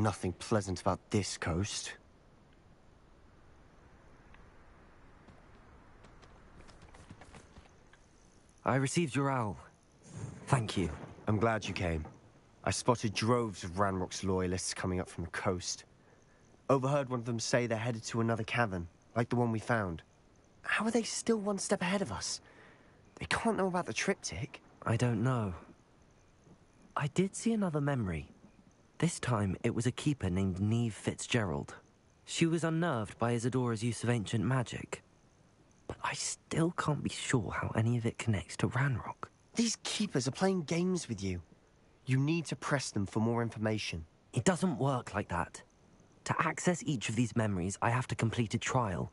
Nothing pleasant about this coast. I received your owl. Thank you. I'm glad you came. I spotted droves of Ranrock's loyalists coming up from the coast. Overheard one of them say they're headed to another cavern, like the one we found. How are they still one step ahead of us? They can't know about the triptych. I don't know. I did see another memory. This time, it was a keeper named Neve Fitzgerald. She was unnerved by Isadora's use of ancient magic. But I still can't be sure how any of it connects to Ranrock. These keepers are playing games with you. You need to press them for more information. It doesn't work like that. To access each of these memories, I have to complete a trial.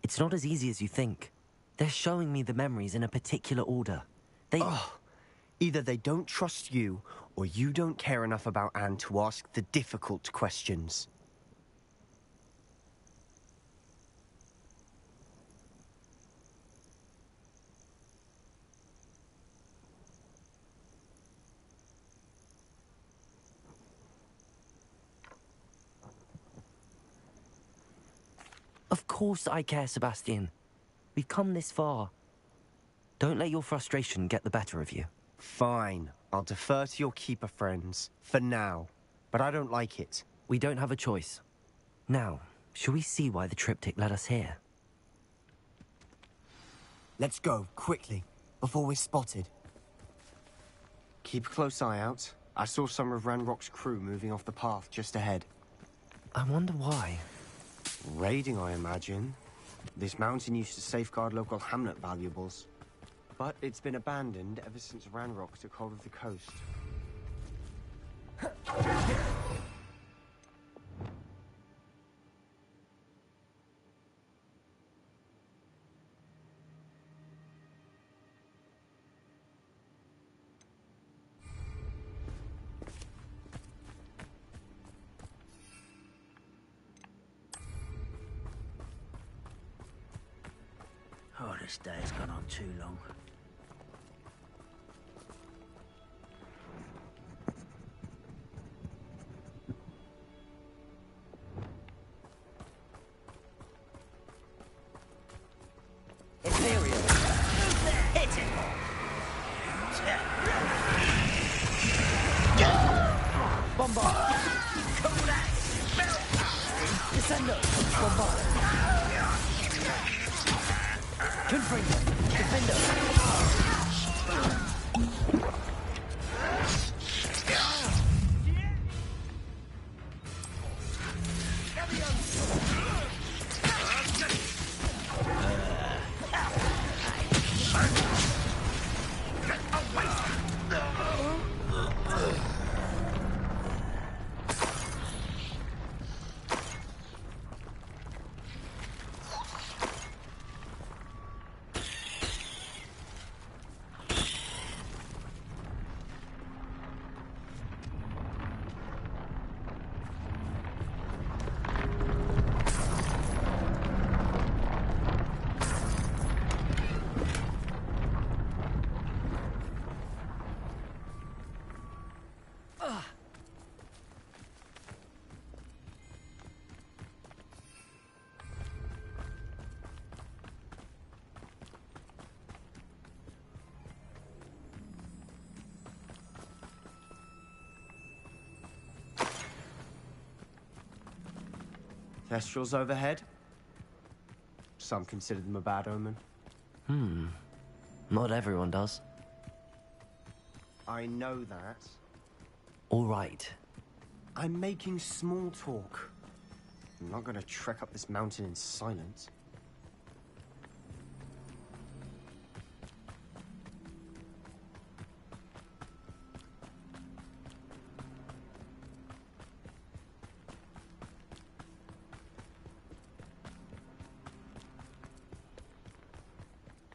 It's not as easy as you think. They're showing me the memories in a particular order. Either they don't trust you, or you don't care enough about Anne to ask the difficult questions. Of course I care, Sebastian. We've come this far. Don't let your frustration get the better of you. Fine. I'll defer to your keeper friends, for now. But I don't like it. We don't have a choice. Now, shall we see why the triptych led us here? Let's go, quickly, before we're spotted. Keep a close eye out. I saw some of Ranrock's crew moving off the path just ahead. I wonder why. Raiding, I imagine. This mountain used to safeguard local hamlet valuables. But it's been abandoned ever since Ranrock took hold of the coast. Oh, this day has gone on too long. Thestrals overhead? Some consider them a bad omen. Not everyone does. I know that. All right. I'm making small talk. I'm not gonna trek up this mountain in silence.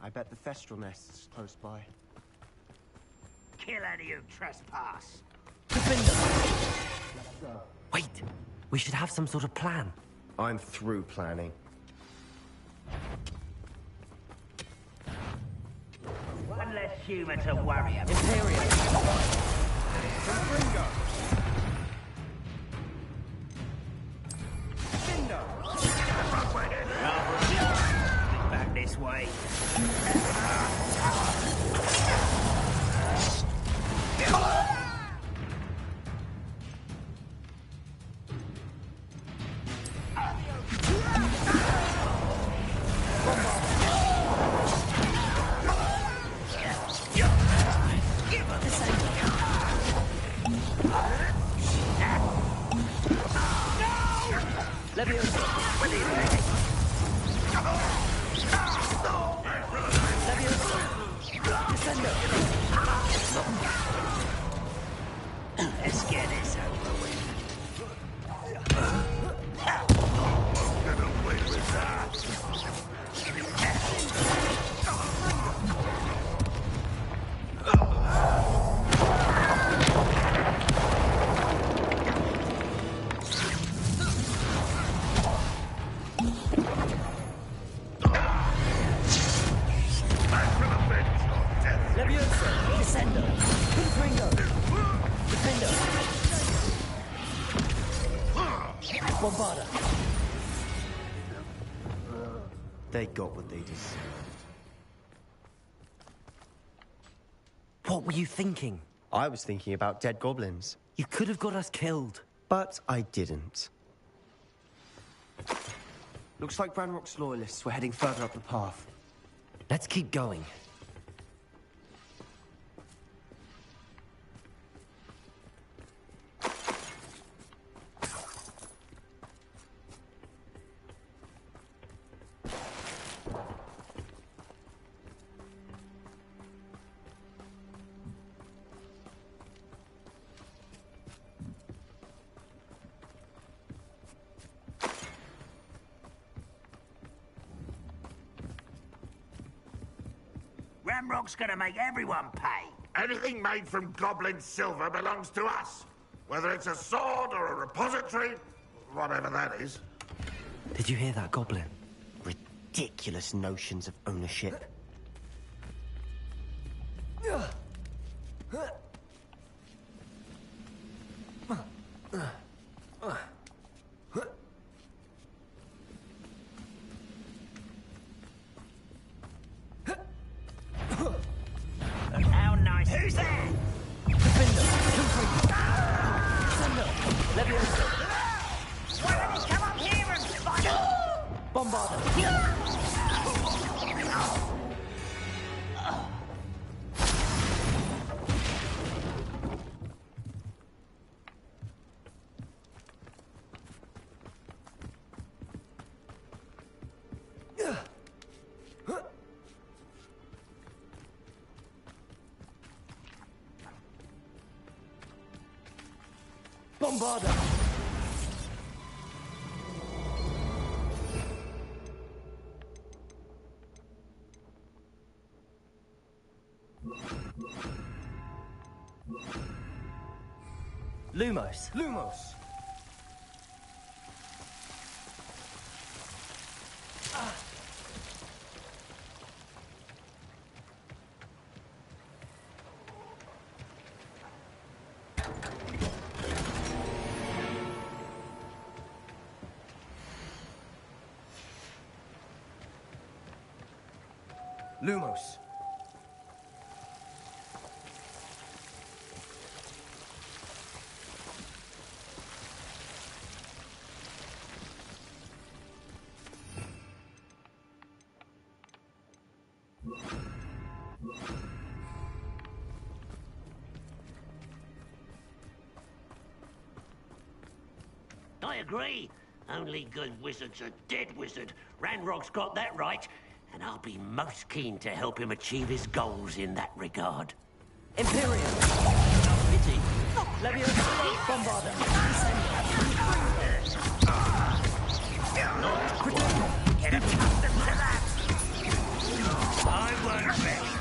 I bet the Thestral nest is close by. Kill any who trespass. Wait, we should have some sort of plan. I'm through planning. One less human to worry about. Imperium! Leviosa! Leviosa! Descendo! Let's get this over with. Get away with that! Leviosa! Descendo! Confringo! Defendo! Bombarda! They got what they deserved. What were you thinking? I was thinking about dead goblins, You could have got us killed. but I didn't. Looks like Ranrock's loyalists were heading further up the path. Let's keep going. Ramrock's gonna make everyone pay. Anything made from goblin silver belongs to us. Whether it's a sword or a repository, whatever that is. Did you hear that, Goblin? Ridiculous notions of ownership. How nice. Who's there? Leviosa! Why don't you come up here and fight? Bombarda! Bombarda! Lumos! Lumos! Lumos. I agree. Only good wizard's a dead wizard. Ranrock's got that right. And I'll be most keen to help him achieve his goals in that regard. Imperium! Pity. Leviosa! Bombarda! Not quite. Get accustomed to that. I won't rest.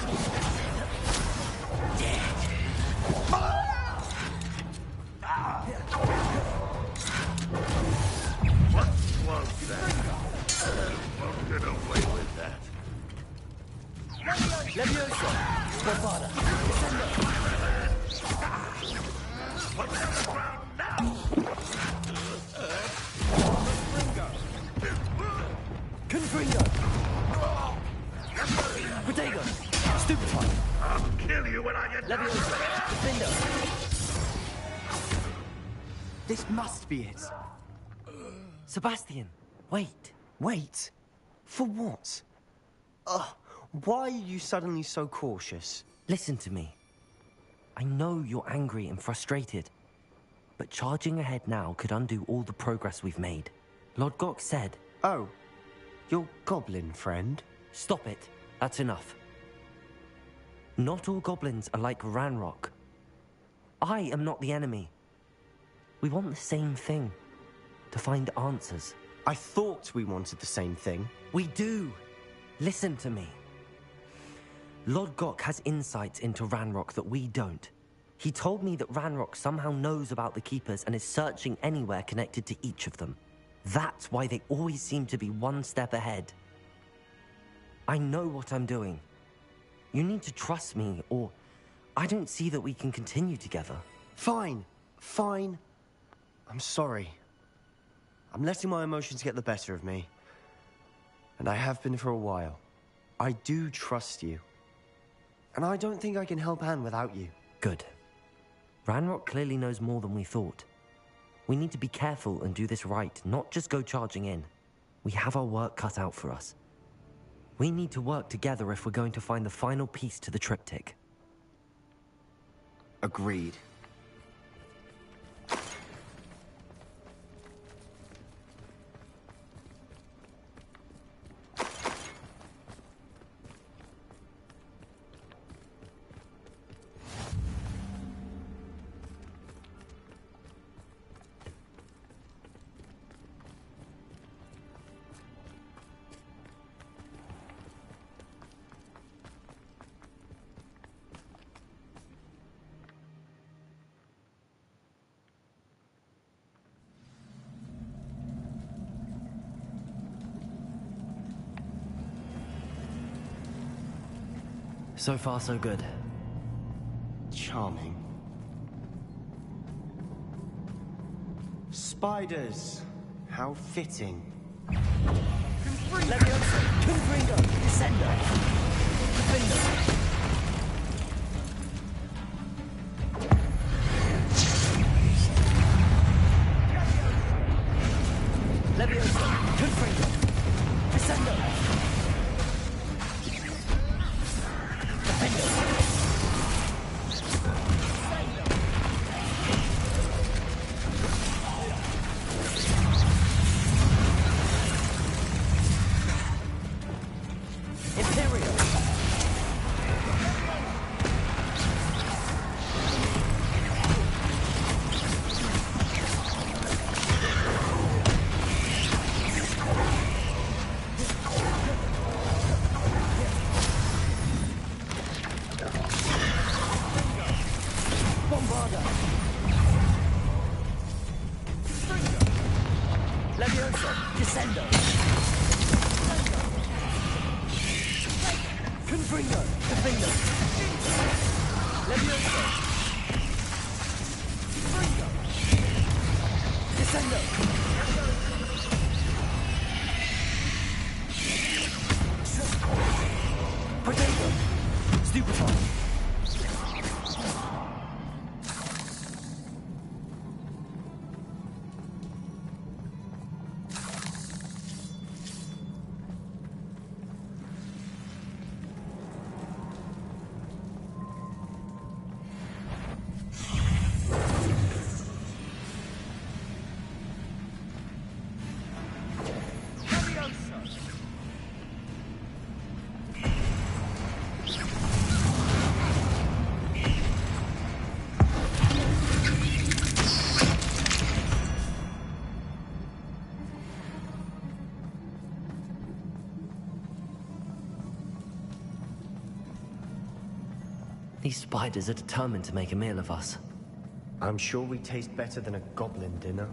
Dead. What was that? Won't get away with that. Leviosa! Bombarda! What's on the ground now? Confringo! Protego! Stupefy! I'll kill you when I get down. Leviosa! Defendo! This must be it. Sebastian! Wait! Wait. For what? Why are you suddenly so cautious? Listen to me. I know you're angry and frustrated, but charging ahead now could undo all the progress we've made. Lord Gok said... Oh, your goblin friend? Stop it. That's enough. Not all goblins are like Ranrock. I am not the enemy. We want the same thing. To find answers. I thought we wanted the same thing. We do. Listen to me. Lord Gok has insights into Ranrock that we don't. He told me that Ranrock somehow knows about the Keepers and is searching anywhere connected to each of them. That's why they always seem to be one step ahead. I know what I'm doing. You need to trust me, or I don't see that we can continue together. Fine. Fine. I'm sorry. I'm letting my emotions get the better of me. And I have been for a while. I do trust you. And I don't think I can help Anne without you. Good. Ranrock clearly knows more than we thought. We need to be careful and do this right, not just go charging in. We have our work cut out for us. We need to work together if we're going to find the final piece to the triptych. Agreed. So far, so good. Charming. Spiders. How fitting. Leviosa! Confringo! Descendo! Defendo! Leviosa! Confringo! Descendo! Defendo! Leviosa, Descendo! Confringo, Defendo! Leviosa! Confringo! Descendo! Potato! Stupefy! These spiders are determined to make a meal of us. I'm sure we taste better than a goblin dinner.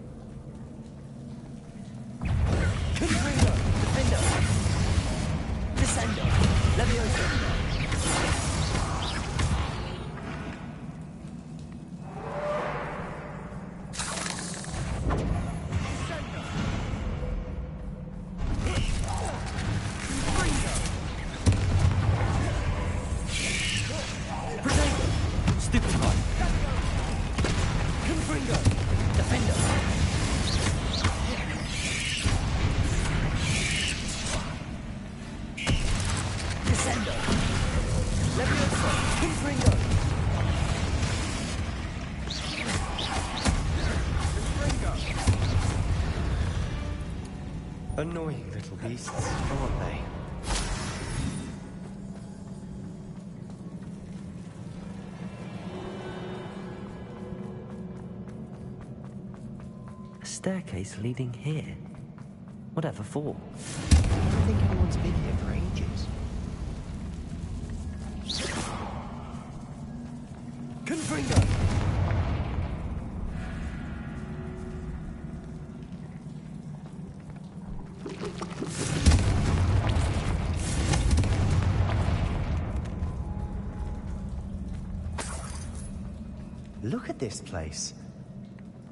Confringo! Defendo! Descendo! Leviosa! Descendo! Annoying little beasts, aren't they? A staircase leading here. Whatever for? I don't think anyone's been here for ages. Confringo! Look at this place.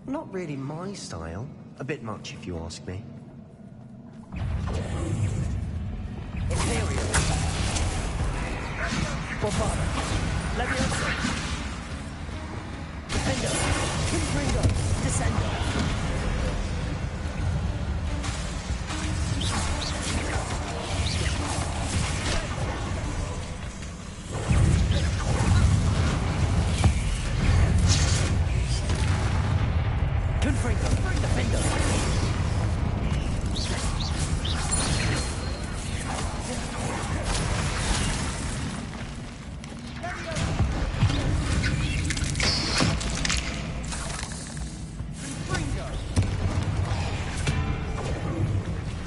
Not really my style. A bit much, if you ask me. Imperial. Bombarda. Leviosa. Defendo. Confringo. Descendo. Confringo. Defendo.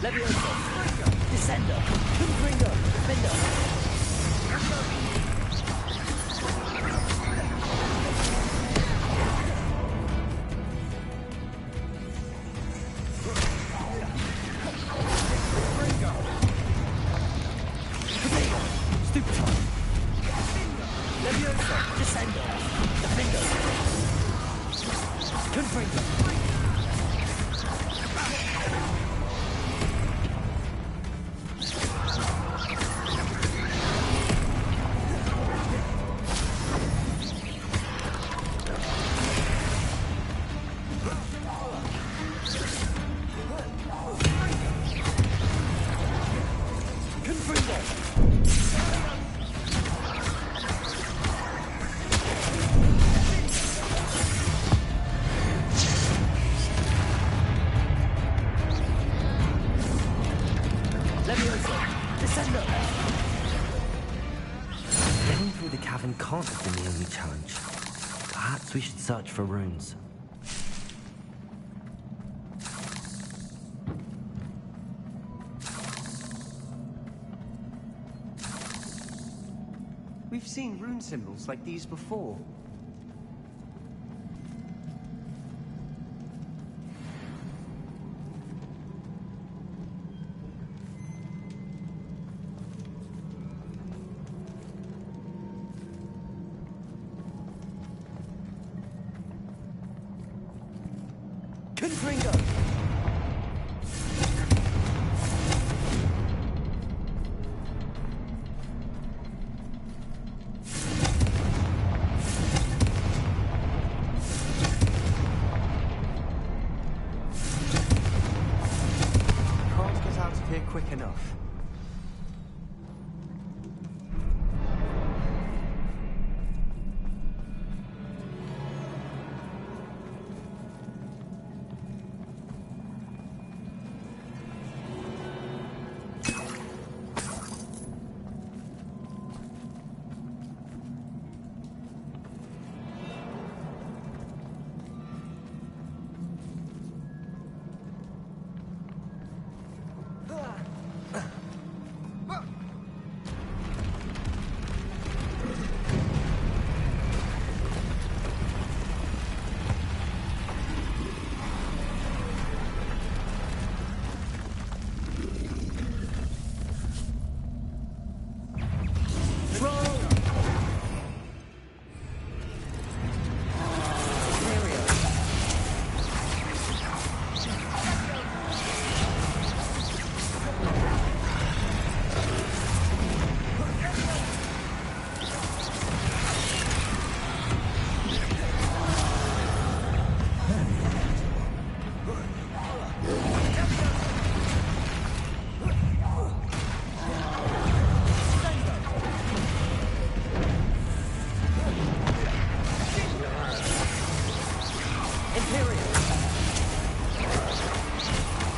Leviosa. Descendo. Confringo. Defendo. Stupid. Leviosa. Descendo. Defendo. Confringo. Leviosa. Descendo. Getting through the cavern can't have been the only challenge. Perhaps we should search for runes. We've seen rune symbols like these before. Confringo. Can't get out of here quick enough.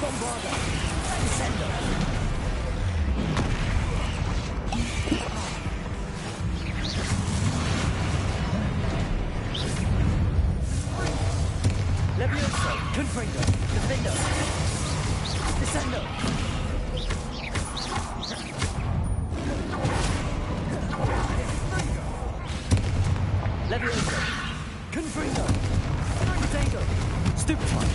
Bombarda. Defender. Levioso. Confringo. Defender. Descendo. Levioso. Confringo. Potato. Stupefy.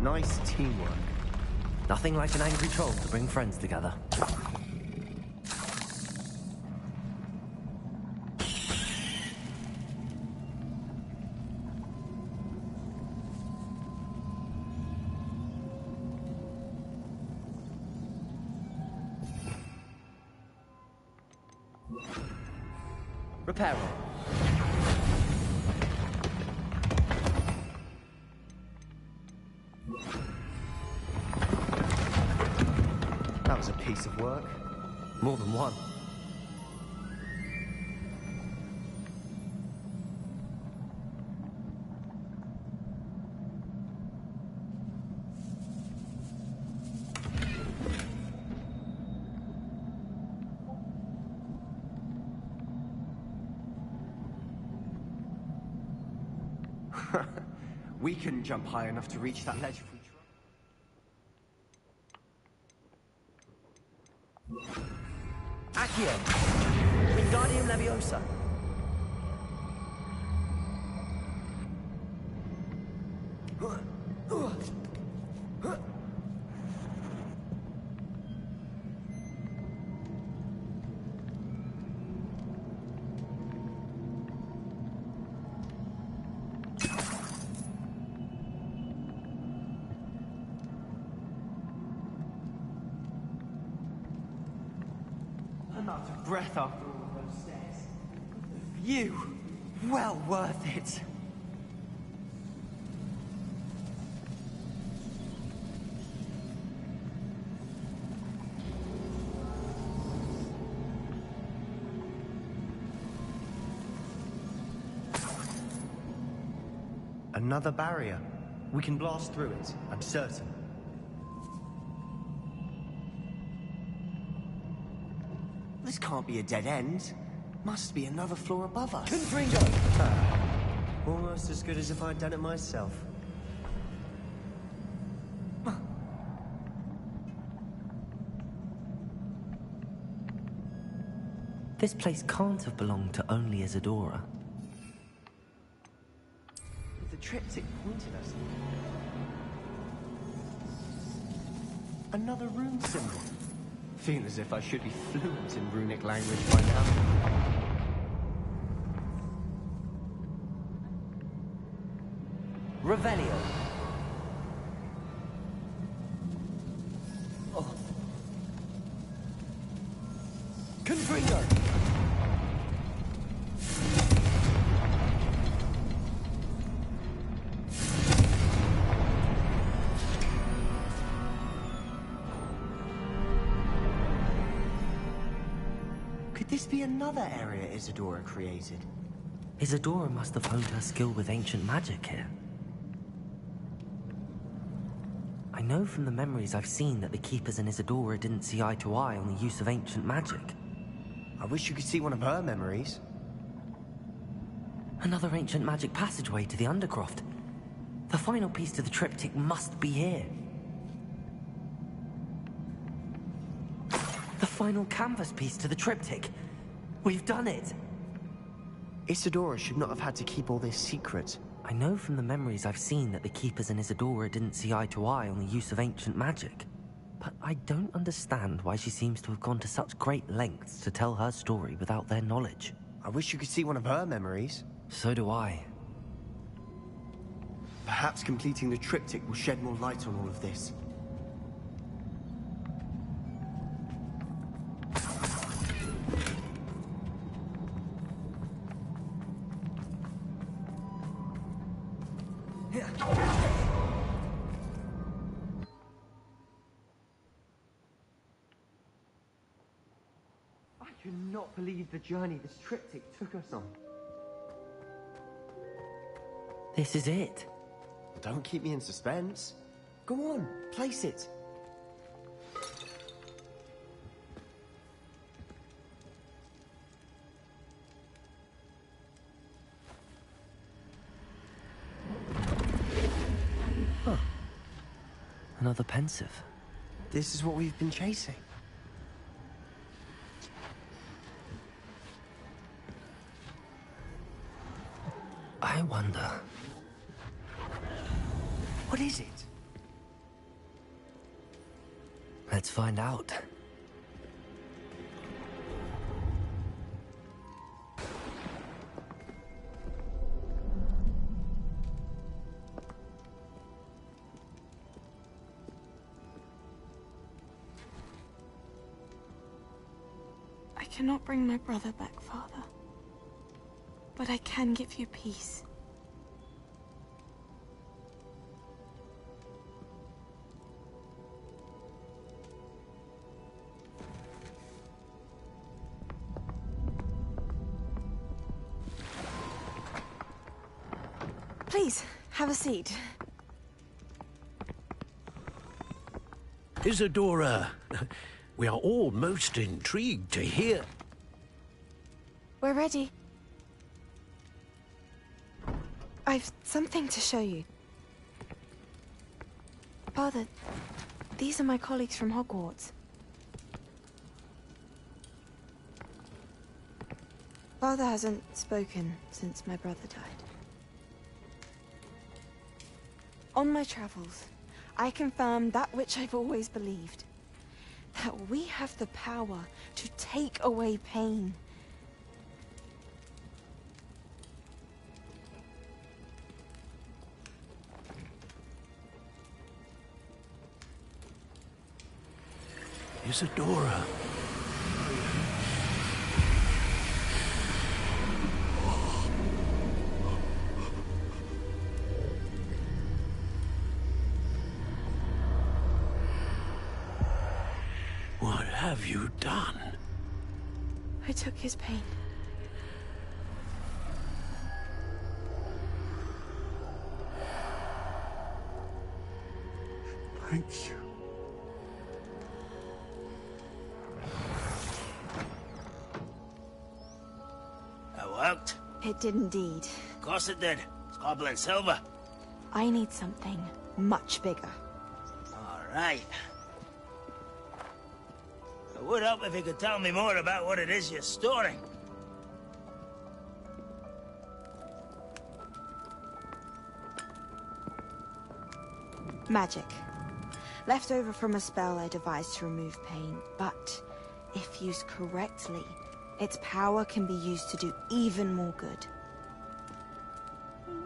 Nice teamwork. Nothing like an angry troll to bring friends together. Reparo. That was a piece of work. More than one. We couldn't jump high enough to reach that ledge if we tried. Accio. Wingardium Leviosa. I'm out of breath after all of those stairs. The view, well worth it. Another barrier. We can blast through it, I'm certain. This can't be a dead end. Must be another floor above us. Confringo. Almost as good as if I'd done it myself. This place can't have belonged to only Isadora. The triptych pointed us. Another rune symbol. Feel as if I should be fluent in runic language by now. Revelio. Oh. Confringo. Could this be another area Isadora created? Isadora must have honed her skill with ancient magic here. I I know from the memories I've seen that the Keepers and Isadora didn't see eye to eye on the use of ancient magic. I wish you could see one of her memories. Another ancient magic passageway to the Undercroft. The final piece to the triptych must be here. The final canvas piece to the triptych. We've done it! Isadora should not have had to keep all this secret. I know from the memories I've seen that the Keepers and Isadora didn't see eye to eye on the use of ancient magic. But I don't understand why she seems to have gone to such great lengths to tell her story without their knowledge. I wish you could see one of her memories. So do I. Perhaps completing the triptych will shed more light on all of this. I cannot believe the journey this triptych took us on. This is it. Don't keep me in suspense. Go on, place it. Huh. Another pensive. This is what we've been chasing. I wonder... What is it? Let's find out. I cannot bring my brother back, Father. But I can give you peace. Please, have a seat. Isadora, we are all most intrigued to hear. We're ready. I've something to show you. Father, these are my colleagues from Hogwarts. Father hasn't spoken since my brother died. On my travels, I confirmed that which I've always believed. That we have the power to take away pain. Isadora. What have you done? I took his pain. Thank you. That worked? It did indeed. Of course it did. It's goblin silver. I need something much bigger. All right. It would help if you could tell me more about what it is you're storing. Magic. Left over from a spell I devised to remove pain, but if used correctly, its power can be used to do even more good.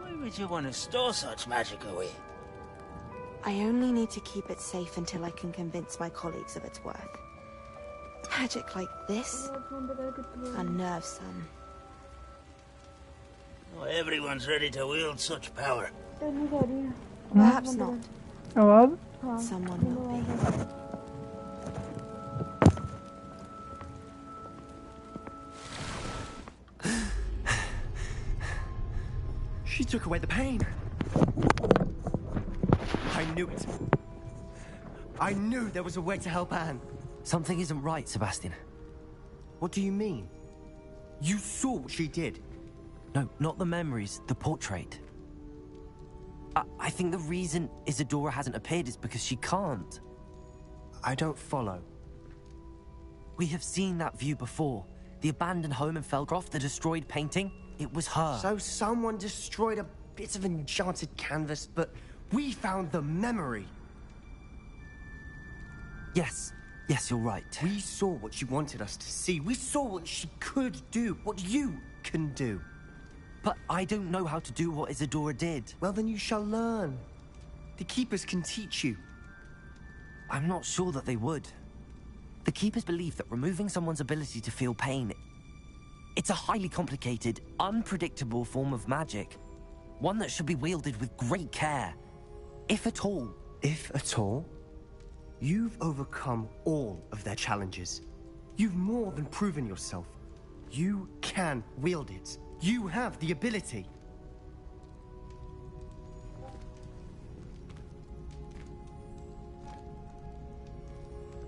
Why would you want to store such magic away? I only need to keep it safe until I can convince my colleagues of its worth. Magic like this unnerves some. Not everyone's ready to wield such power. Perhaps not. Jawab? Someone will be. She took away the pain. I knew it. I knew there was a way to help Anne. Something isn't right, Sebastian. What do you mean? You saw what she did. No, not the memories, the portrait. I think the reason Isadora hasn't appeared is because she can't. I don't follow. We have seen that view before. The abandoned home in Feldcroft, the destroyed painting, it was her. So someone destroyed a bit of enchanted canvas, but we found the memory. Yes, you're right. We saw what she wanted us to see. We saw what she could do, what you can do. But I don't know how to do what Isadora did. Well, then you shall learn. The Keepers can teach you. I'm not sure that they would. The Keepers believe that removing someone's ability to feel pain, it's a highly complicated, unpredictable form of magic. One that should be wielded with great care. If at all. If at all? You've overcome all of their challenges. You've more than proven yourself. You can wield it. You have the ability.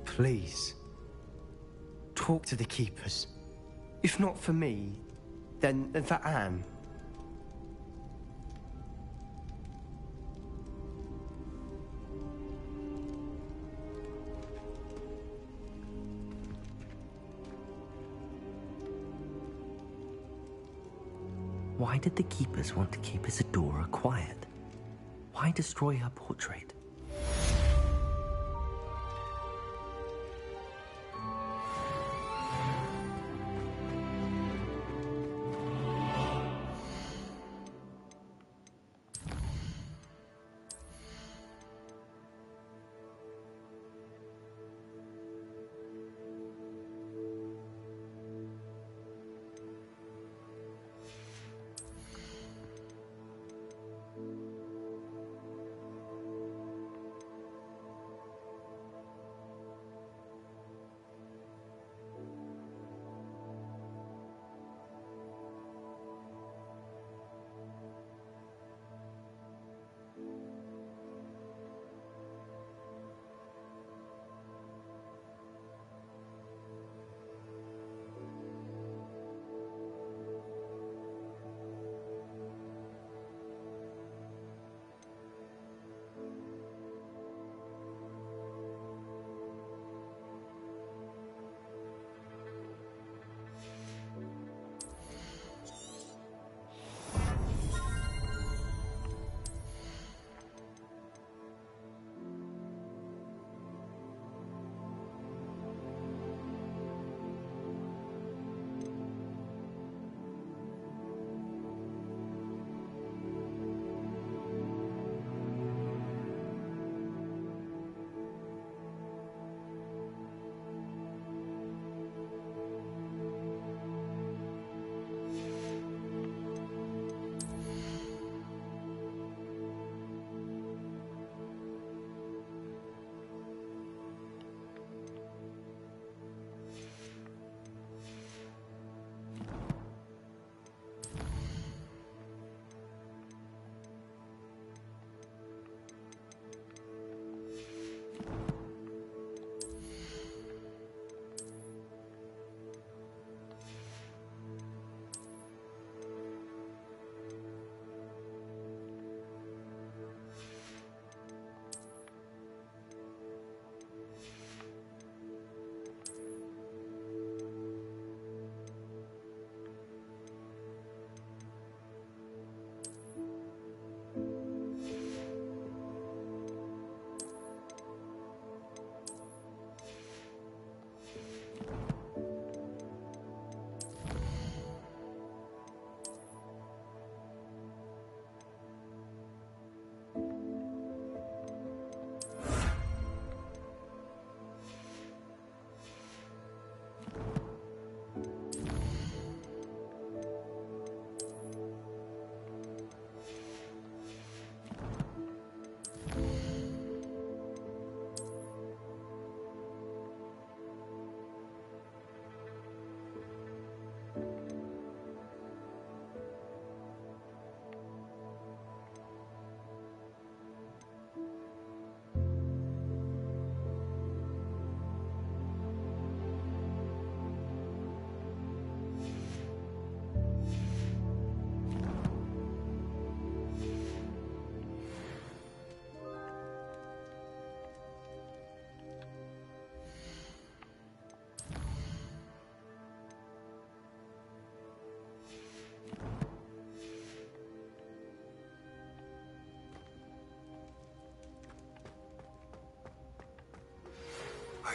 Please, talk to the Keepers. If not for me, then for Anne. Why did the Keepers want to keep Isadora quiet? Why destroy her portrait?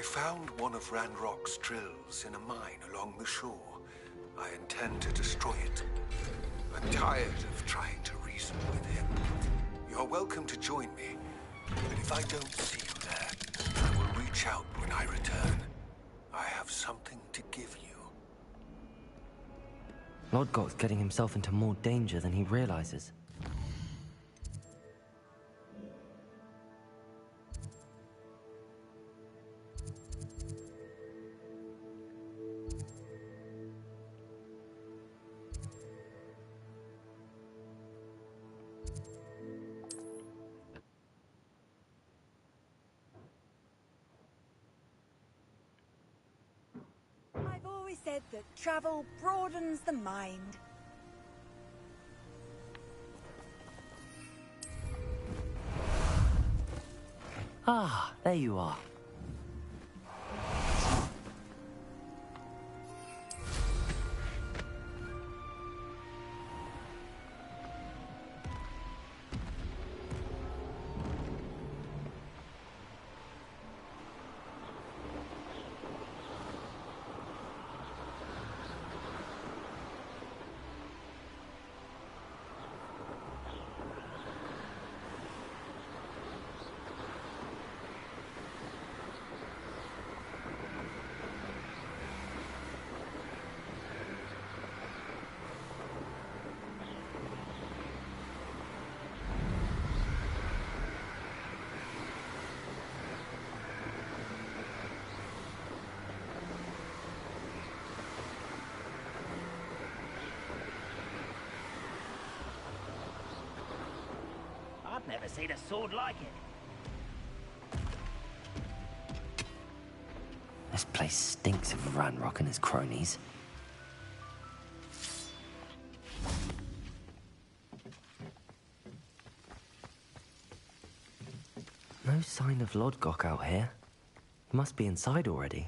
found one of Ranrock's drills in a mine along the shore. I intend to destroy it. I'm tired of trying to reason with him. You're welcome to join me, but if I don't see you there, I will reach out when I return. I have something to give you. Lodgok's getting himself into more danger than he realizes. I've always said that travel broadens the mind. Ah, there you are. I've never seen a sword like it. This place stinks of Ranrock and his cronies. No sign of Lodgok out here. He must be inside already.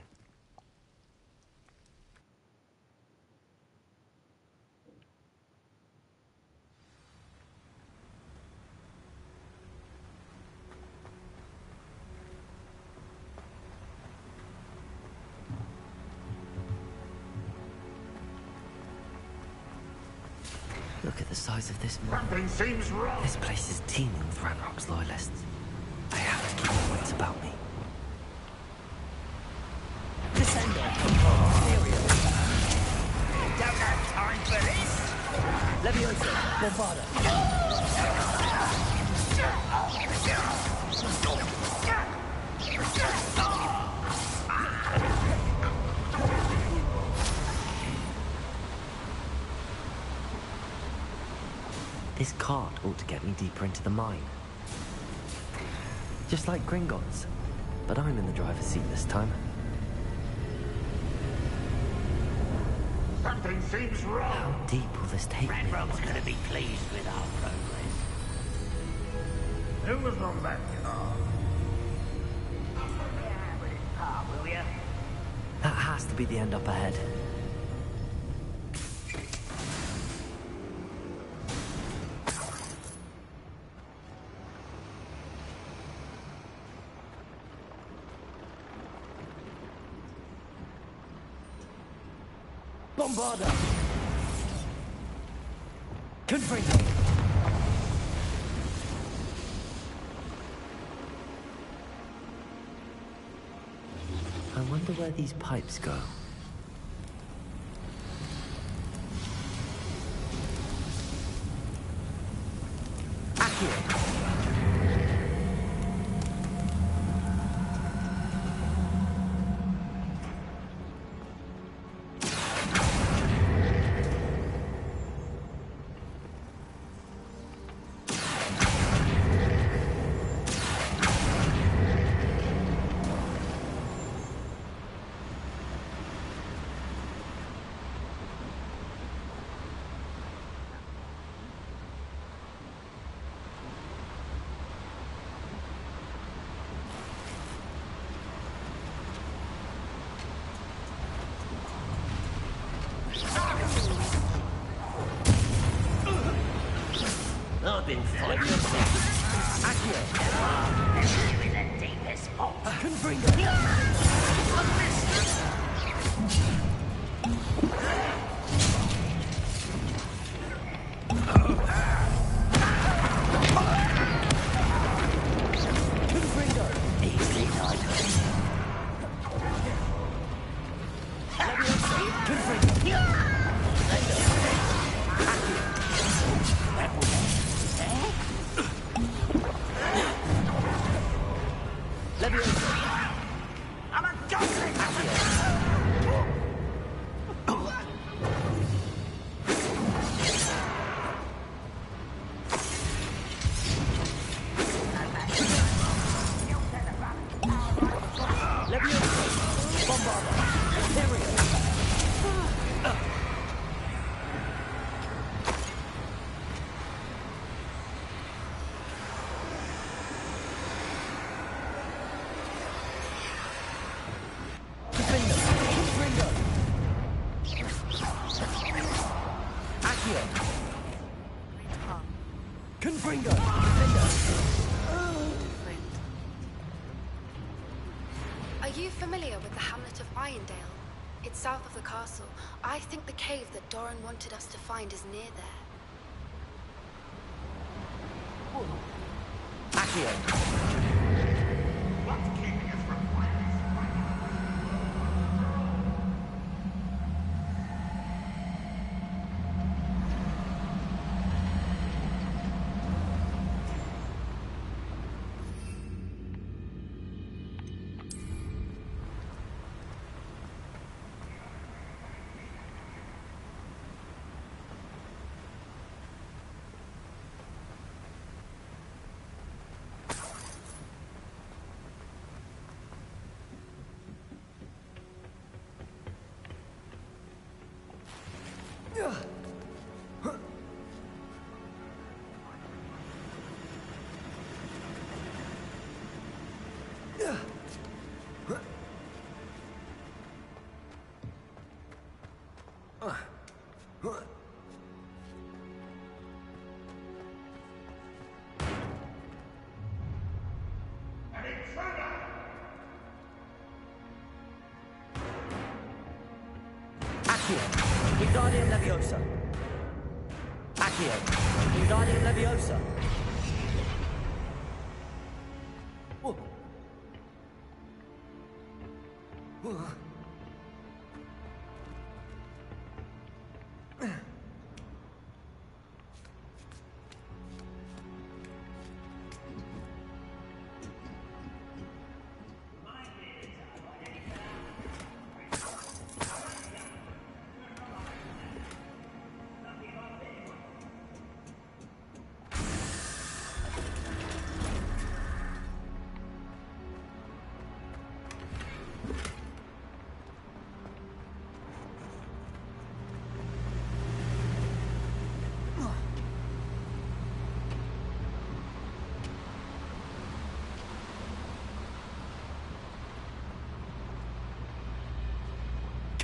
Look at the size of this mine. Something seems wrong. This place is teeming with Ranrock's loyalists. I have to keep my wits about me. Descender. Stereo. Don't have time for this. Leviosa. Bombarda. This cart ought to get me deeper into the mine. Just like Gringotts, but I'm in the driver's seat this time. Something seems wrong. How deep will this take me? Ranrock's gonna be pleased with our progress. Who was on that car? Will ya? That has to be the end up ahead. Bombarda. Confringo. I wonder where these pipes go. Accio. I've been fighting since. Accio. This is the deepest spot. Confringo. familiar with the hamlet of Irondale? It's south of the castle. I think the cave that Doran wanted us to find is near there. Accio. What's keeping us from finding Accio. Wingardium Leviosa. Accio. Wingardium Leviosa. Whoa. Whoa.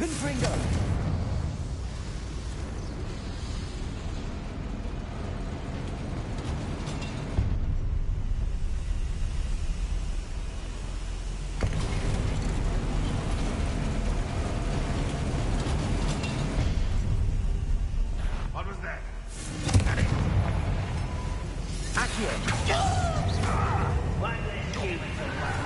Confringo! What was that? Accio! Why did you keep it so long?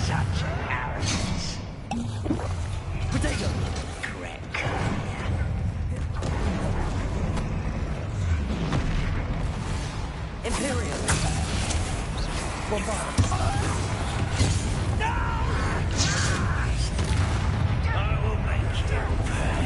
Such arrogance. Potato! Correct. Imperial! Bombard! I will make you pay.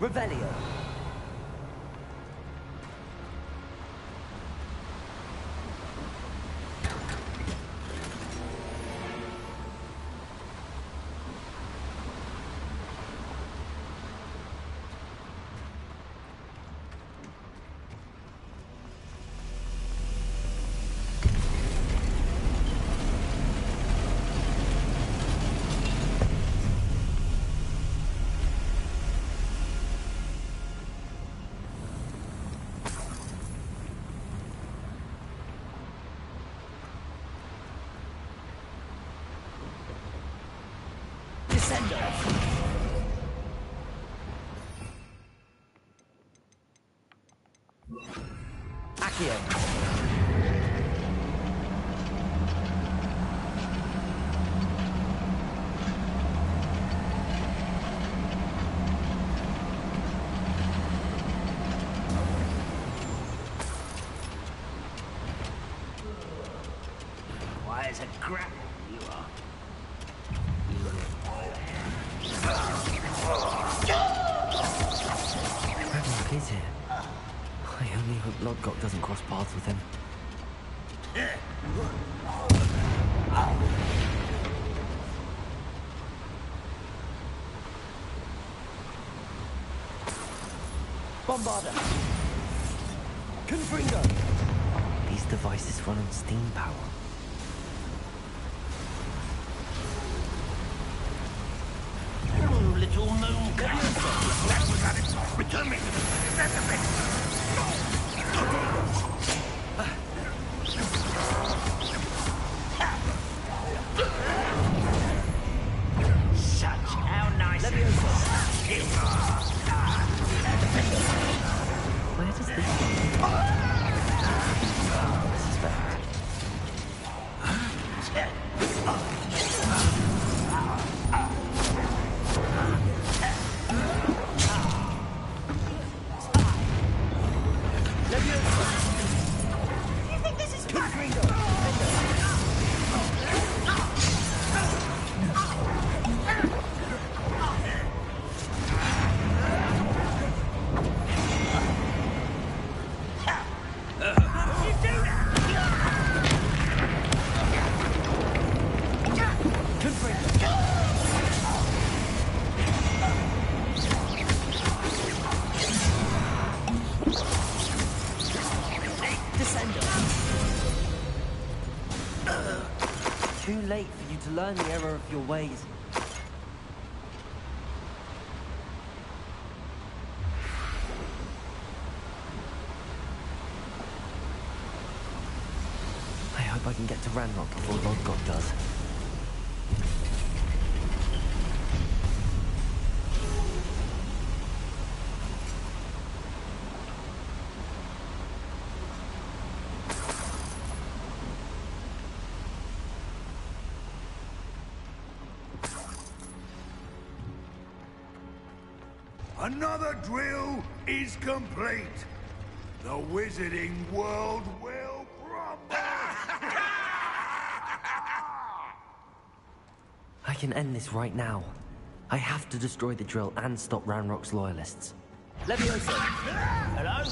Revelio. Why, it's a grapple, you are. Ranrock is here. I only hope Lodgok doesn't cross paths with him. Bombarder. Confringo. These devices run on steam power. Oh, little moon cow. That was at it. Return me to the precipice. Such how nice it is. Where does this come from? Too late for you to learn the error of your ways. I hope I can get to Ranrock before Lodgok does. Another drill is complete. The wizarding world will crumble. I can end this right now. I have to destroy the drill and stop Ranrock's loyalists. Leviosa. Hello?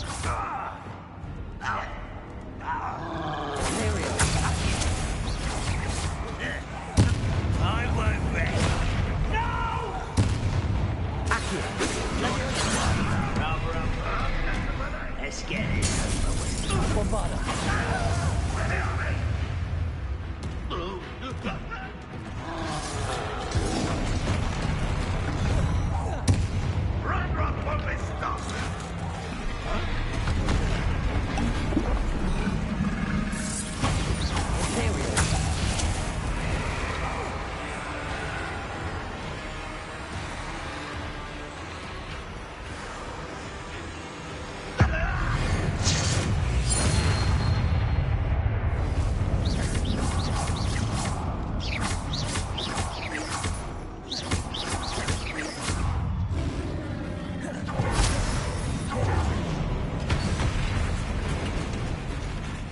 I won't rest. No! Accio. Let's get it over with. Bombarder. Ranrock won't be stopped.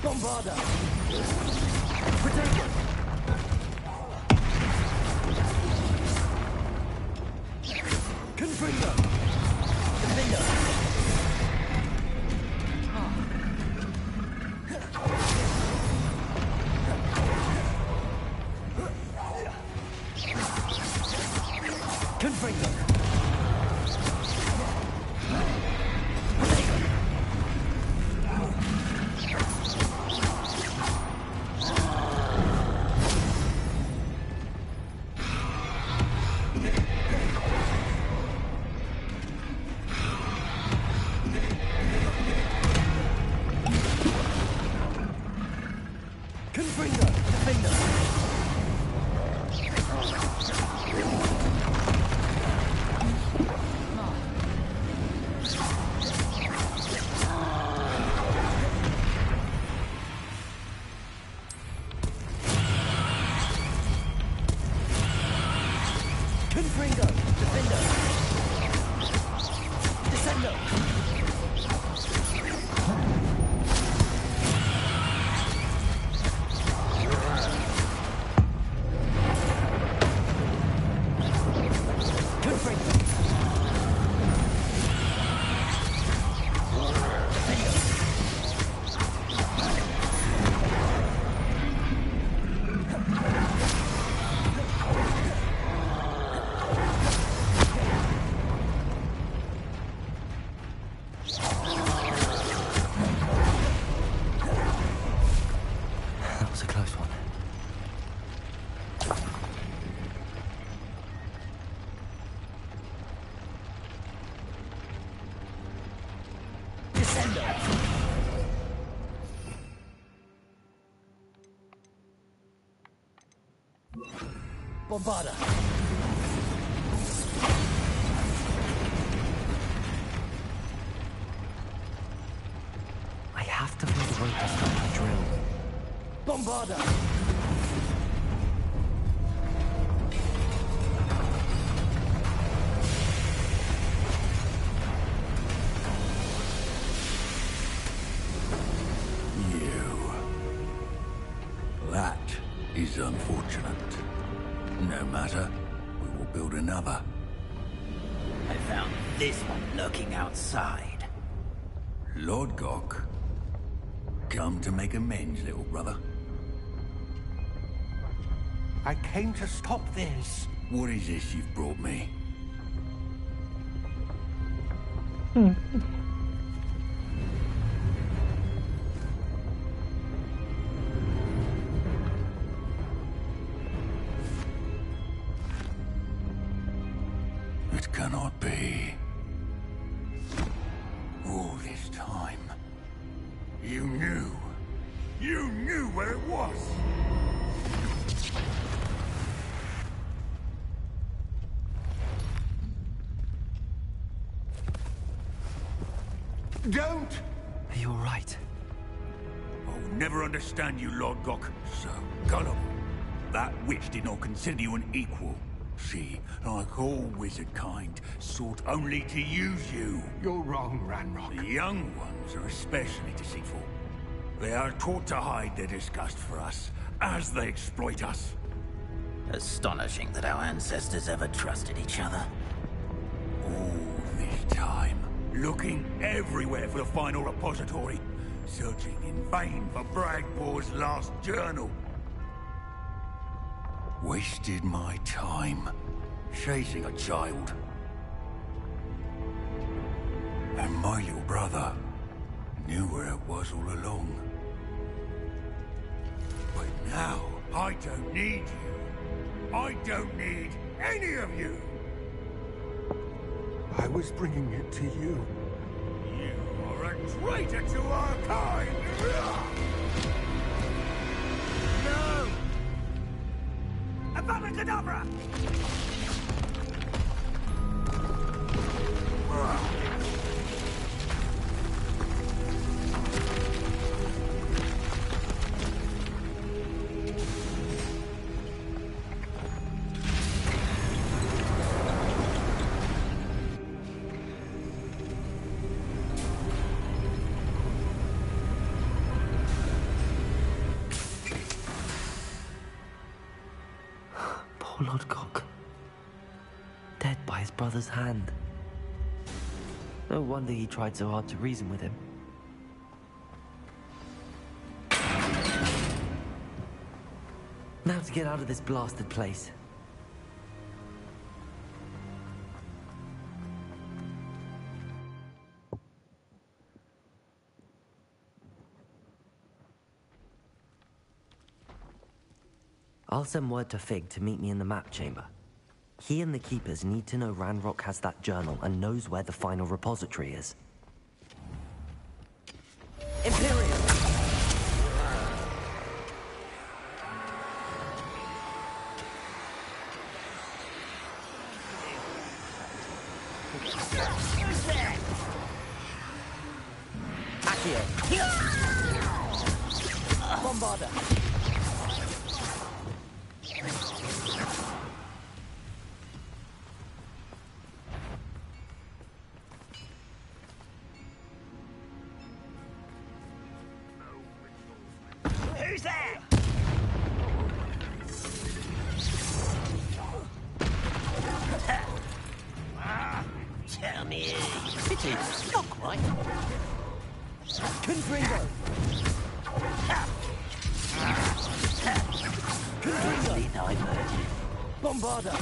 Bombarder. Protect it. Confringo. Confringo! Defender! Confringo! Defender! Descendo! That was a close one. Descendo! Bombarda! I have to find a way to stop the drill. Bombarda! That is unfortunate. No matter, we will build another. I found this one lurking outside. Lord Gok, come to make amends, little brother. I came to stop this. What is this you've brought me? It cannot be. All this time, you knew. You knew where it was. Don't! Are you alright? I'll never understand you, Lord Gok. So gullible. That witch did not consider you an equal. She, like all wizard kind, sought only to use you. You're wrong, Ranrock. The young ones are especially deceitful. They are taught to hide their disgust for us, as they exploit us. Astonishing that our ancestors ever trusted each other. All this time, looking everywhere for the final repository, searching in vain for Bragbor's last journal. Wasted my time, chasing a child. And my little brother knew where it was all along. But now, I don't need you. I don't need any of you. I was bringing it to you. You are a traitor to our kind! No! Avada Kedavra! Poor Lord Gok. Dead by his brother's hand. No wonder he tried so hard to reason with him. Now to get out of this blasted place. I'll send word to Fig to meet me in the map chamber. He and the Keepers need to know Ranrock has that journal and knows where the final repository is. Imperium! Who's there? Accio. Bombarder. Who's there? Tell me. Pity, not quite. Confringo. Easily diverted. Bombarder.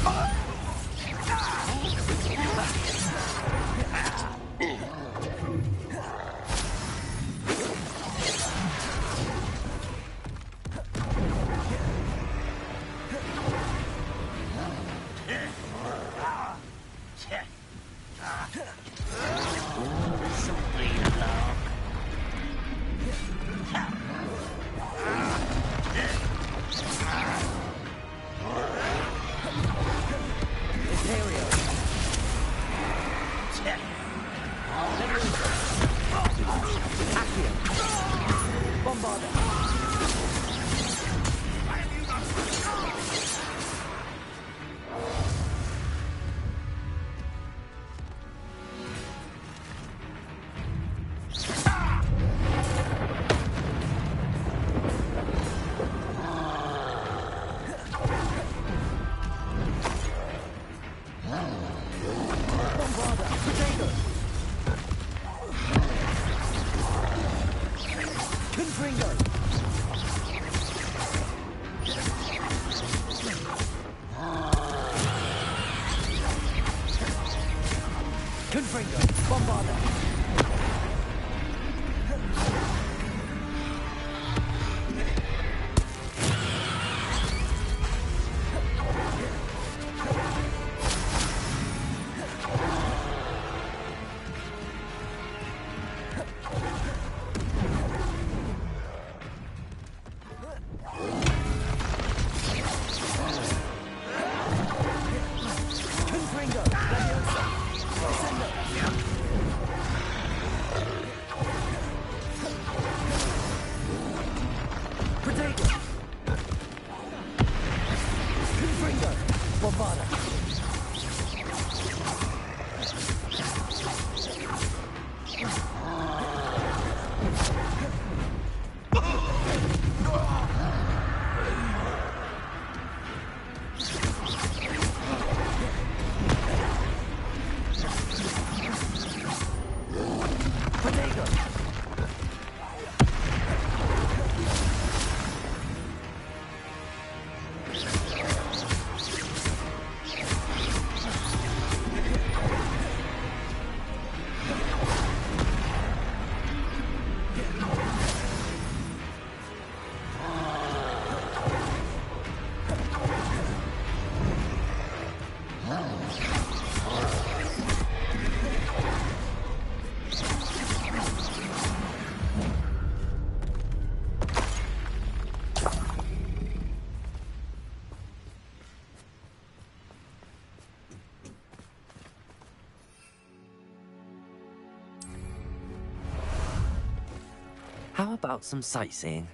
How about some sightseeing?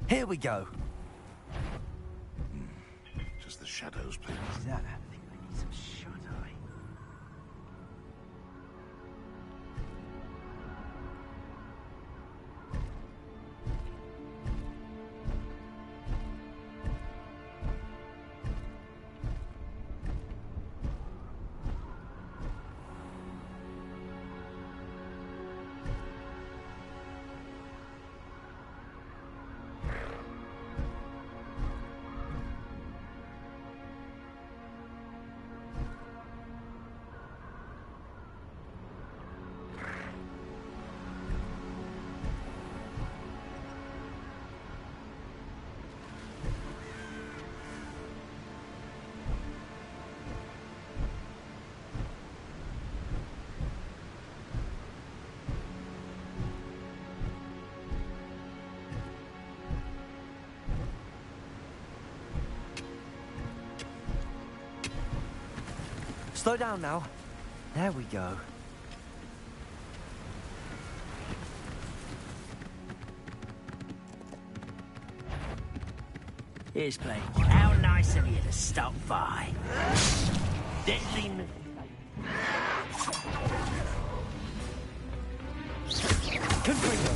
Here we go. Just the shadows, please. Is that happening? I need some shut-eye. Slow down now. There we go. Here's playing. How nice of you to stop by. Deadly Confringo.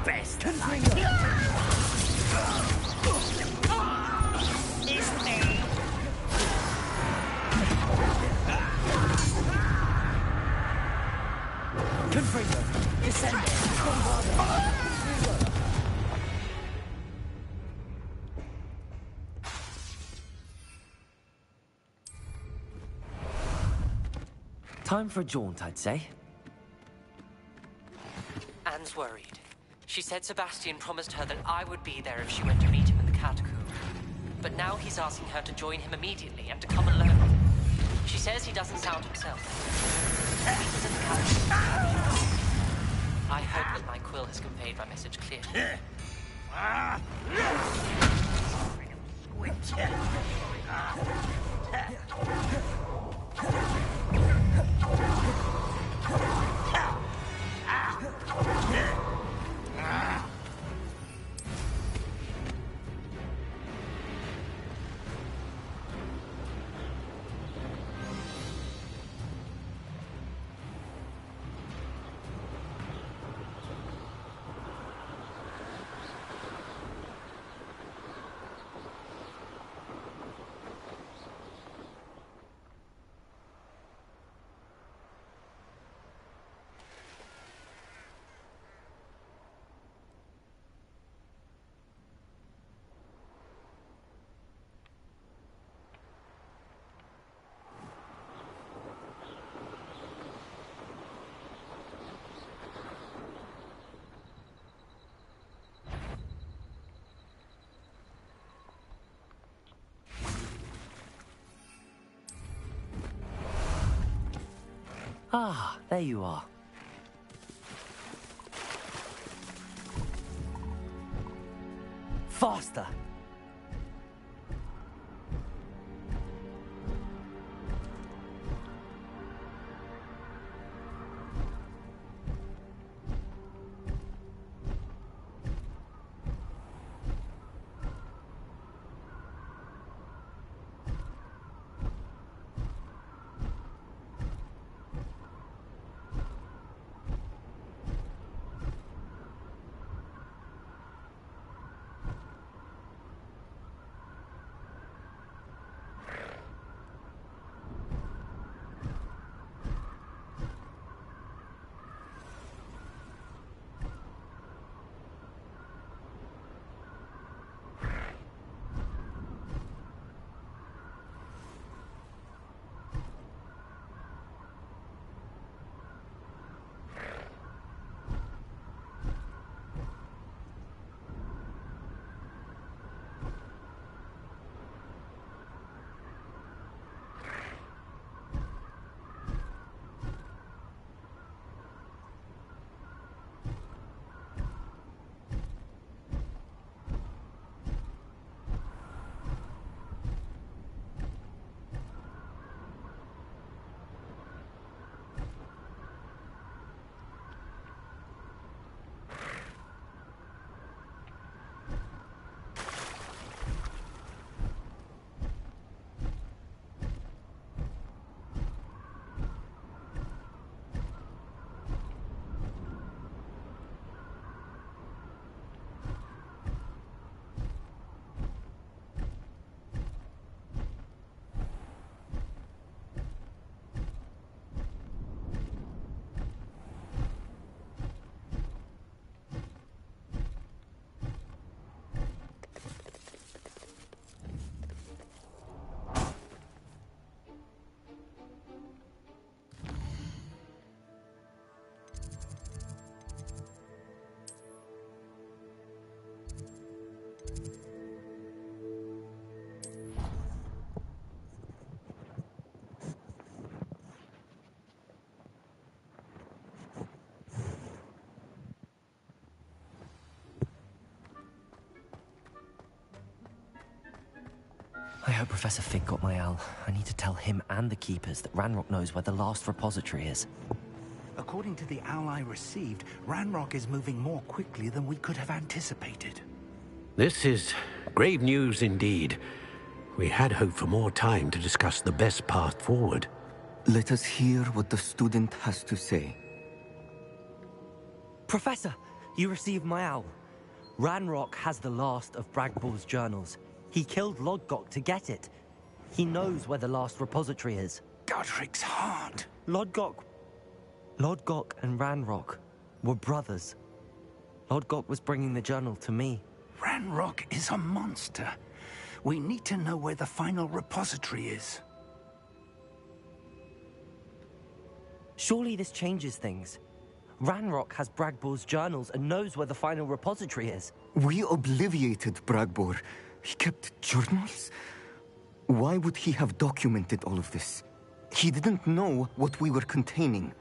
best. Confringo. It's me. Confringo. Descend. Time for a jaunt, I'd say. Anne's worried. She said Sebastian promised her that I would be there if she went to meet him in the catacomb. But now he's asking her to join him immediately and to come alone. She says he doesn't sound himself. Meet us in the catacomb. I hope that my quill has conveyed my message clearly. Ah, there you are. Faster! hope Professor Fig got my owl. I need to tell him and the Keepers that Ranrock knows where the last repository is. According to the owl I received, Ranrock is moving more quickly than we could have anticipated. This is grave news indeed. We had hoped for more time to discuss the best path forward. Let us hear what the student has to say. Professor, you received my owl. Ranrock has the last of Bragbor's journals. He killed Lodgok to get it. He knows where the last repository is. Godric's heart. Lodgok and Ranrock were brothers. Lodgok was bringing the journal to me. Ranrock is a monster. We need to know where the final repository is. Surely this changes things. Ranrock has Bragbor's journals and knows where the final repository is. We obliviated Bragbor. He kept journals? Why would he have documented all of this? He didn't know what we were containing.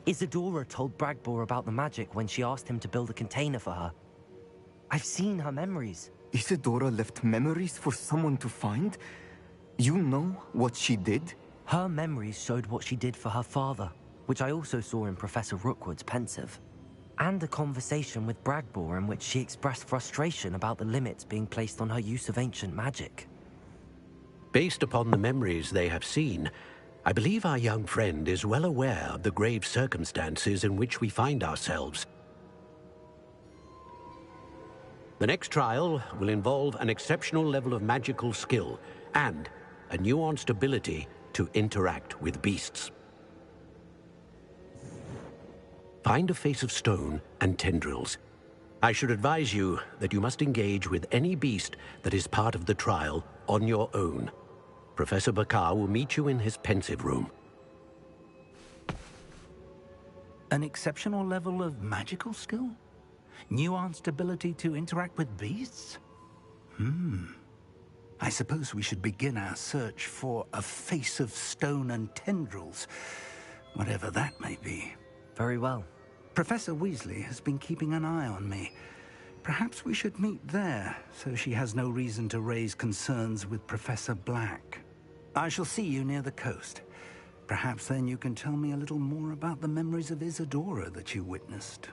Isadora told Bragbor about the magic when she asked him to build a container for her. I've seen her memories. Isadora left memories for someone to find? You know what she did? Her memories showed what she did for her father, which I also saw in Professor Rookwood's pensive. And a conversation with Bragbor in which she expressed frustration about the limits being placed on her use of ancient magic. Based upon the memories they have seen, I believe our young friend is well aware of the grave circumstances in which we find ourselves. The next trial will involve an exceptional level of magical skill and a nuanced ability to interact with beasts. Find a face of stone and tendrils. I should advise you that you must engage with any beast that is part of the trial on your own. Professor Bakar will meet you in his pensive room. An exceptional level of magical skill? Nuanced ability to interact with beasts? I suppose we should begin our search for a face of stone and tendrils, whatever that may be. Very well. Professor Weasley has been keeping an eye on me. Perhaps we should meet there, so she has no reason to raise concerns with Professor Black. I shall see you near the coast. Perhaps then you can tell me a little more about the memories of Isadora that you witnessed.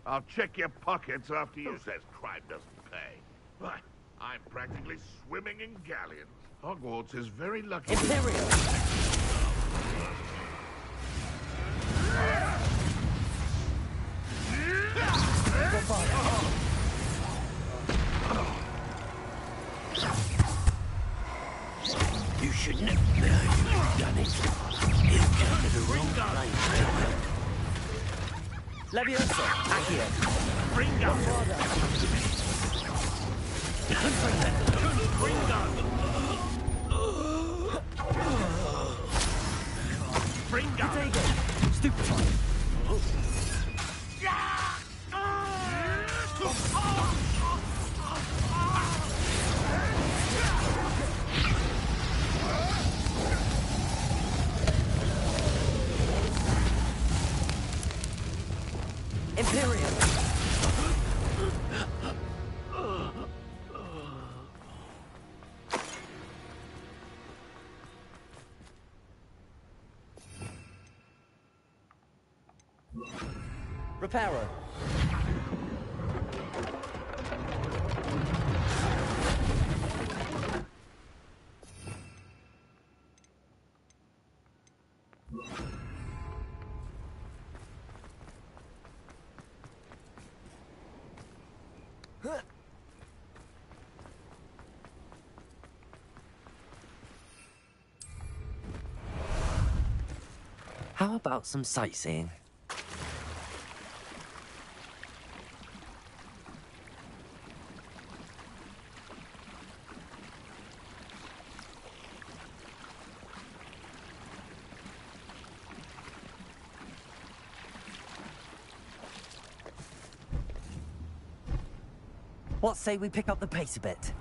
I'll check your pockets after you... Who says crime doesn't pay? Why, I'm practically swimming in galleons. Hogwarts is very lucky... Imperial! You shouldn't have done it. You came to the wrong place. Levioso, Accio. Bring up. Bring up. Bring up. Stupefy. Imperial. Reparo. How about some sightseeing? What say we pick up the pace a bit?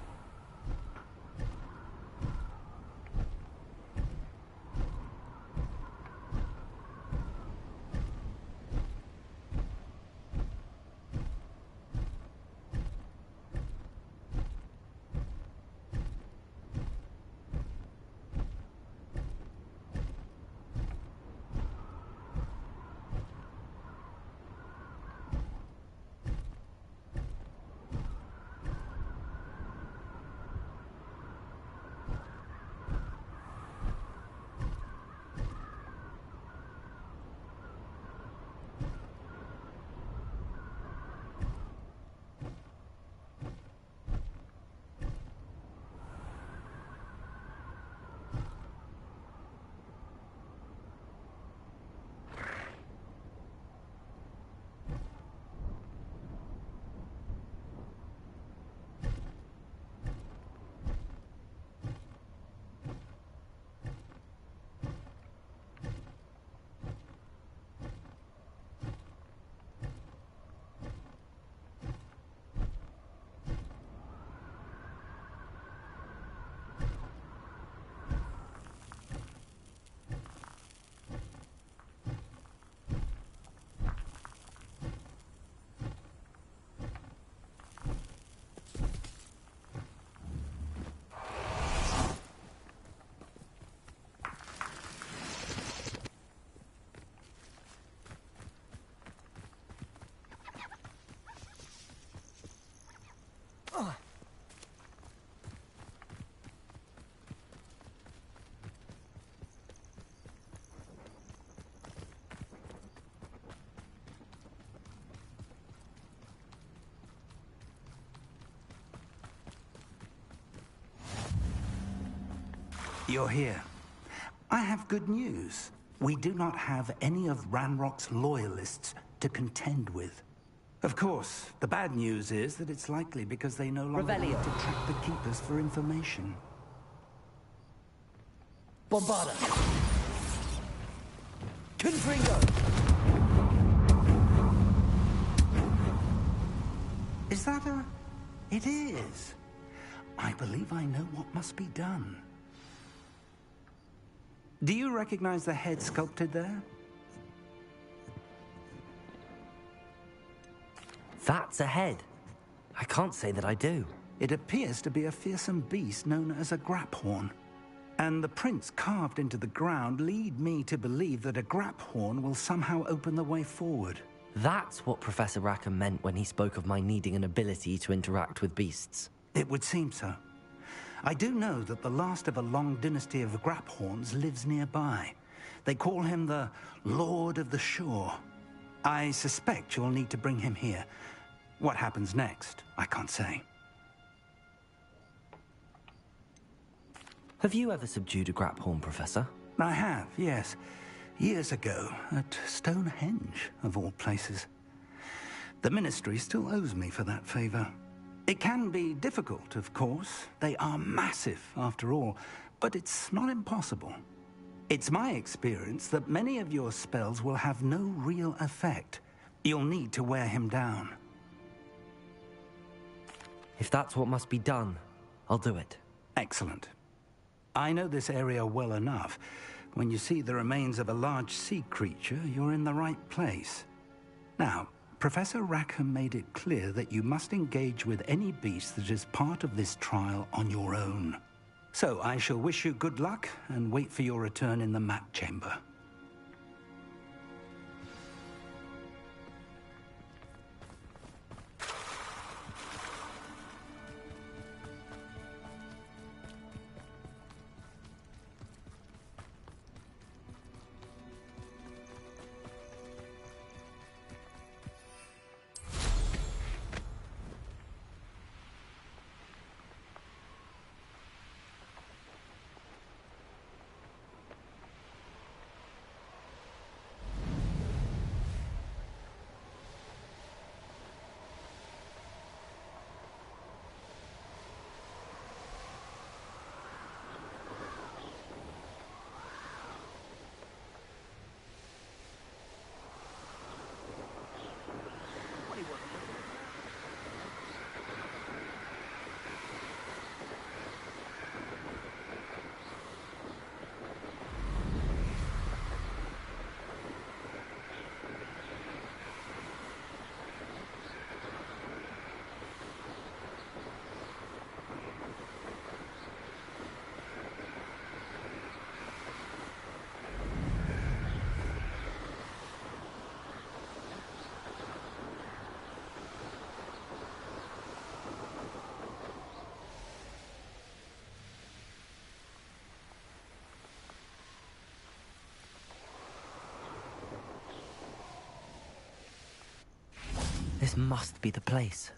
You're here. I have good news. We do not have any of Ranrock's loyalists to contend with. Of course, the bad news is that it's likely because they no longer need to track the Keepers for information. Bombarda! Confringo! Is that a... It is. I believe I know what must be done. Do you recognize the head sculpted there? That's a head. I can't say that I do. It appears to be a fearsome beast known as a graphorn. And the prints carved into the ground lead me to believe that a graphorn will somehow open the way forward. That's what Professor Rackham meant when he spoke of my needing an ability to interact with beasts. It would seem so. I do know that the last of a long dynasty of graphorns lives nearby. They call him the Lord of the Shore. I suspect you'll need to bring him here. What happens next, I can't say. Have you ever subdued a graphorn, Professor? I have, yes. Years ago, at Stonehenge, of all places. The Ministry still owes me for that favor. It can be difficult, of course. They are massive, after all, but it's not impossible. It's my experience that many of your spells will have no real effect. You'll need to wear him down. If that's what must be done, I'll do it. Excellent. I know this area well enough. When you see the remains of a large sea creature, you're in the right place. Now, Professor Rackham made it clear that you must engage with any beast that is part of this trial on your own. So I shall wish you good luck and wait for your return in the map chamber. This must be the place.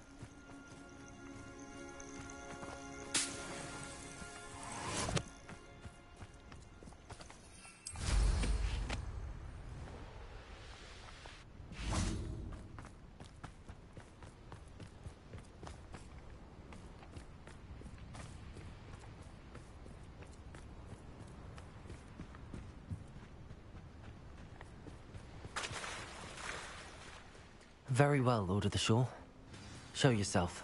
Very well, Lord of the Shore. Show yourself.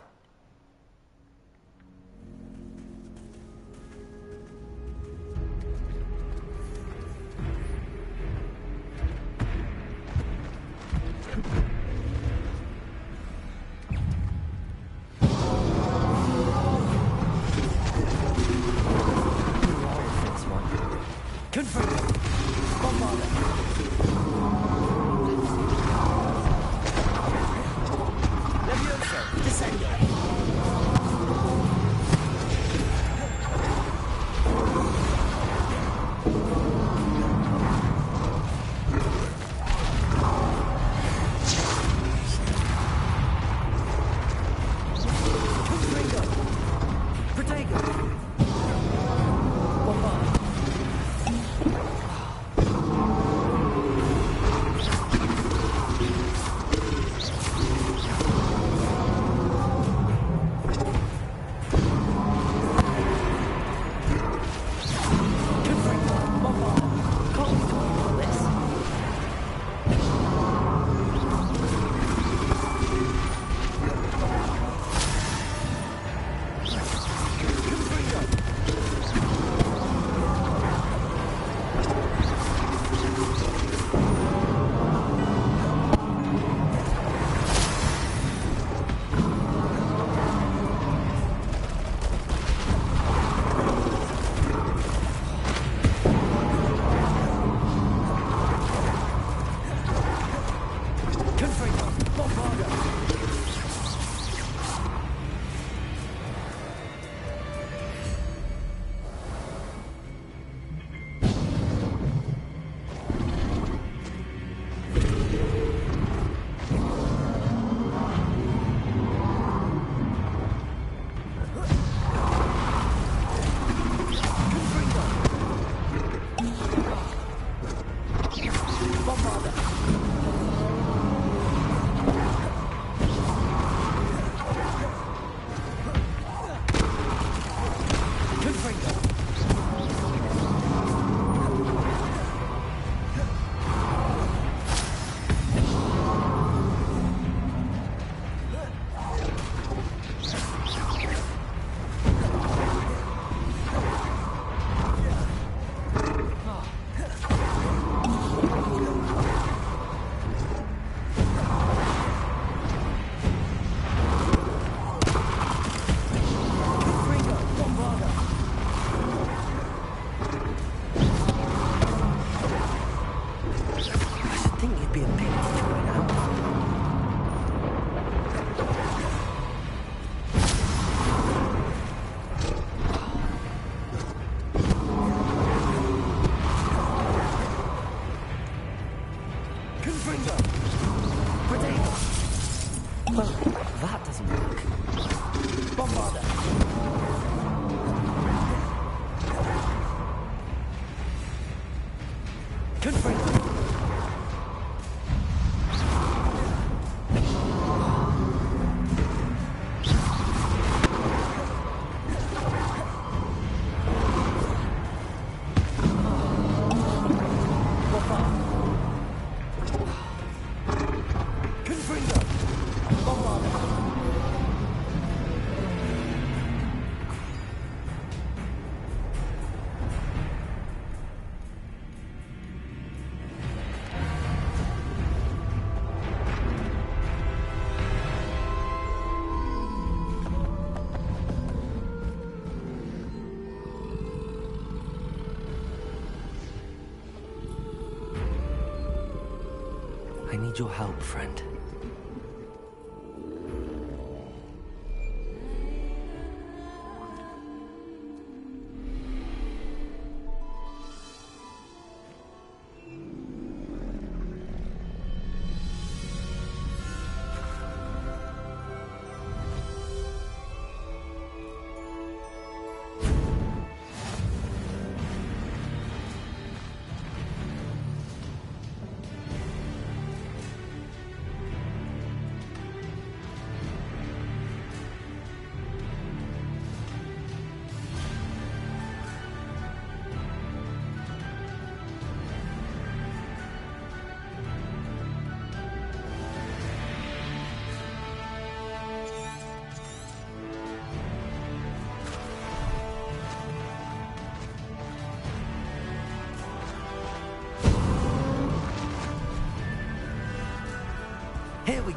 I need your help, friend.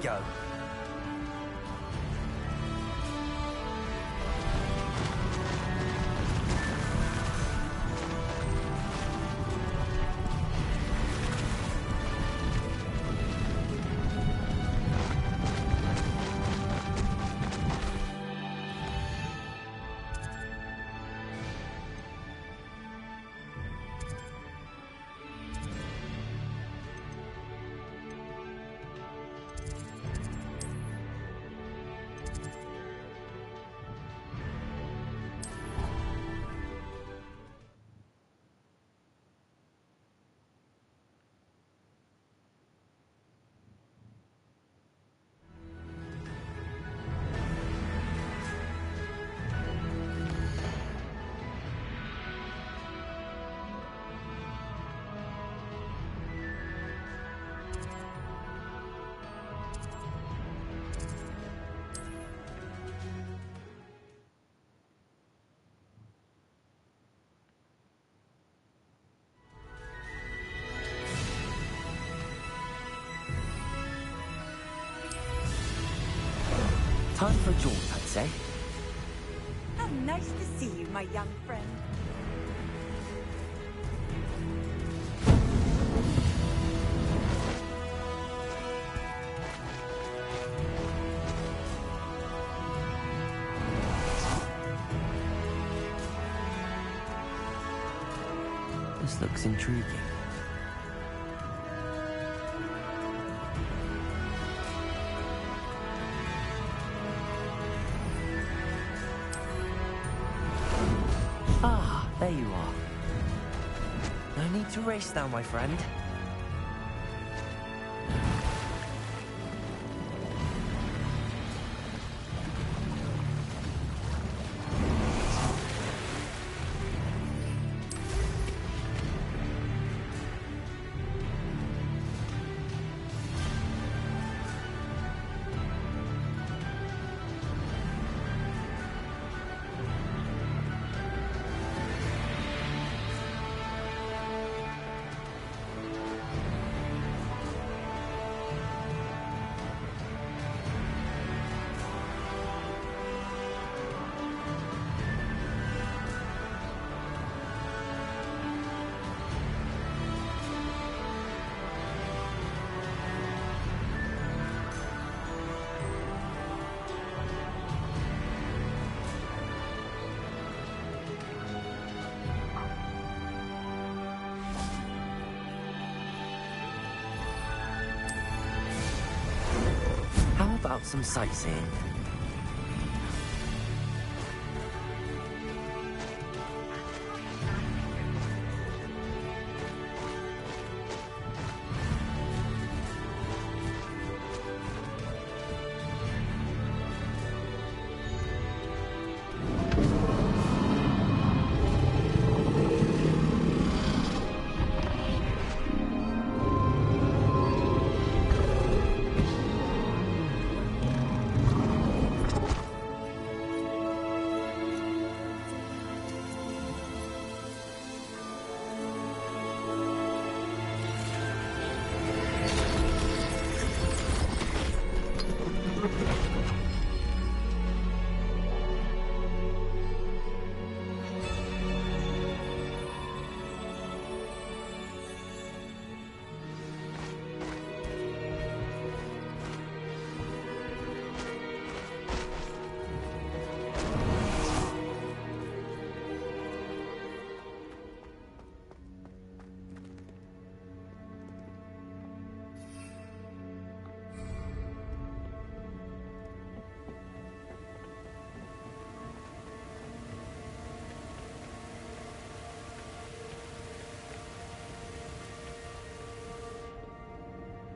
go. Time for a jaunt, I'd say. How nice to see you, my young friend. This looks intriguing. Ah, there you are. No need to race now, my friend. How about some sightseeing?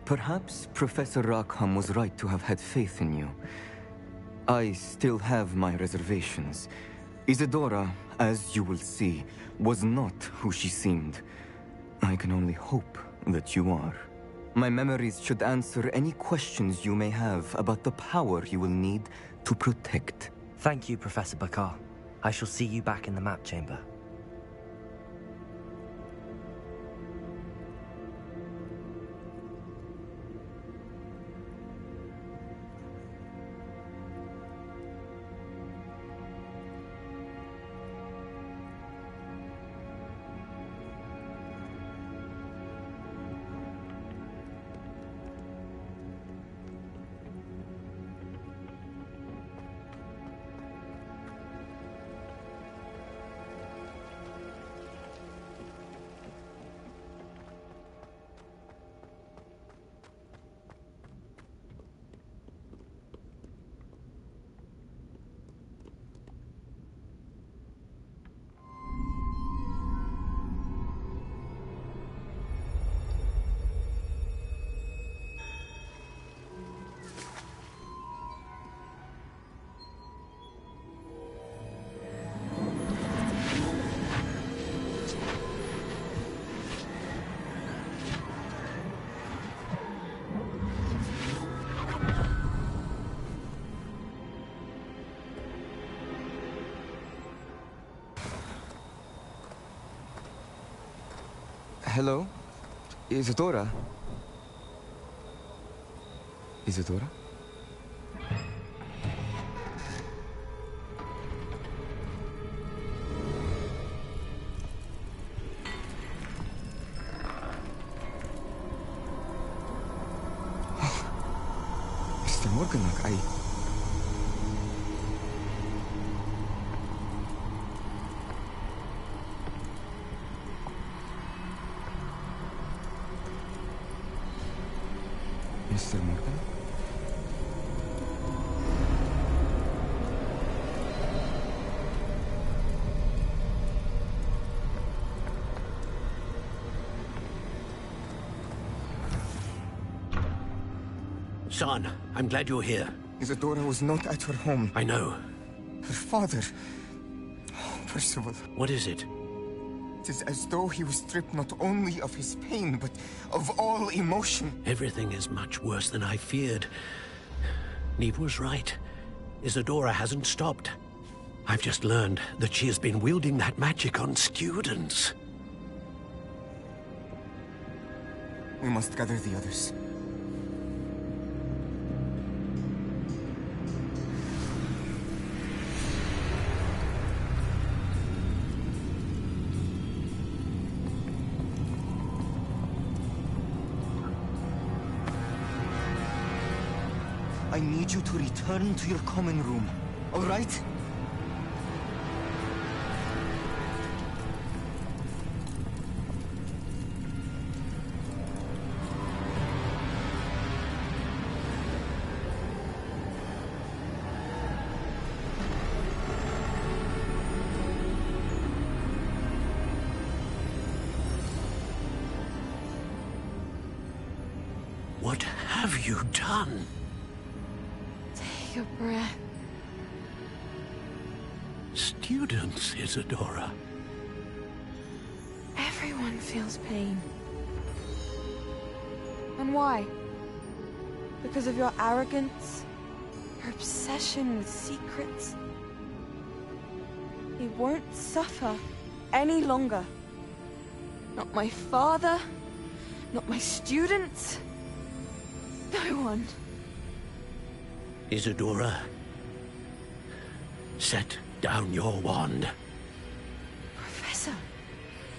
Perhaps Professor Rackham was right to have had faith in you. I still have my reservations. Isadora, as you will see, was not who she seemed. I can only hope that you are. My memories should answer any questions you may have about the power you will need to protect. Thank you, Professor Bakar. I shall see you back in the map chamber. Hello? Isadora? Isadora? Mr. Morganach, Mr. Morgan? Son, I'm glad you're here. Isadora was not at her home. I know. Her father... Oh, Percival. What is it? It is as though he was stripped not only of his pain, but of all emotion. Everything is much worse than I feared. Neve was right. Isadora hasn't stopped. I've just learned that she has been wielding that magic on students. We must gather the others. I need you to return to your common room, all right? What have you done? Take a breath. Students, Isadora. Everyone feels pain. And why? Because of your arrogance? Your obsession with secrets? He won't suffer any longer. Not my father, not my students, no one. Isadora, set down your wand. Professor,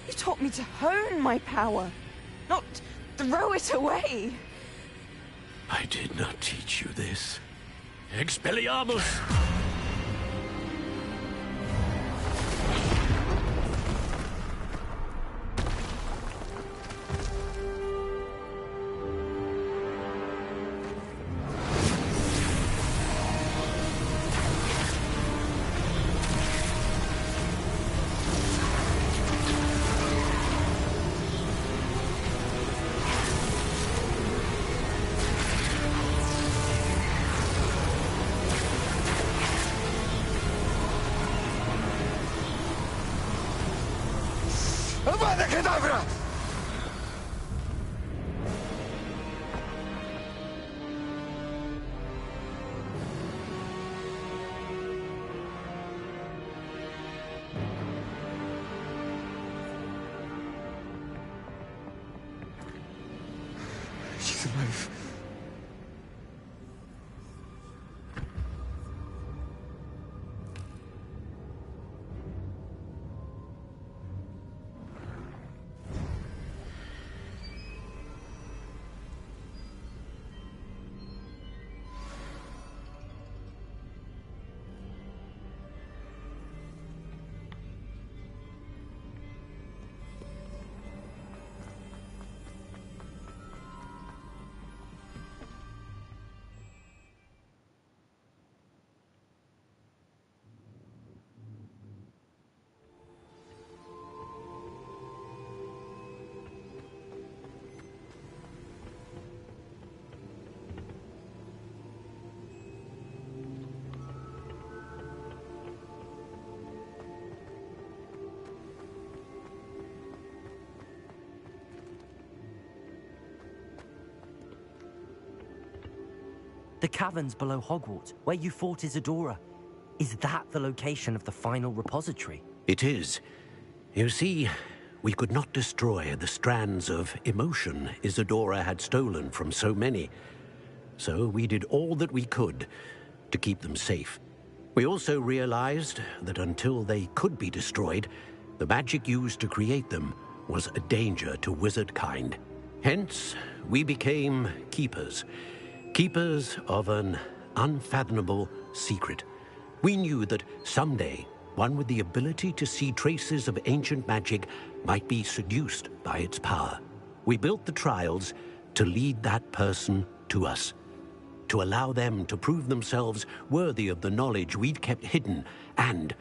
you taught me to hone my power, not throw it away. I did not teach you this. Expelliarmus! Avada Kedavra! She's alive. The caverns below Hogwarts, where you fought Isadora. Is that the location of the final repository? It is. You see, we could not destroy the strands of emotion Isadora had stolen from so many. So we did all that we could to keep them safe. We also realized that until they could be destroyed, the magic used to create them was a danger to wizard kind. Hence, we became keepers. Keepers of an unfathomable secret. We knew that someday, one with the ability to see traces of ancient magic might be seduced by its power. We built the trials to lead that person to us, to allow them to prove themselves worthy of the knowledge we'd kept hidden and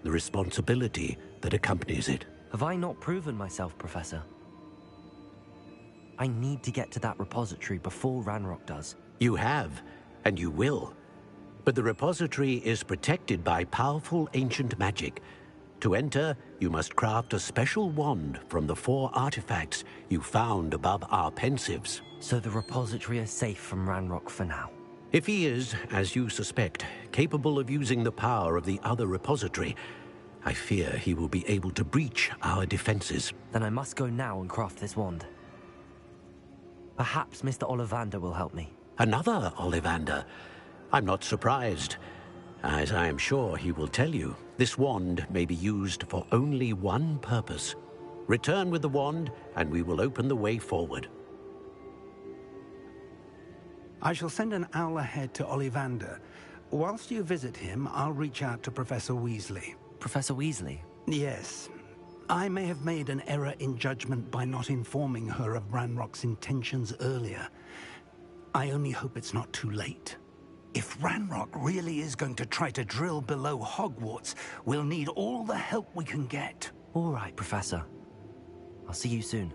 the responsibility that accompanies it. Have I not proven myself, Professor? I need to get to that repository before Ranrock does. You have, and you will. But the repository is protected by powerful ancient magic. To enter, you must craft a special wand from the 4 artifacts you found above our pensives. So the repository is safe from Ranrock for now? If he is, as you suspect, capable of using the power of the other repository, I fear he will be able to breach our defenses. Then I must go now and craft this wand. Perhaps Mr. Ollivander will help me. Another Ollivander? I'm not surprised. As I am sure he will tell you, this wand may be used for only one purpose. Return with the wand, and we will open the way forward. I shall send an owl ahead to Ollivander. Whilst you visit him, I'll reach out to Professor Weasley. Professor Weasley? Yes. I may have made an error in judgment by not informing her of Ranrock's intentions earlier. I only hope it's not too late. If Ranrock really is going to try to drill below Hogwarts, we'll need all the help we can get. All right, Professor. I'll see you soon.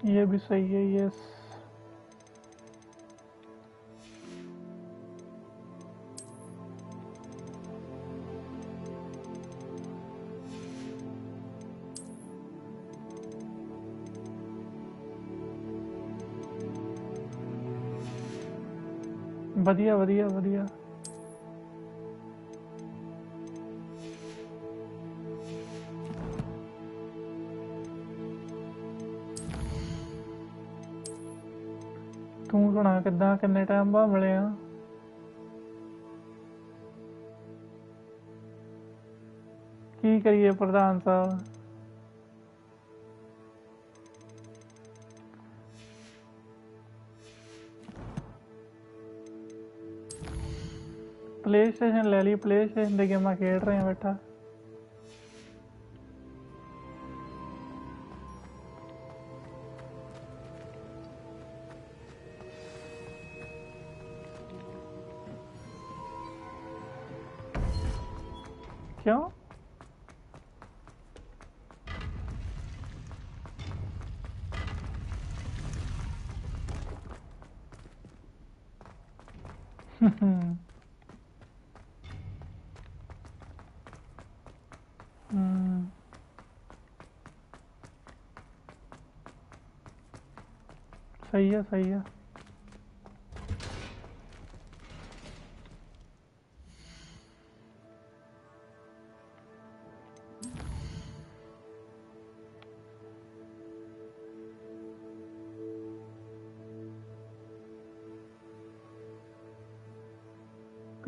ये भी सही है yes बढ़िया बढ़िया बढ़िया ਤੂੰ ਸੁਣਾ ਕਿੱਦਾਂ ਕਿੰਨੇ ਟਾਈਮ ਬਾਅਦ ਮਿਲੇ ਆ ਕੀ ਕਰੀਏ ਪ੍ਰਧਾਨ ਸਾਹਿਬ प्ले स्टेशन ले ली प्ले स्टेशन की गेमां खेल रहे हैं बेटा क्यों सही है सही है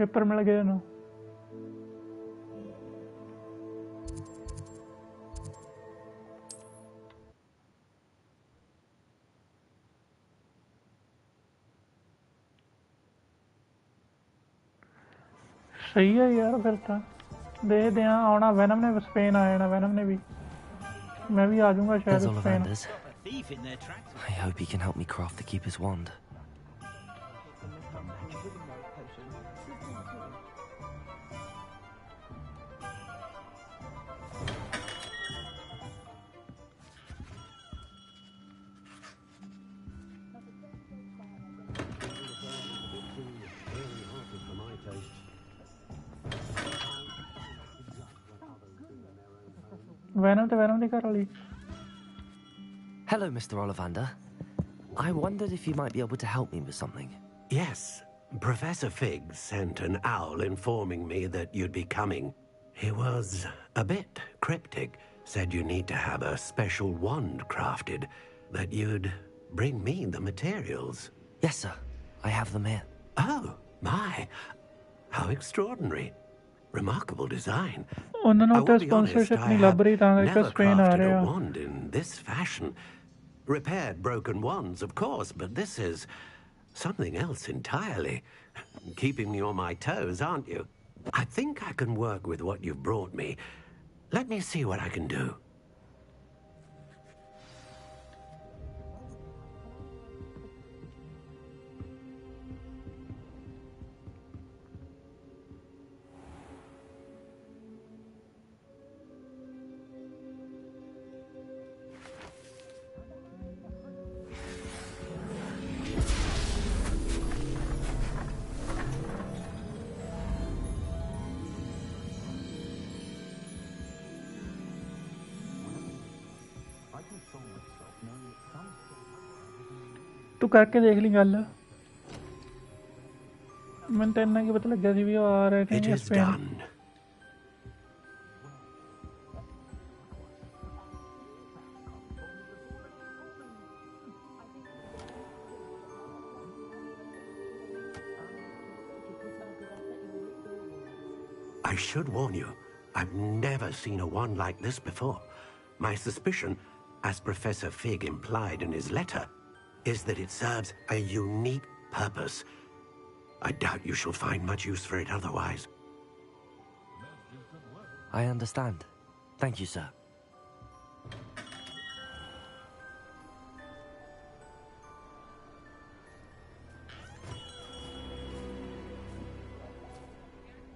पेपर मिल गया ना सही है यार फिर तो देखते हैं आना वेनम ने स्पेन आ जाना वेनम ने भी मैं भी आ जाऊंगा शायद Spain I hope he can help me craft the Keeper's wand. वेनम दी घर वाली Hello, Mr. Ollivander. I wondered if you might be able to help me with something. Yes, Professor Fig sent an owl informing me that you'd be coming. He was a bit cryptic, said you need to have a special wand crafted, that you'd bring me the materials. Yes, sir. I have them here. Oh, my. How extraordinary. Remarkable design. उन्होंने I तो will be honest, sponsorship I नहीं लग रही have था never कि Spain आ crafted रहे a हो wand in this fashion. Repaired broken wands, of course, but this is something else entirely. Keeping me on my toes, aren't you? I think I can work with what you've brought me. Let me see what I can do. तू करके देख ली गल मैं तो इन्ना की पता लग गया सी भी आ रहे थे Spain I should warn you, I've never seen a wand like this before. My suspicion, as Professor Fig implied in his letter, is that it serves a unique purpose. I doubt you shall find much use for it otherwise. I understand. Thank you, sir.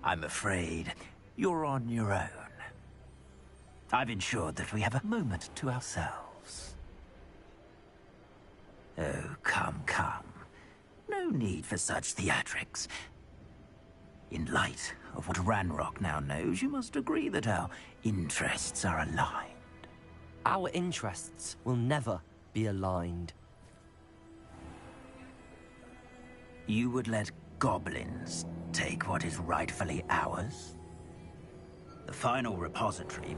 I'm afraid you're on your own. I've ensured that we have a moment to ourselves. Oh, come, come. No need for such theatrics. In light of what Ranrock now knows, you must agree that our interests are aligned. Our interests will never be aligned. You would let goblins take what is rightfully ours? The final repository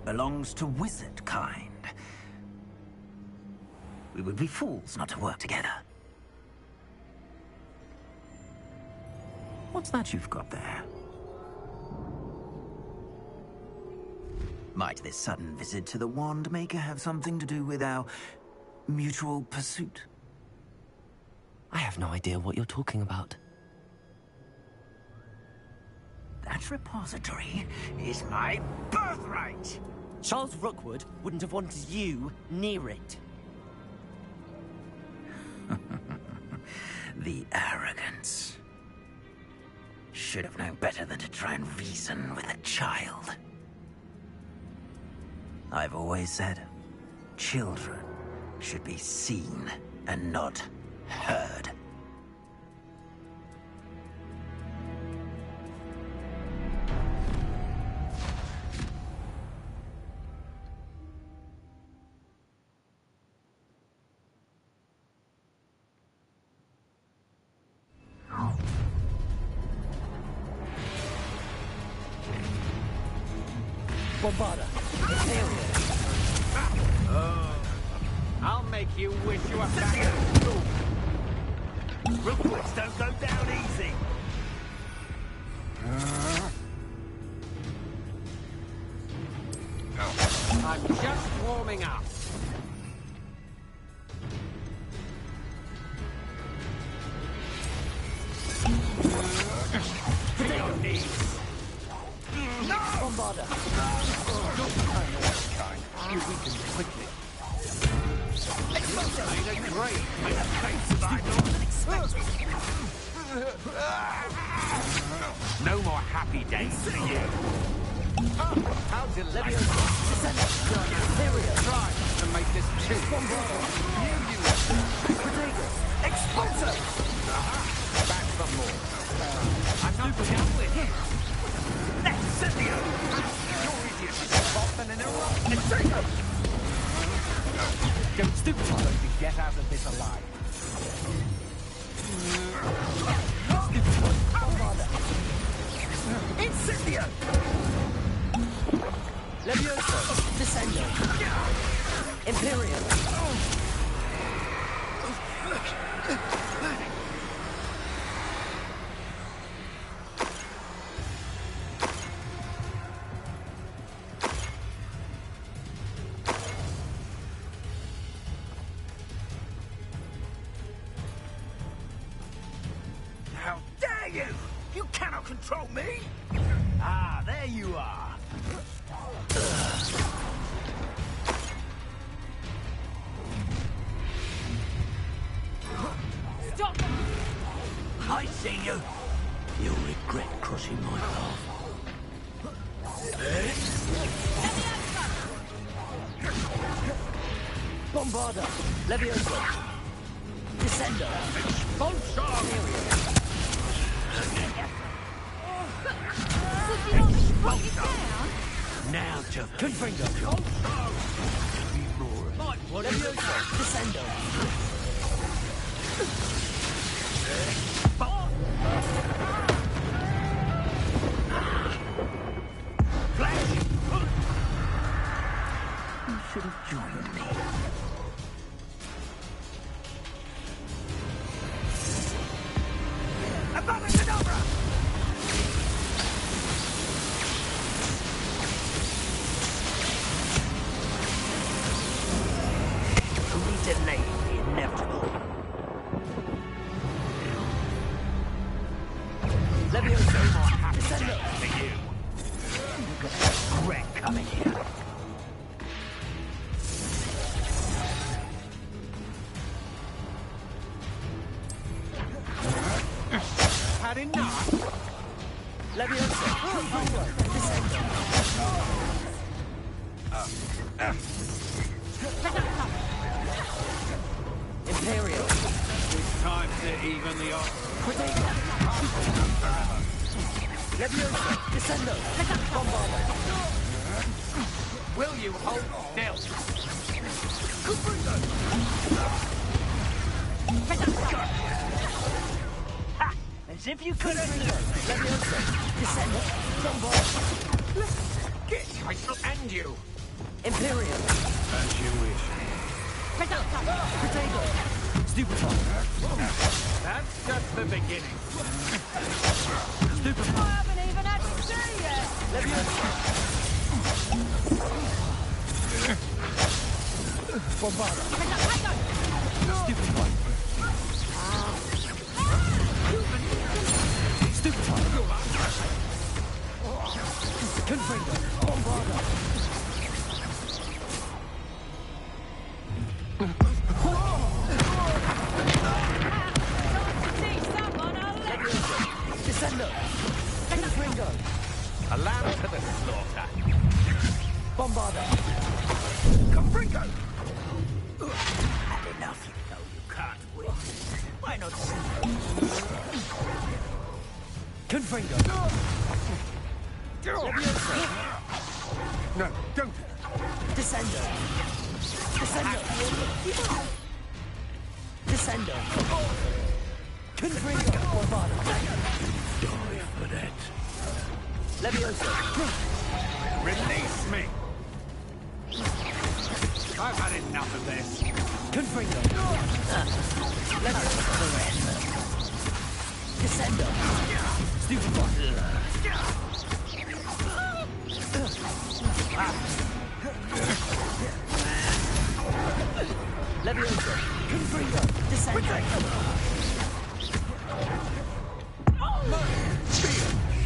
belongs to wizard kind. We would be fools not to work together. What's that you've got there? Might this sudden visit to the Wand Maker have something to do with our mutual pursuit? I have no idea what you're talking about. That repository is my birthright! Charles Rookwood wouldn't have wanted you near it. The arrogance. Should have known better than to try and reason with a child. I've always said, children should be seen and not heard. Bombarda, I'll make you wish you were back at school. Rookwoods don't go down easy. I'm just warming up. To your knees. No! Bombarder. You weaken quickly. Made a great face of I wasn't expecting. No more happy days for you. How delightful. Try to make this two. Expulsor! Back for more. I'm not done with him. Let's set the Your idiot is off and in a rock. Don't stoop to get out of this alive. Incendio! Levioso! Descendo! Imperial! How dare you! You cannot control me! Ah, there you are. Stop! I see you. You'll regret crossing my path. Bombarder! Levioso! Descendo! Now to Confringo! Levioso! Descendo! You should have joined me. only delay the inevitable. Levioso! Descendo! For you. You're gonna regret coming here. Had enough? Levioso! Descendo! Imperial! It's time to even the odds. Protego! Levioso! Descendo! Bombarder! Will you hold still? Ha! As if you could have... Levioso! Descendo! Bombarder! Get! I shall end you! Imperial! As you wish. Protego! Stupefy! That's just the beginning. Stupefy! I haven't even had to see yet! Levioso! Bombarder! Stupefy! Stupefy! Confringo! Bombarder! Descendo! Confringo! A lamb to the slaughter. Bombarder! Confringo! Had enough, you know you can't win. Why not see? Confringo! Levioso! No, don't. Descendo! Descendo! Descendo! Confringo! Bombarder! Die for that. Levioso! Release me! I've had enough of this. Confringo! Levioso! Descendo! Stupefy! Leviosa, Confringo, Descendo.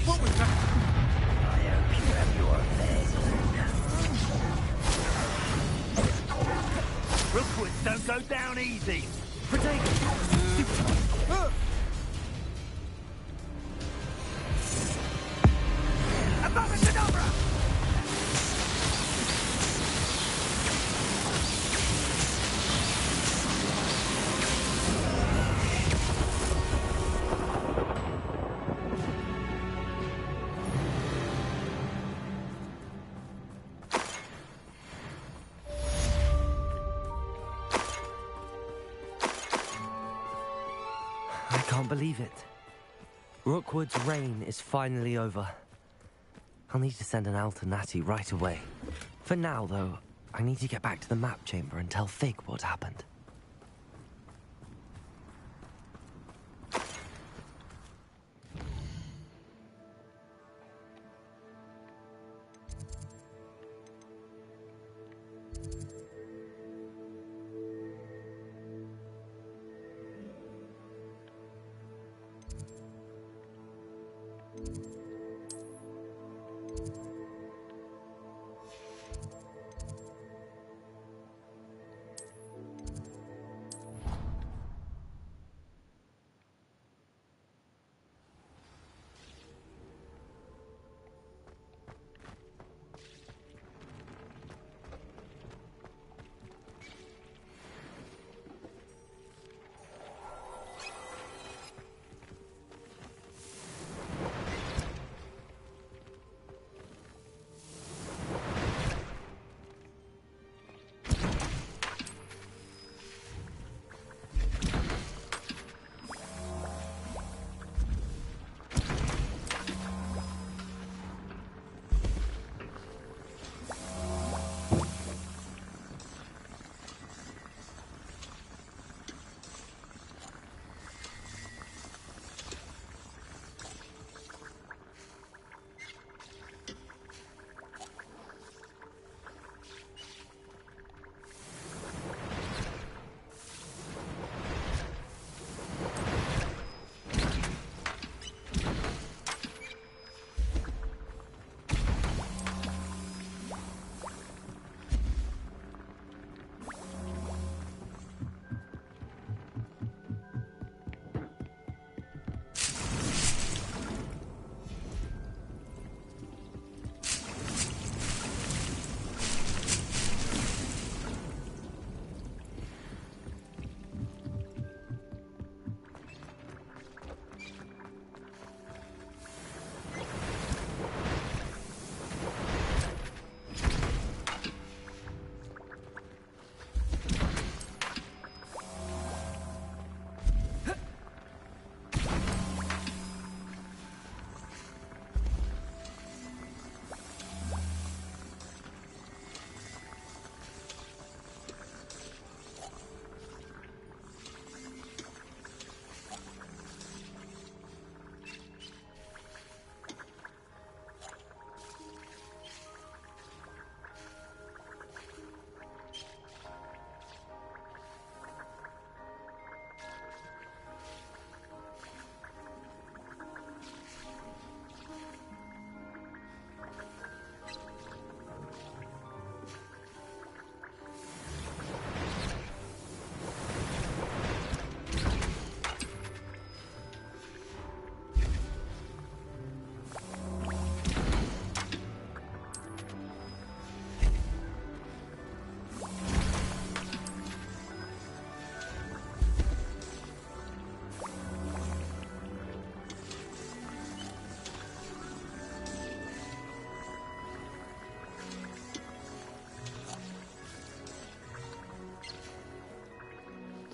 What was that? I hope you have your affairs ordered. Rookwoods don't go down easy. Protego. Abracadabra! I can't believe it. Rookwood's reign is finally over. I'll need to send an Alternati right away. For now, though, I need to get back to the map chamber and tell Fig what happened.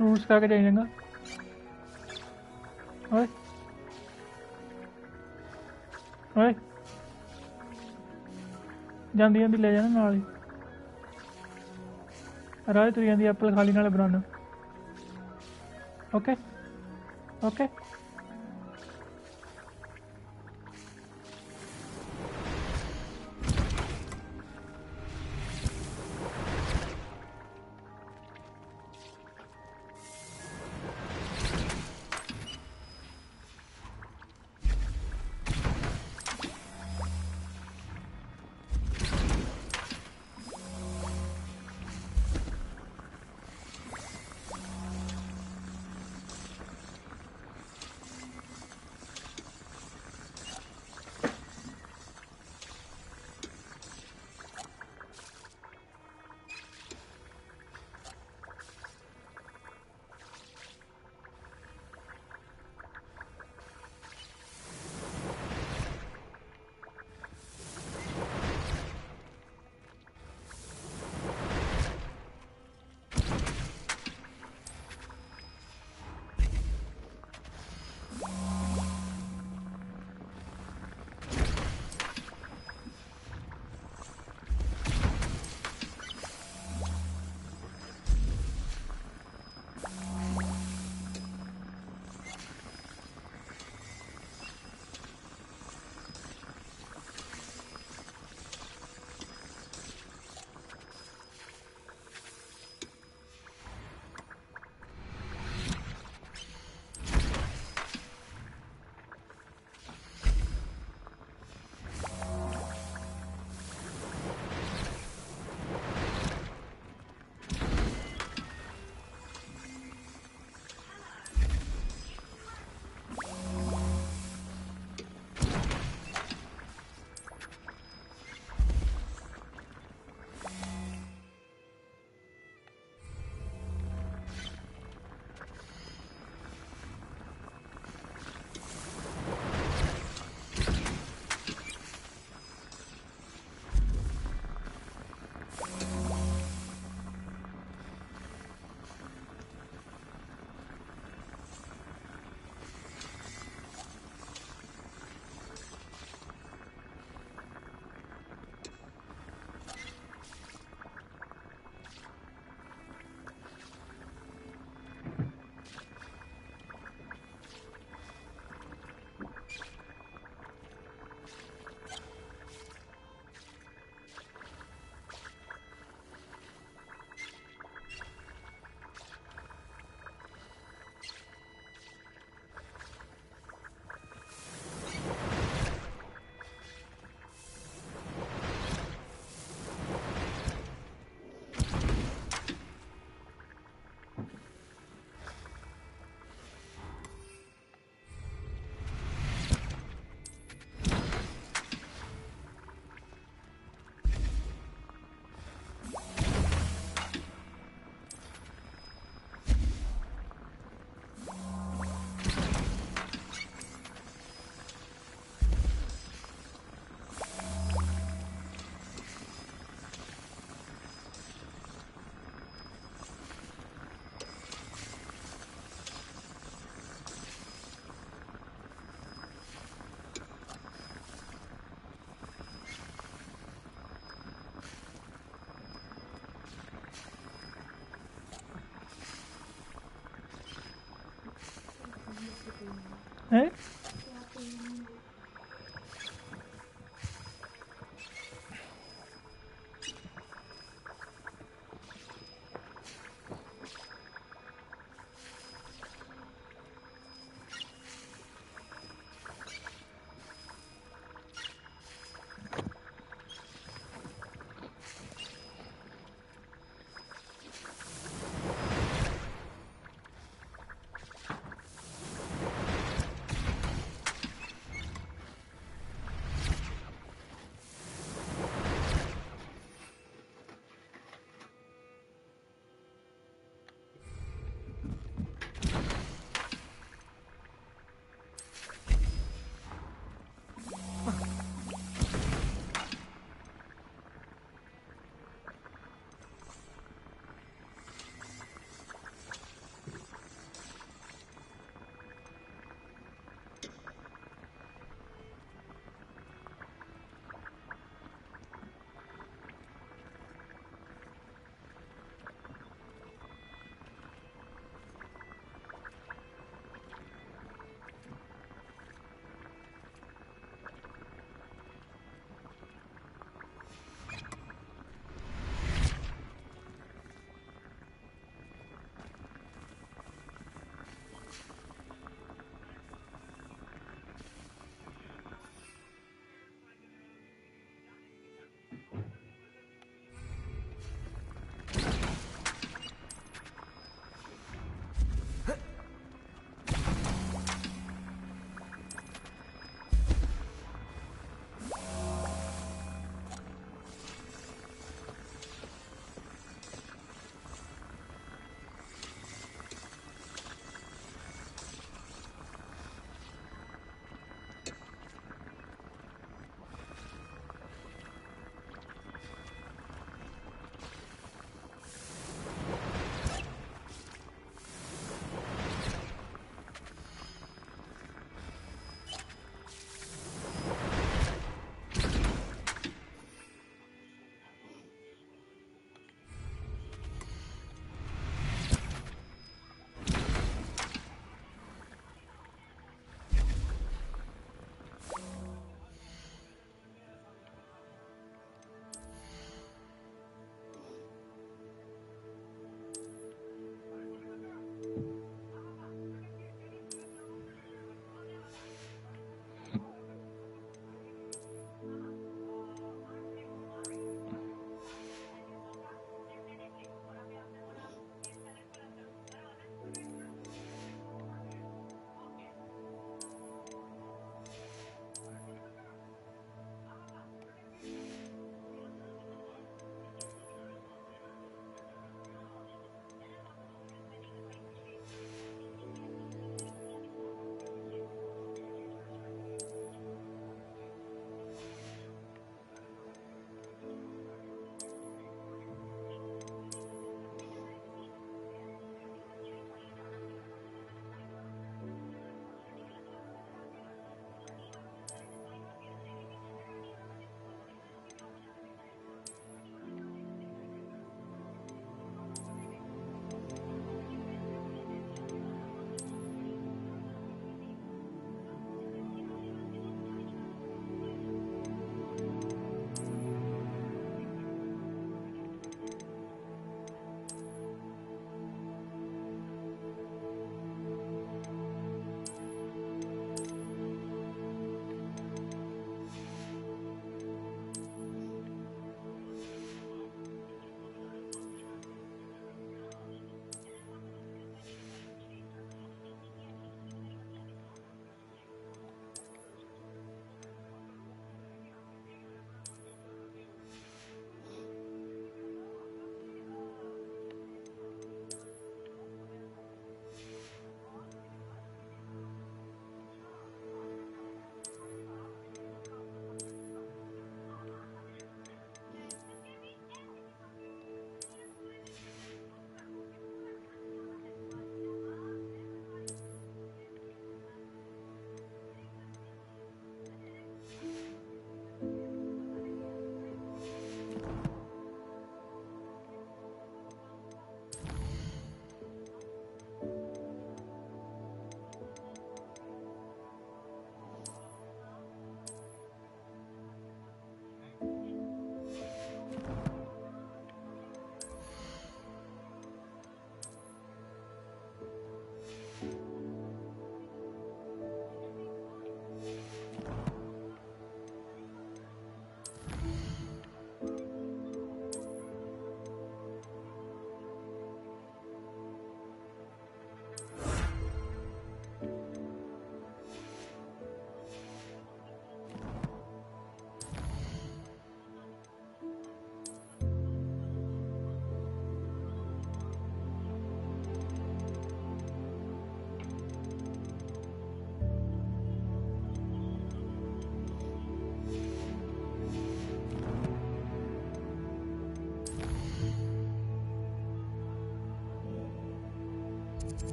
Fruits खा के जाइएगा ओए ओए ਜਾਂਦੀ ਜਾਂਦੀ ਲੈ ਜਾਣਾ ਨਾਲ ਹੀ ਰਾਹ ਤੁਰੀ ਜਾਂਦੀ ਐਪਲ ਖਾ ਲਈ ਨਾਲੇ banana okay okay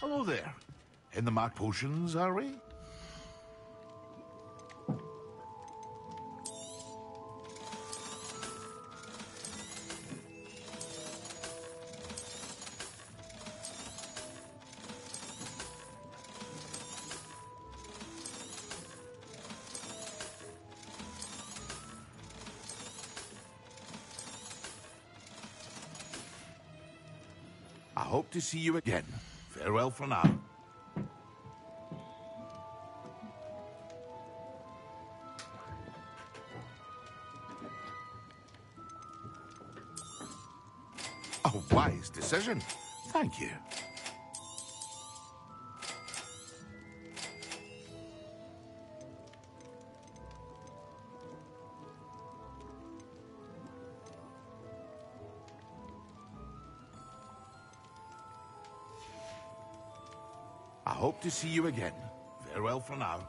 Hello there. In the marked potions, are we? I hope to see you again. Farewell for now. A wise decision. Thank you. I hope to see you again. Farewell for now.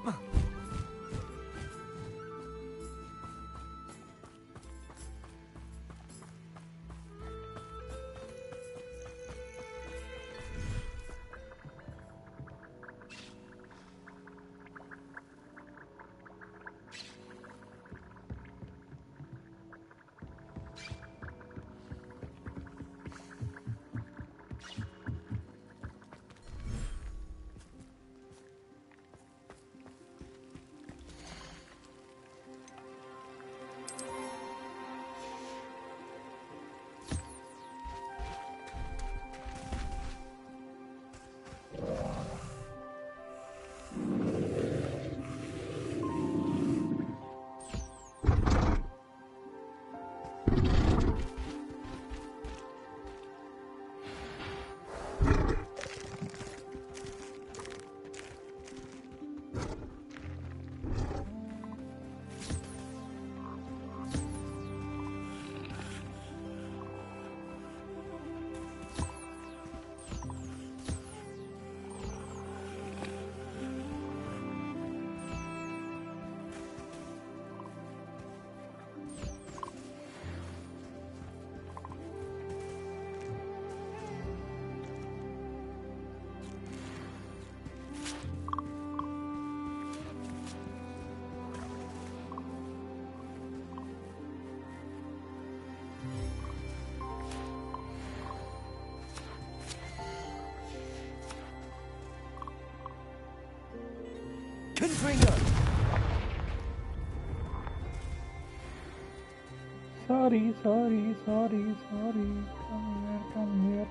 Sorry.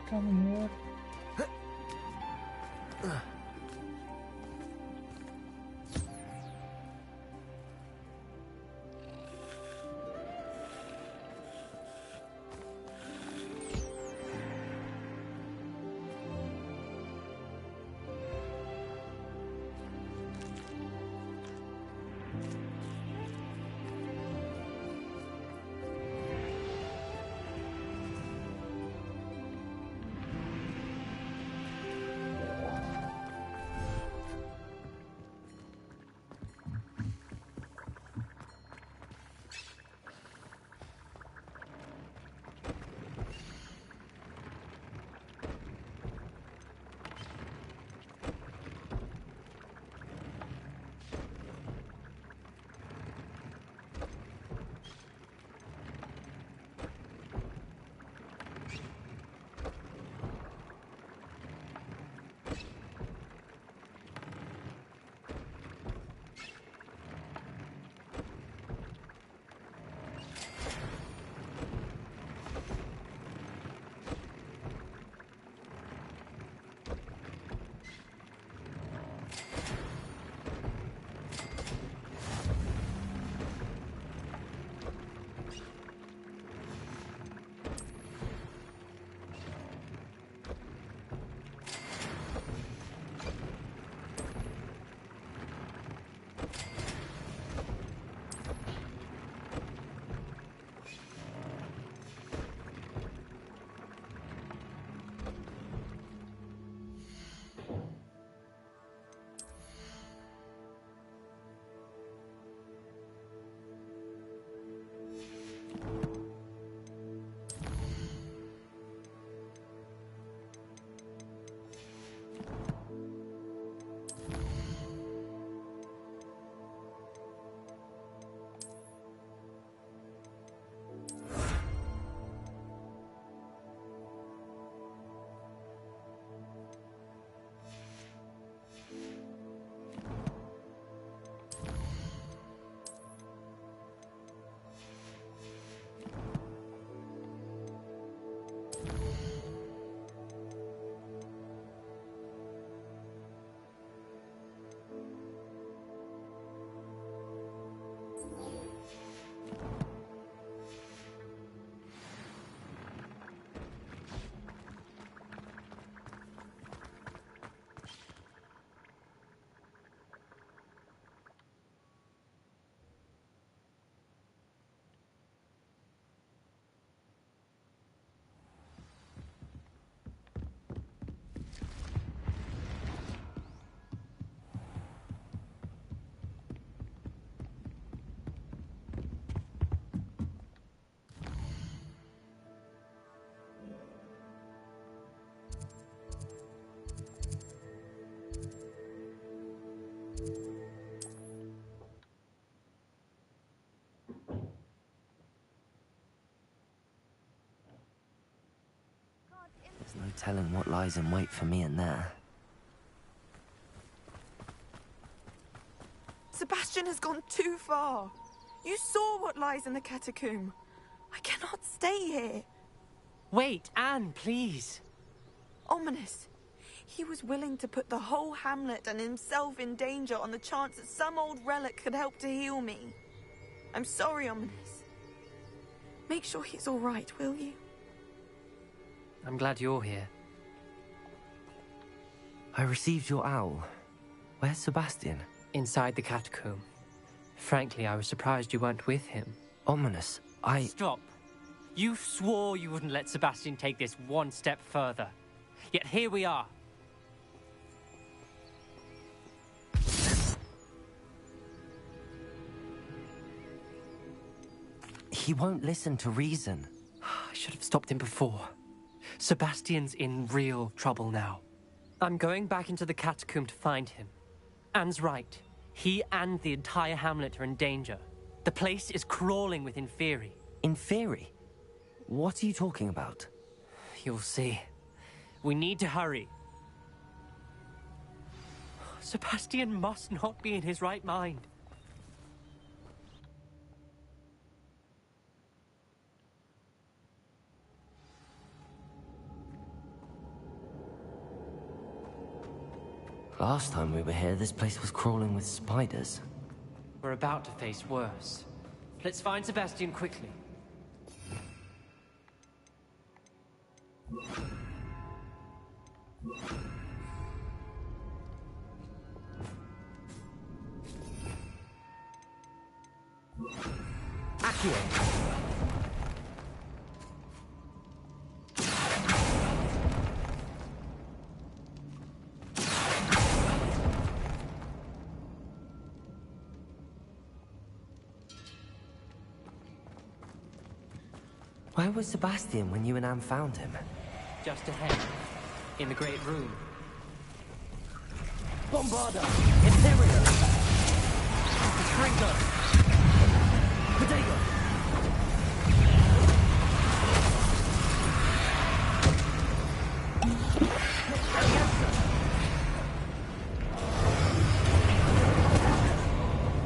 Come here. telling what lies in wait for me in there. Sebastian has gone too far. You saw what lies in the catacomb. I cannot stay here. Wait, Anne, please. Ominous. He was willing to put the whole hamlet and himself in danger on the chance that some old relic could help to heal me. I'm sorry, Ominous. Make sure he's all right, will you? I'm glad you're here. I received your owl. Where's Sebastian? Inside the catacomb. Frankly, I was surprised you weren't with him. Ominous, Stop. You swore you wouldn't let Sebastian take this one step further. Yet here we are. He won't listen to reason. I should have stopped him before. Sebastian's in real trouble now. I'm going back into the catacomb to find him. Anne's right. He and the entire hamlet are in danger. The place is crawling with Inferi. Inferi? What are you talking about? You'll see. We need to hurry. Sebastian must not be in his right mind. Last time we were here, this place was crawling with spiders. We're about to face worse. Let's find Sebastian quickly. Accio! Where was Sebastian when you and Anne found him? Just ahead, in the Great Room. Bombarda! Imperio! Stringo! Potato!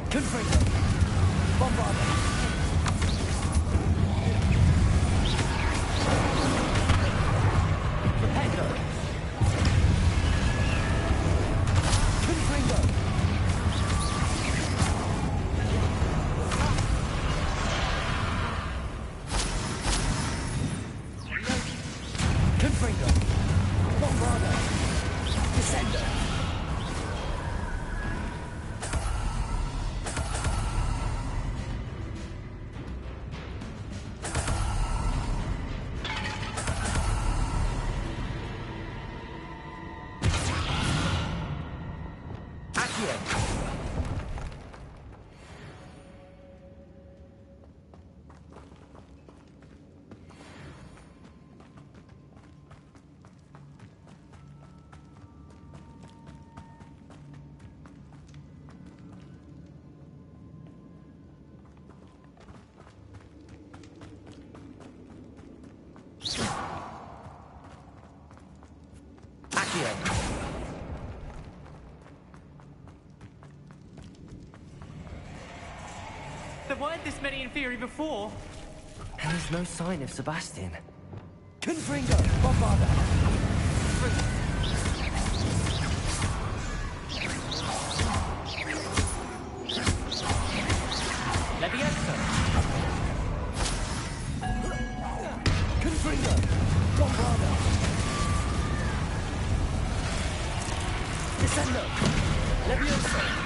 Confringo! Bombarda! There weren't this many Inferi before. And there's no sign of Sebastian. Confringo! Bombarda! Leviosa! Confringo! Bombarda! Descendo! Leviosa!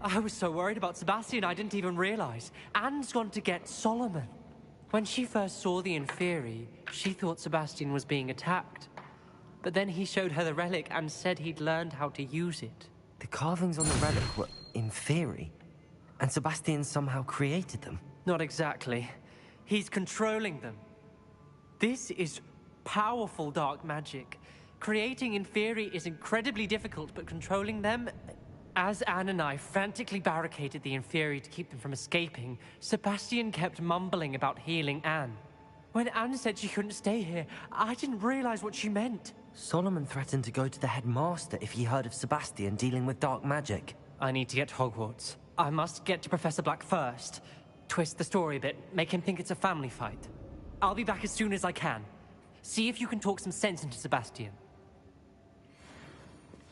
I was so worried about Sebastian I didn't even realize. Anne's gone to get Solomon. When she first saw the Inferi, she thought Sebastian was being attacked. But then he showed her the relic and said he'd learned how to use it. The carvings on the relic were Inferi, and Sebastian somehow created them. Not exactly. He's controlling them. This is powerful dark magic. Creating Inferi is incredibly difficult, but controlling them... As Anne and I frantically barricaded the Inferi to keep them from escaping, Sebastian kept mumbling about healing Anne. When Anne said she couldn't stay here, I didn't realize what she meant. Solomon threatened to go to the headmaster if he heard of Sebastian dealing with dark magic. I need to get to Hogwarts. I must get to Professor Black first. Twist the story a bit, make him think it's a family fight. I'll be back as soon as I can. See if you can talk some sense into Sebastian.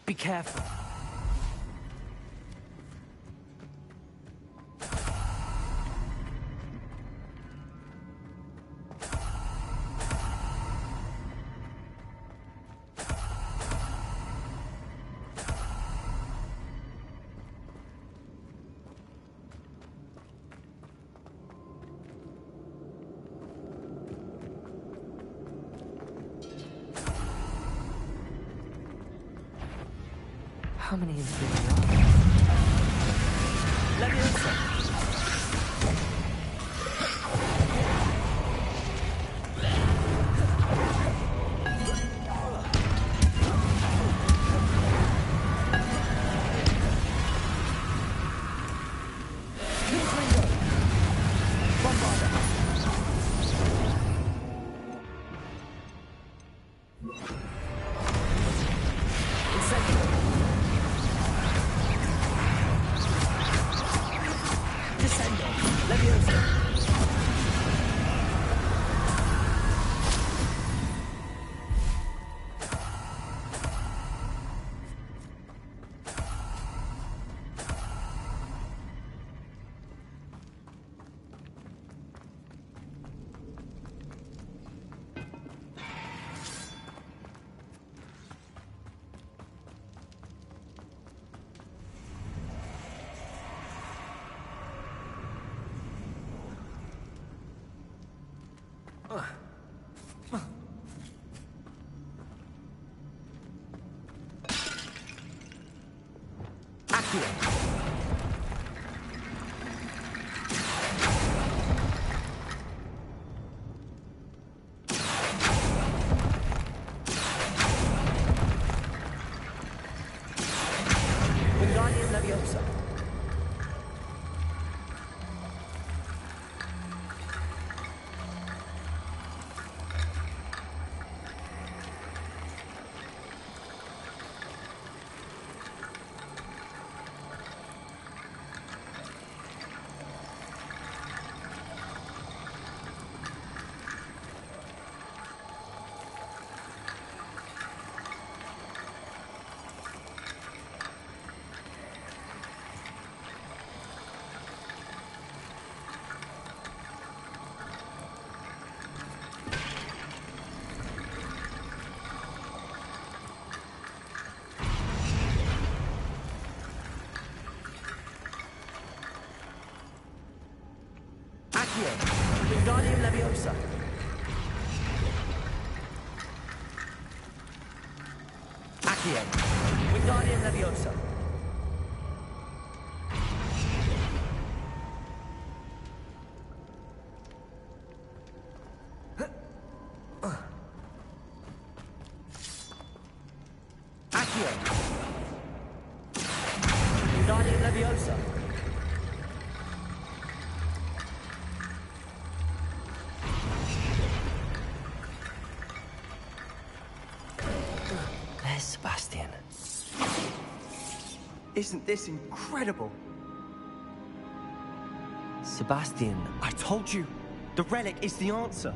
Be careful. How many Inferi are there? Wingardium Leviosa. Accio. Wingardium Leviosa. Accio. Wingardium Leviosa. Sebastian. Isn't this incredible? Sebastian. I told you, the relic is the answer.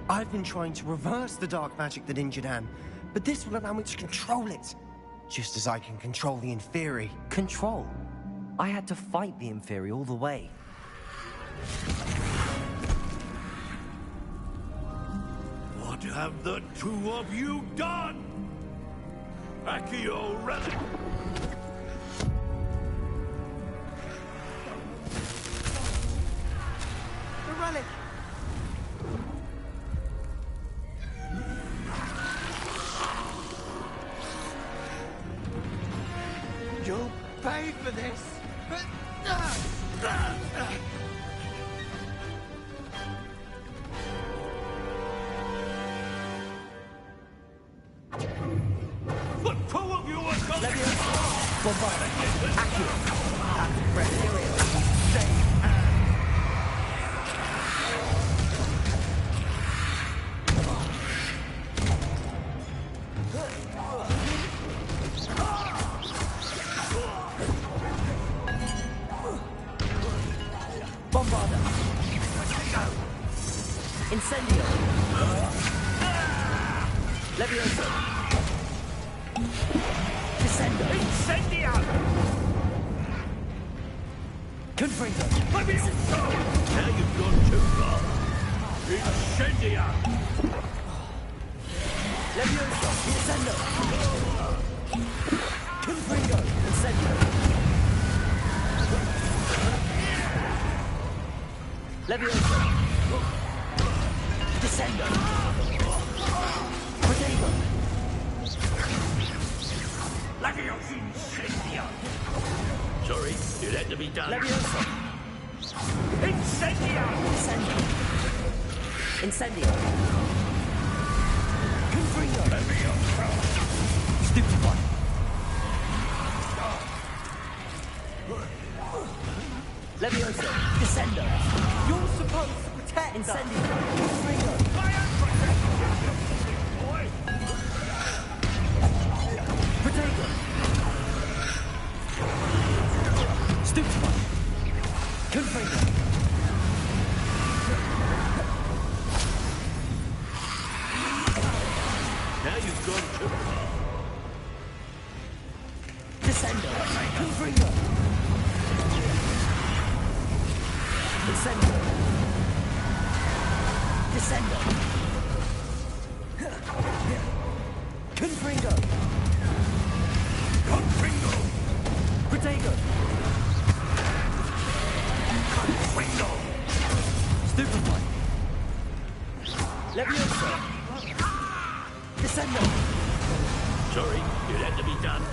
I've been trying to reverse the dark magic that injured Anne, but this will allow me to control it. Just as I can control the Inferi. Control? I had to fight the Inferi all the way. What have the two of you done? Accio relic! relic! You'll pay for this! The two of you are going to... Bombarda! Incendio! Levioso! Descendo! Incendio! Confringo! Levioso! Now you've gone too far. Incendio! Levioso! Descendo! Confringo! Incendio! Levioso! Descendo! Protego! Levioso! Incendio! Sorry, it had to be done. Levioso! Incendio! Descendo! Incendio! Confringo! Levioso! Stupefy! Levioso! Descendo! You're supposed to protect Incendio! Confringo! Protego! Stupefy! Confringo! Now you've gone too far. Descendo! Confringo! Incendio! Descendo! Confringo! Confringo! Protego! Confringo! Stupefy! Levioso! Descendo! Sorry, it had to be done.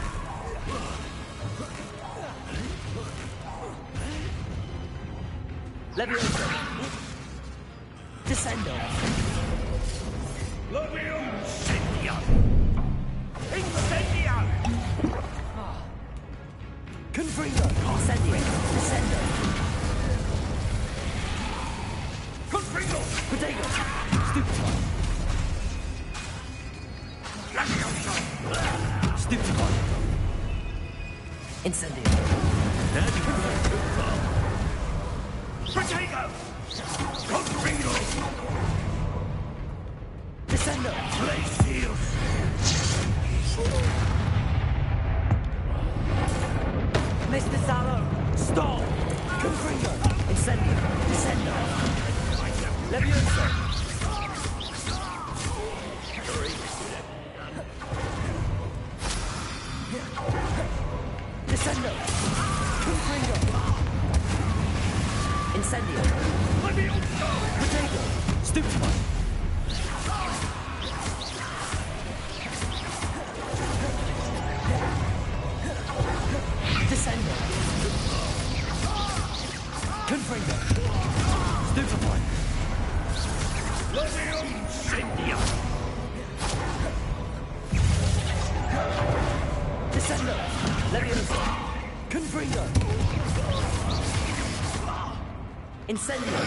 Levioso! Descendo! Incendio! Incendio! Confringo! Incendio! Descendo! Confringo! Protego! Stupefy! Levioso! Stupefy! Incendio! Now you've gone too far. Protego! Confringo! Descendo! Glacius! Mr. Sallow! Stop! Confringo! Incendio! Descendo! Levioso! Descendo! Confringo! Incendio! Protego! Stupefy! Descendo! Confringo! Stupefy! Incendio! Descendo! Levioso! Confringo! Incendio!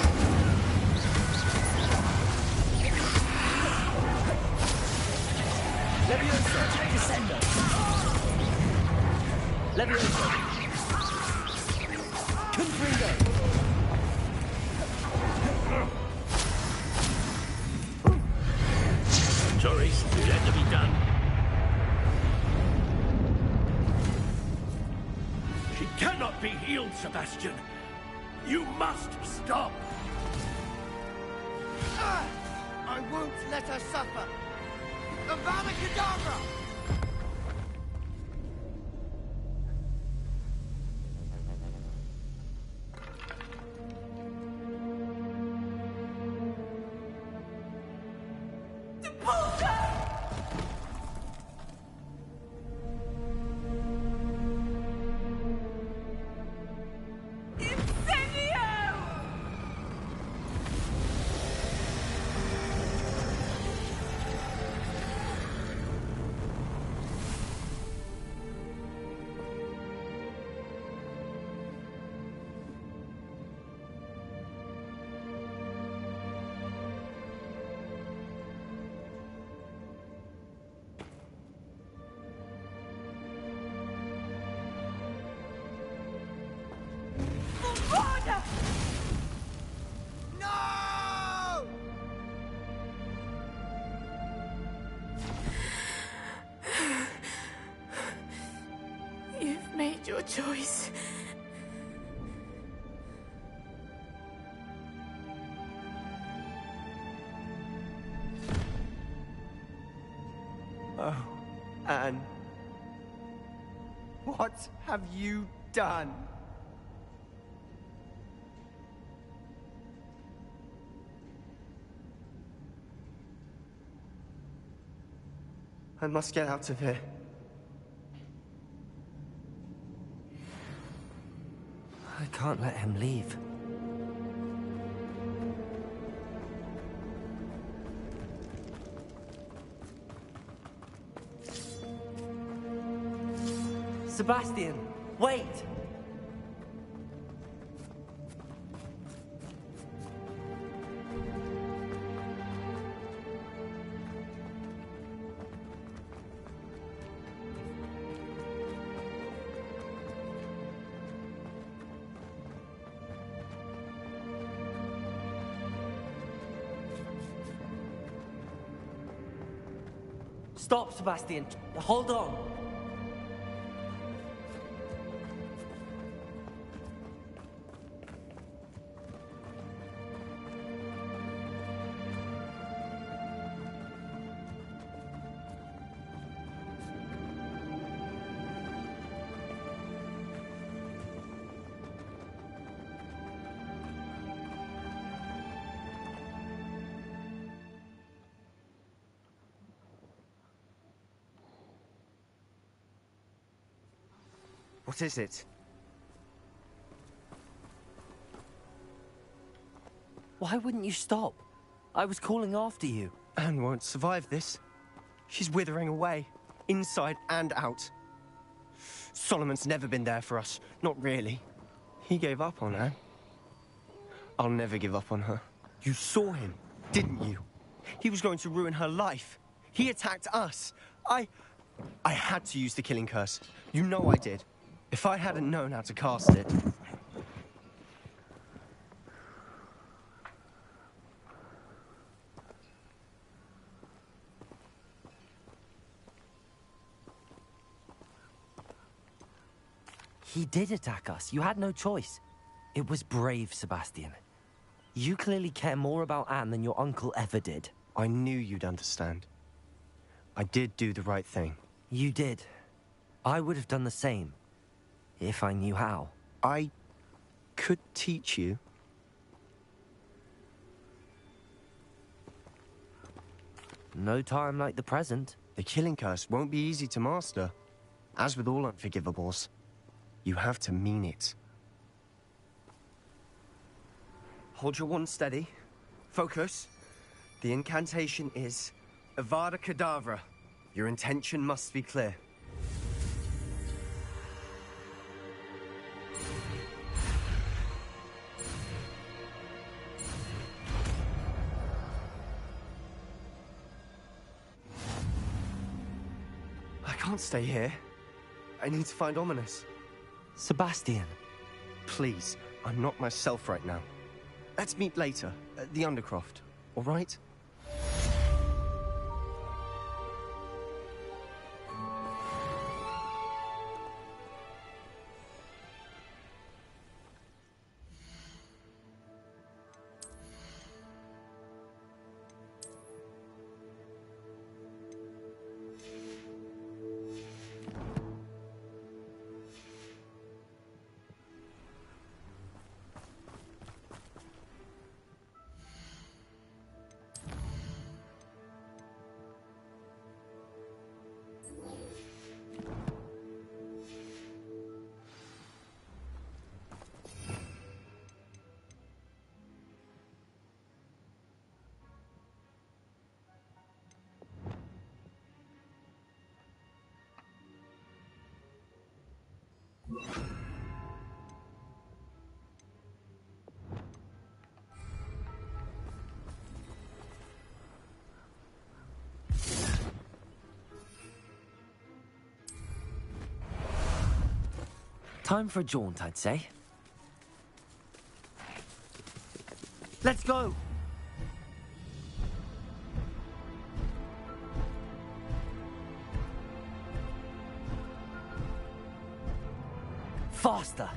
Levioso! Descendo! Levioso! Confringo! Sorry, it had to be done. She cannot be healed, Sebastian. You must stop. I won't let her suffer! Avada Kedavra! choice. Oh, Anne. What have you done? I must get out of here. I can't let him leave. Sebastian, wait! Stop, Sebastian. Hold on. What is it? Why wouldn't you stop? I was calling after you. Anne won't survive this. She's withering away, inside and out. Solomon's never been there for us. Not really. He gave up on Anne. I'll never give up on her. You saw him, didn't you? He was going to ruin her life. He attacked us. I had to use the killing curse. You know I did. If I hadn't known how to cast it... He did attack us. You had no choice. It was brave, Sebastian. You clearly care more about Anne than your uncle ever did. I knew you'd understand. I did do the right thing. You did. I would have done the same. If I knew how. I could teach you. No time like the present. The killing curse won't be easy to master. As with all unforgivables, you have to mean it. Hold your wand steady. Focus. The incantation is Avada Kedavra. Your intention must be clear. I can't stay here. I need to find Ominous. Sebastian. Please, I'm not myself right now. Let's meet later, at the Undercroft, all right? Time for a jaunt, I'd say. Let's go! Faster!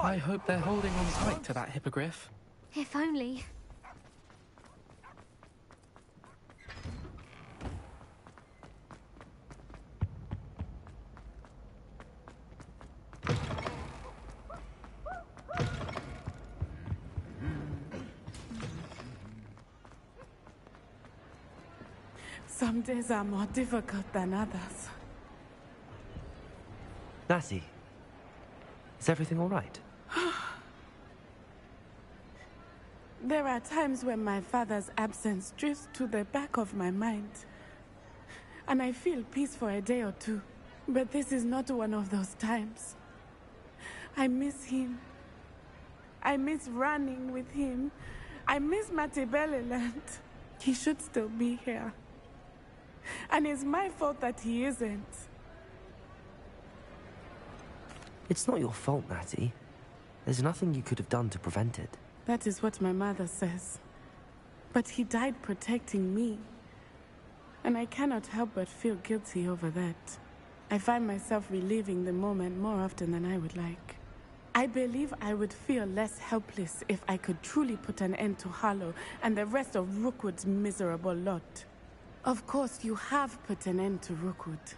I hope they're holding on tight to that hippogriff. If only. Some days are more difficult than others. Natty, is everything all right? There are times when my father's absence drifts to the back of my mind, and I feel peace for a day or two. But this is not one of those times. I miss him. I miss running with him. I miss Matibeleland. He should still be here. And it's my fault that he isn't. It's not your fault, Natty. There's nothing you could have done to prevent it. That is what my mother says. But he died protecting me. And I cannot help but feel guilty over that. I find myself reliving the moment more often than I would like. I believe I would feel less helpless if I could truly put an end to Harlow and the rest of Rookwood's miserable lot. Of course, you have put an end to Rookwood,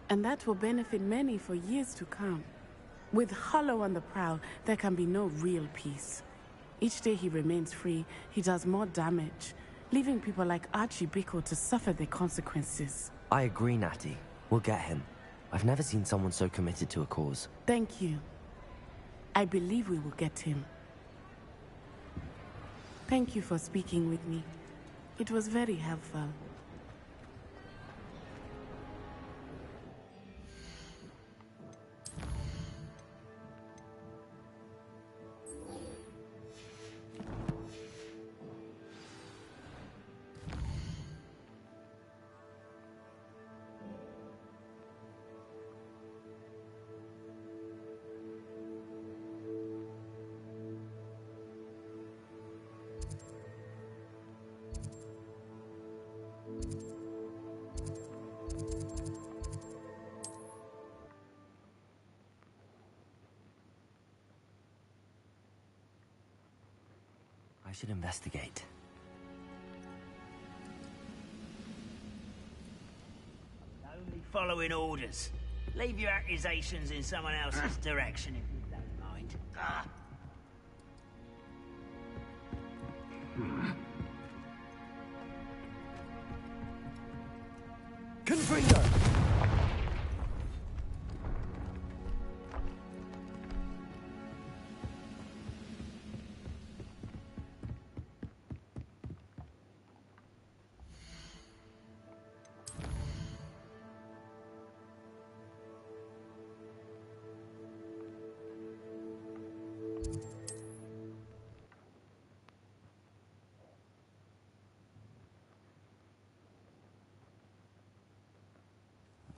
and that will benefit many for years to come. With Harlow on the prowl, there can be no real peace. Each day he remains free, he does more damage, leaving people like Archie Bickle to suffer the consequences. I agree, Natty. We'll get him. I've never seen someone so committed to a cause. Thank you. I believe we will get him. Thank you for speaking with me. It was very helpful. should investigate. Only following orders. Leave your accusations in someone else's direction if you don't mind. Confringo!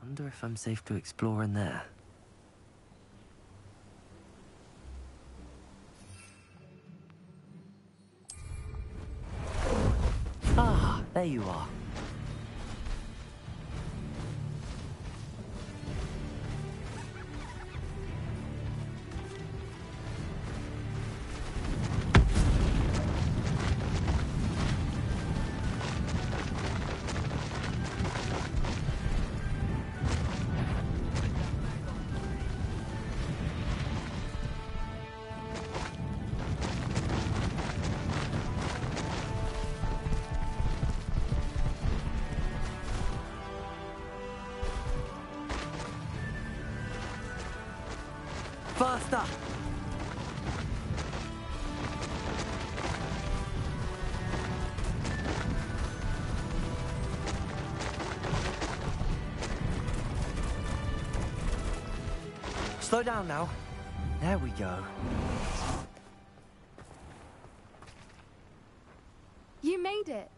Wonder if I'm safe to explore in there. Ah, there you are. Faster! Slow down now. There we go. You made it.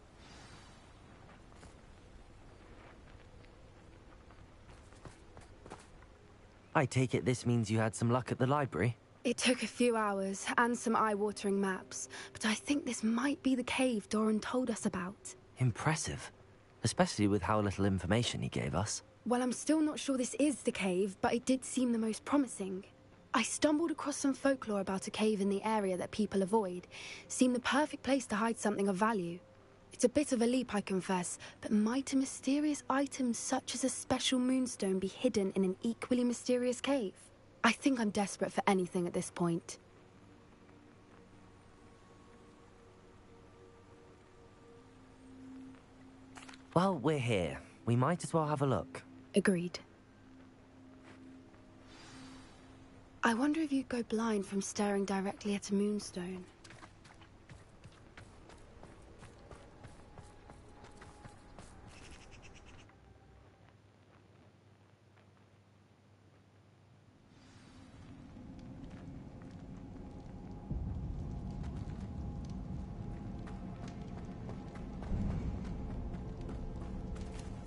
I take it this means you had some luck at the library? It took a few hours and some eye-watering maps, but I think this might be the cave Doran told us about. Impressive. Especially with how little information he gave us. Well, I'm still not sure this is the cave, but it did seem the most promising. I stumbled across some folklore about a cave in the area that people avoid. Seemed the perfect place to hide something of value. It's a bit of a leap, I confess, but might a mysterious item such as a special moonstone be hidden in an equally mysterious cave? I think I'm desperate for anything at this point. Well, we're here. We might as well have a look. Agreed. I wonder if you'd go blind from staring directly at a moonstone.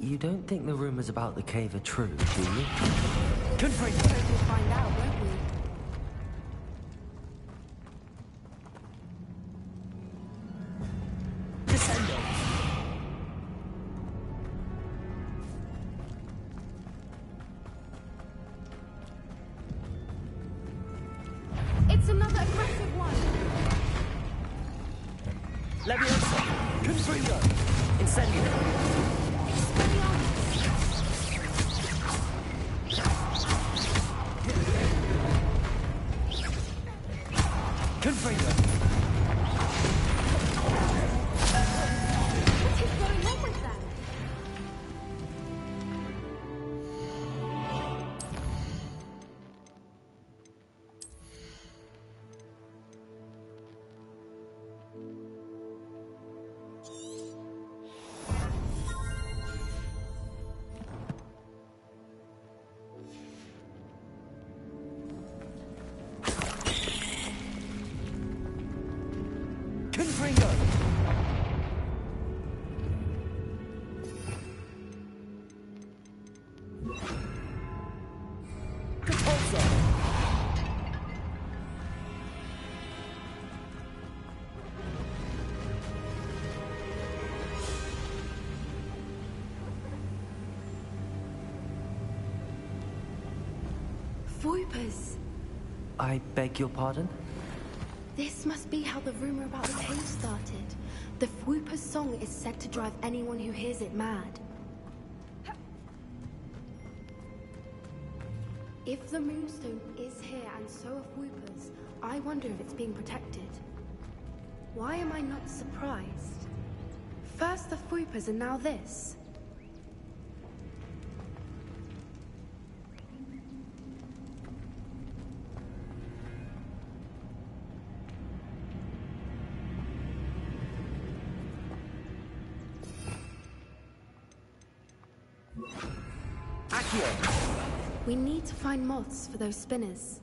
You don't think the rumors about the cave are true, do you? Confringo! We'll find out, won't we? It's another aggressive one! Leviosa! Confringo! Incendio! Confringo! What is going on with them? Confringo! Repulsor! Voipers! I beg your pardon? This must be how the rumor about the cave started. The Whooper's song is said to drive anyone who hears it mad. If the Moonstone is here and so are Whoopers, I wonder if it's being protected. Why am I not surprised? First the Whoopers and now this. We need to find moths for those spinners.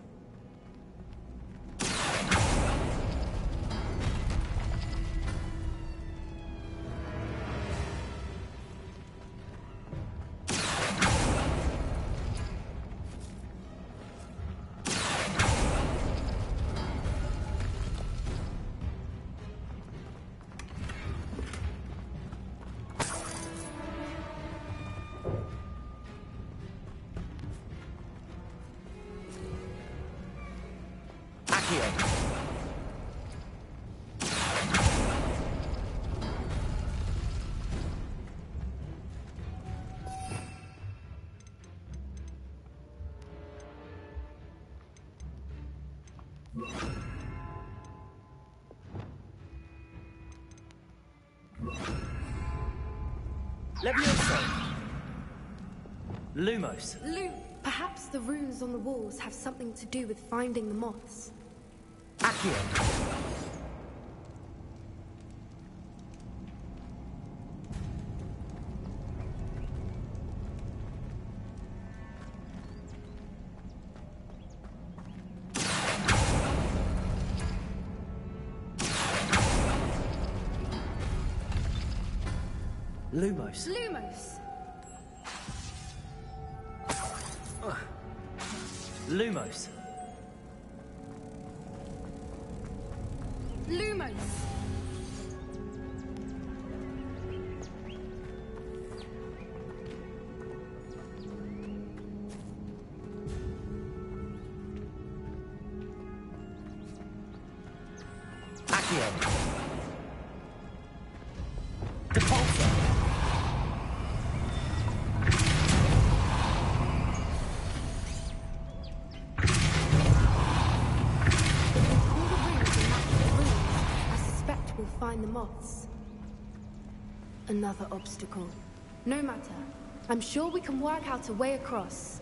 Levioso! Lumos. Perhaps the runes on the walls have something to do with finding the moths. Accio. Lumos. Lumos! Lumos. Lumos! Accio. Depulsor. Find the moths. Another obstacle. No matter. I'm sure we can work out a way across.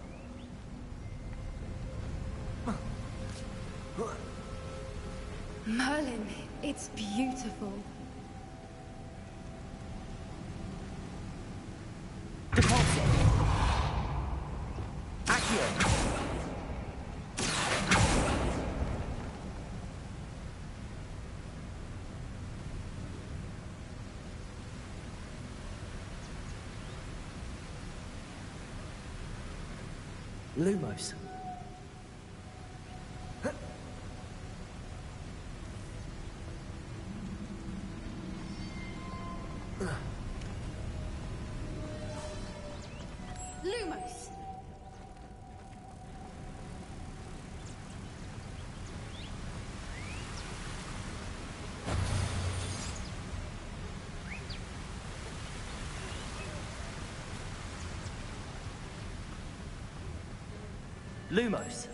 Merlin, it's beautiful. Depulsor. Accio. Lumos. Lumos! Lumos.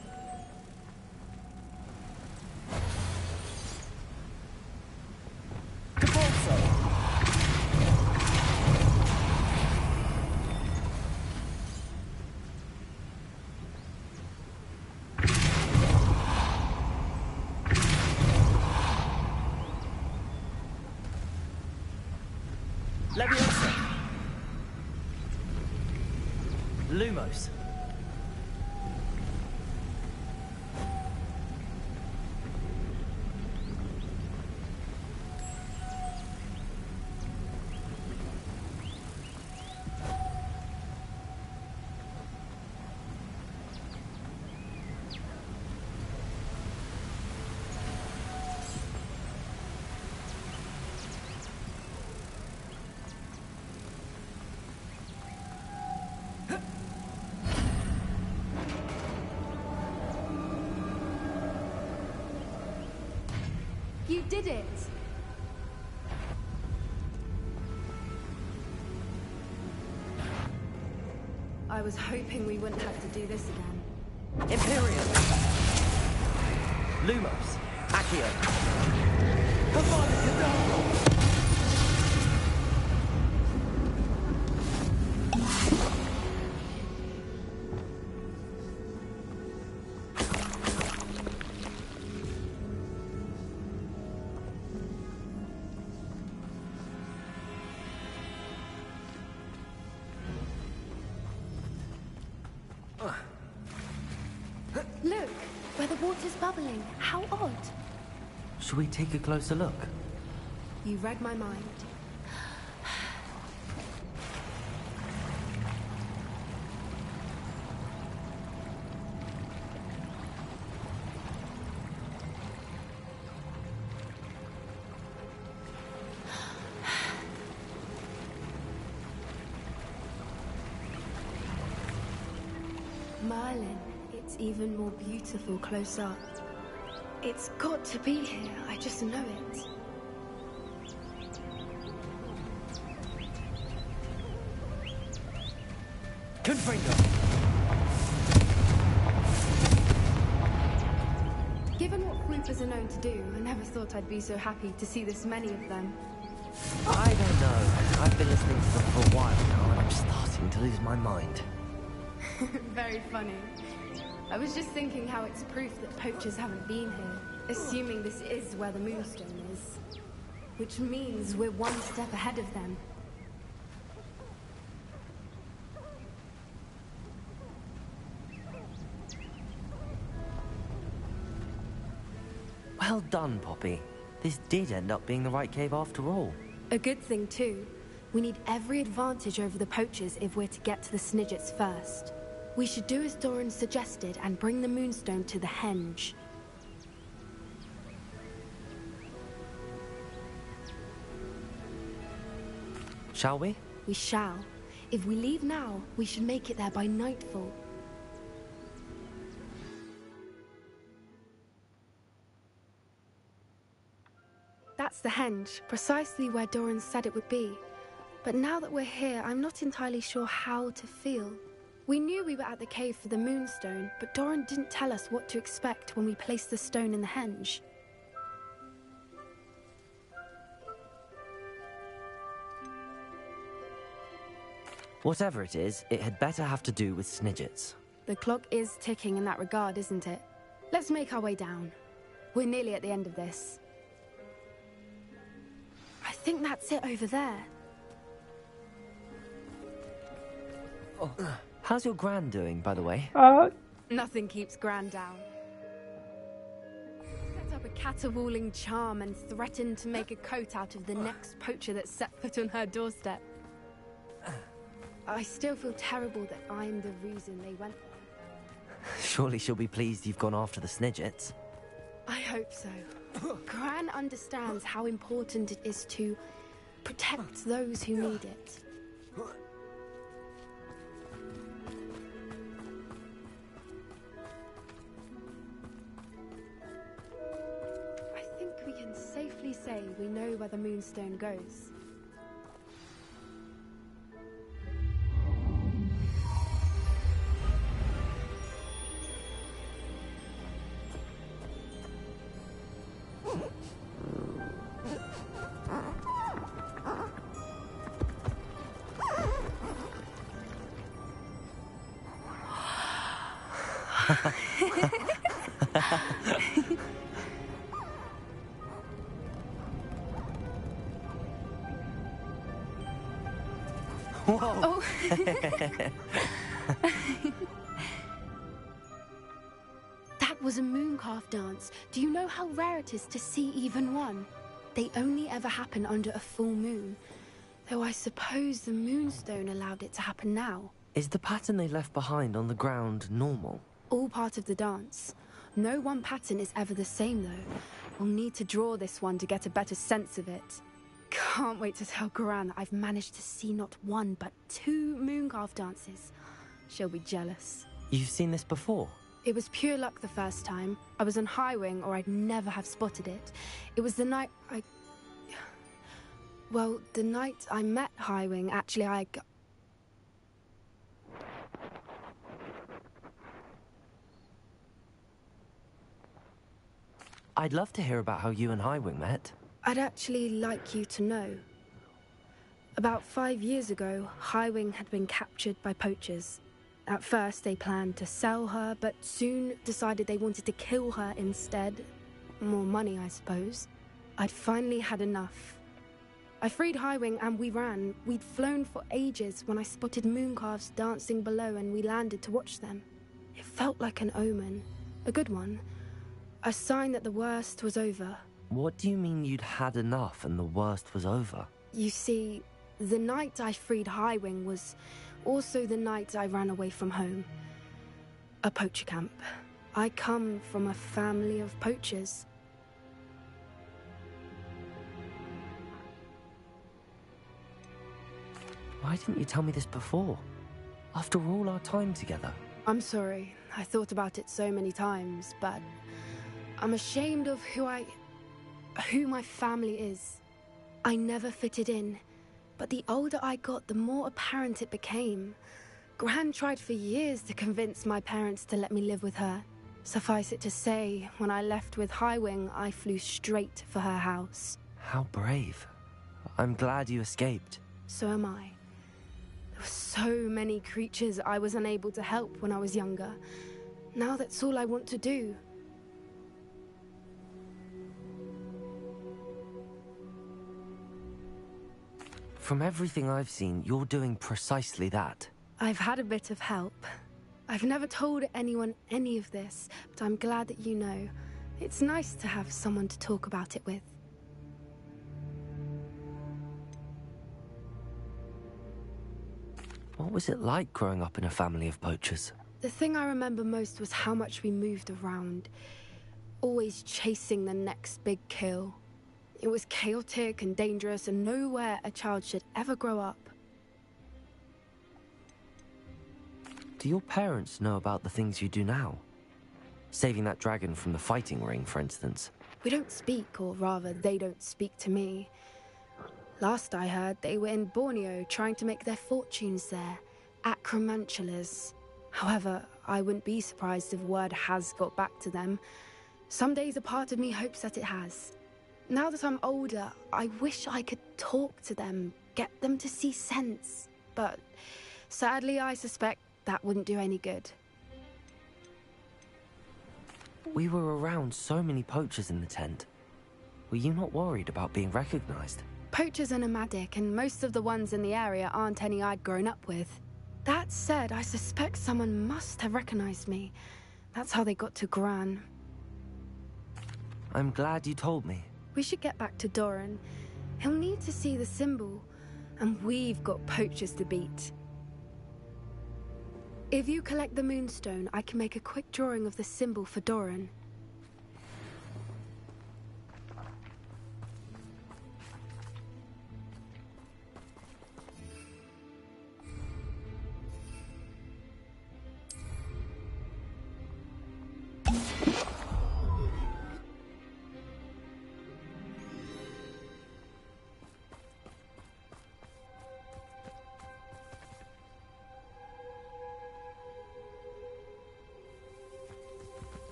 Depulsor. Leviosa. Lumos. did it! I was hoping we wouldn't have to do this again. Imperium! Lumos! Accio! Look, where the water's bubbling. How odd. Should we take a closer look? You read my mind. Merlin, it's even more beautiful close up. It's got to be here, I just know it. Given what Floopers are known to do, I never thought I'd be so happy to see this many of them. I don't know. I've been listening to them for a while now, and I'm starting to lose my mind. Very funny. I was just thinking how it's proof that poachers haven't been here, assuming this is where the Moonstone is. Which means we're one step ahead of them. Well done, Poppy. This did end up being the right cave after all. A good thing, too. We need every advantage over the poachers if we're to get to the Snidgets first. We should do as Doran suggested and bring the Moonstone to the henge. Shall we? We shall. If we leave now, we should make it there by nightfall. That's the henge, precisely where Doran said it would be. But now that we're here, I'm not entirely sure how to feel. We knew we were at the cave for the Moonstone, but Doran didn't tell us what to expect when we placed the stone in the henge. Whatever it is, it had better have to do with Snidgets. The clock is ticking in that regard, isn't it? Let's make our way down. We're nearly at the end of this. I think that's it over there. Oh. How's your Gran doing, by the way? Nothing keeps Gran down. Set up a caterwauling charm and threatened to make a coat out of the next poacher that set foot on her doorstep. I still feel terrible that I'm the reason they went there. Surely she'll be pleased you've gone after the Snidgets. I hope so. Gran understands how important it is to protect those who need it. I think we can safely say we know where the Moonstone goes. Whoa! Oh. That was a mooncalf dance. Do you know how rare it is to see even one? They only ever happen under a full moon. Though I suppose the Moonstone allowed it to happen now. Is the pattern they left behind on the ground normal? All part of the dance. No one pattern is ever the same, though. We'll need to draw this one to get a better sense of it. Can't wait to tell Gran that I've managed to see not one, but 2 mooncalf dances. She'll be jealous. You've seen this before? It was pure luck the first time. I was on Highwing, or I'd never have spotted it. It was the night Well, the night I met Highwing, actually, I'd love to hear about how you and Highwing met. I'd actually like you to know. About 5 years ago, Highwing had been captured by poachers. At first, they planned to sell her, but soon decided they wanted to kill her instead. More money, I suppose. I'd finally had enough. I freed Highwing and we ran. We'd flown for ages when I spotted mooncalves dancing below and we landed to watch them. It felt like an omen. A good one. A sign that the worst was over. What do you mean you'd had enough and the worst was over? You see, the night I freed Highwing was also the night I ran away from home. A poacher camp. I come from a family of poachers. Why didn't you tell me this before? After all our time together. I'm sorry. I thought about it so many times, but I'm ashamed of who my family is. I never fitted in, but the older I got, the more apparent it became. Gran tried for years to convince my parents to let me live with her. Suffice it to say, when I left with Highwing, I flew straight for her house. How brave. I'm glad you escaped. So am I. There were so many creatures I was unable to help when I was younger. Now that's all I want to do. From everything I've seen, you're doing precisely that. I've had a bit of help. I've never told anyone any of this, but I'm glad that you know. It's nice to have someone to talk about it with. What was it like growing up in a family of poachers? The thing I remember most was how much we moved around, always chasing the next big kill. It was chaotic and dangerous, and nowhere a child should ever grow up. Do your parents know about the things you do now? Saving that dragon from the fighting ring, for instance. We don't speak, or rather, they don't speak to me. Last I heard, they were in Borneo trying to make their fortunes there, acromantulas. However, I wouldn't be surprised if word has got back to them. Some days a part of me hopes that it has. Now that I'm older, I wish I could talk to them, get them to see sense. But sadly, I suspect that wouldn't do any good. We were around so many poachers in the tent. Were you not worried about being recognized? Poachers are nomadic, and most of the ones in the area aren't any I'd grown up with. That said, I suspect someone must have recognized me. That's how they got to Gran. I'm glad you told me. We should get back to Doran. He'll need to see the symbol, and we've got poachers to beat. If you collect the moonstone, I can make a quick drawing of the symbol for Doran.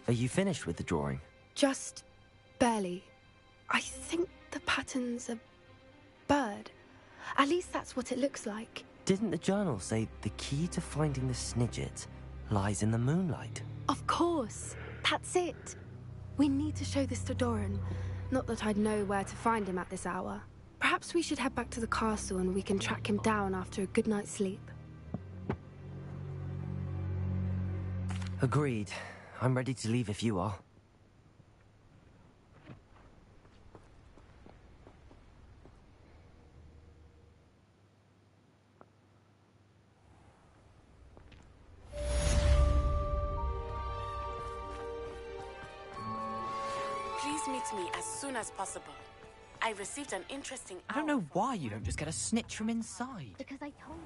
Are you finished with the drawing? Just barely. I think the pattern's a bird. At least that's what it looks like. Didn't the journal say the key to finding the Snidget lies in the moonlight? Of course. That's it. We need to show this to Doran. Not that I'd know where to find him at this hour. Perhaps we should head back to the castle and we can track him down after a good night's sleep. Agreed. I'm ready to leave if you are. Please Please meet me as soon as possible. I received an interesting... I don't know why you don't just get a snitch from inside. Because I told...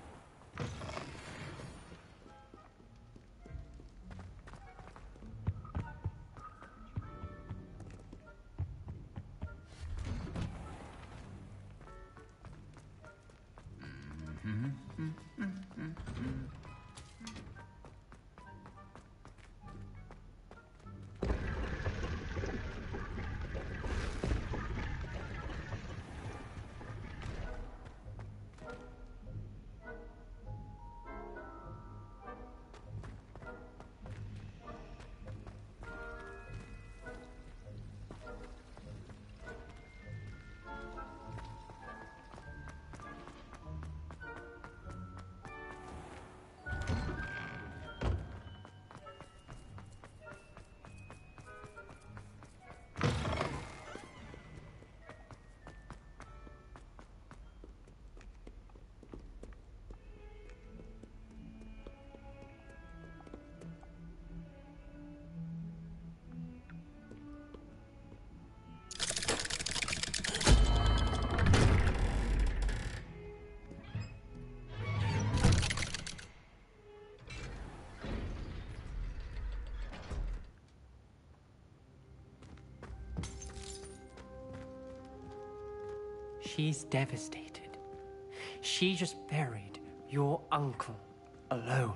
She's devastated. She just buried your uncle alone.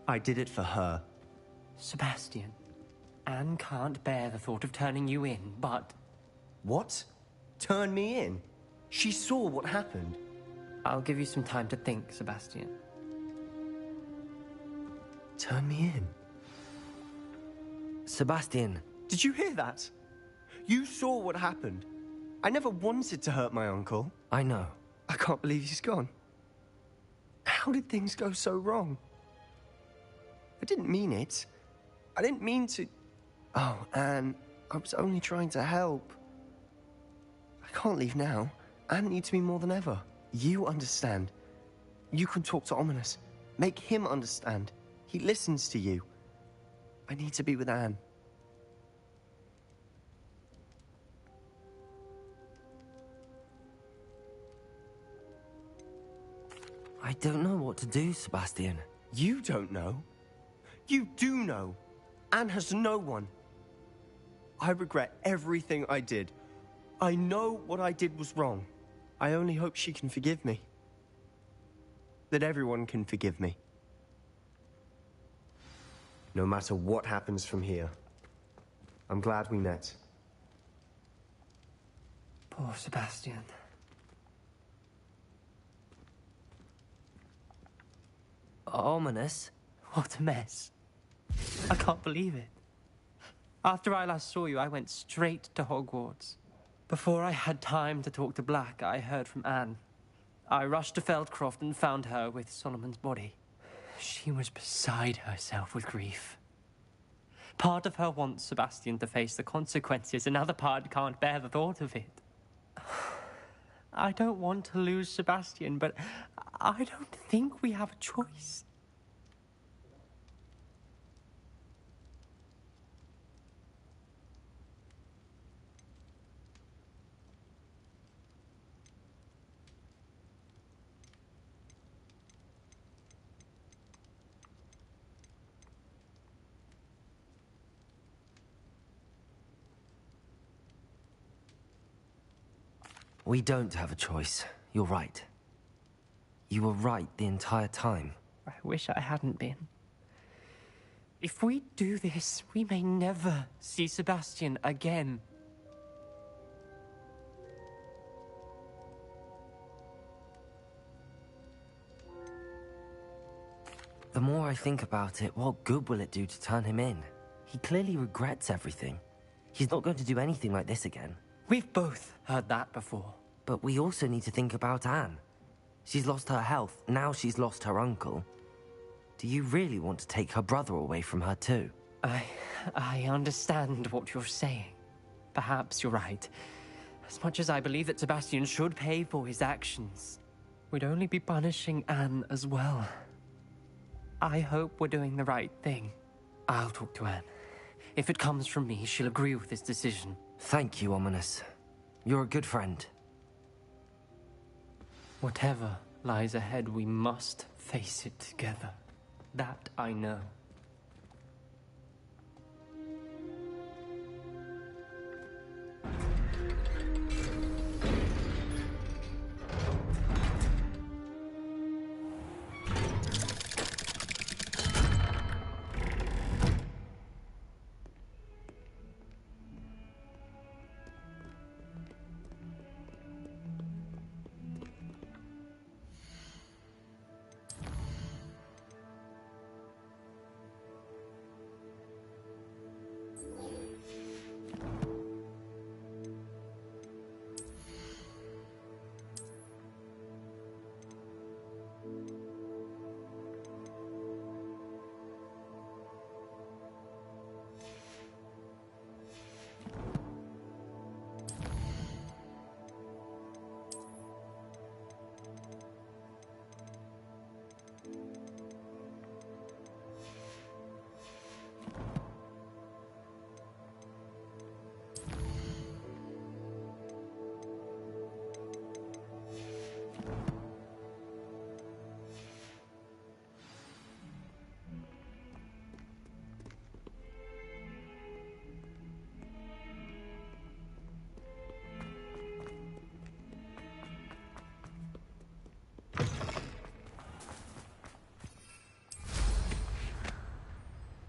I did it for her. Sebastian, Anne can't bear the thought of turning you in, but... What? Turn me in? She saw what happened. I'll give you some time to think, Sebastian. Turn me in? Sebastian. Did you hear that? You saw what happened. I never wanted to hurt my uncle. I know. I can't believe he's gone. How did things go so wrong? I didn't mean it. I didn't mean to... Oh, Anne, I was only trying to help. I can't leave now. Anne needs me more than ever. You understand. You can talk to Ominous. Make him understand. He listens to you. I need to be with Anne. I don't know what to do, Sebastian. You don't know. You do know. Anne has no one. I regret everything I did. I know what I did was wrong. I only hope she can forgive me. That everyone can forgive me. No matter what happens from here, I'm glad we met. Poor Sebastian. Ominous? What a mess. I can't believe it. After I last saw you, I went straight to Hogwarts. Before I had time to talk to Black, I heard from Anne. I rushed to Feldcroft and found her with Solomon's body. She was beside herself with grief. Part of her wants Sebastian to face the consequences, another part can't bear the thought of it. I don't want to lose Sebastian, but I don't think we have a choice. We don't have a choice. You're right. You were right the entire time. I wish I hadn't been. If we do this, we may never see Sebastian again. The more I think about it, what good will it do to turn him in? He clearly regrets everything. He's not going to do anything like this again. We've both heard that before. But we also need to think about Anne. She's lost her health, now she's lost her uncle. Do you really want to take her brother away from her too? I understand what you're saying. Perhaps you're right. As much as I believe that Sebastian should pay for his actions, we'd only be punishing Anne as well. I hope we're doing the right thing. I'll talk to Anne. If it comes from me, she'll agree with this decision. Thank you, Ominous. You're a good friend. Whatever lies ahead, we must face it together. That I know.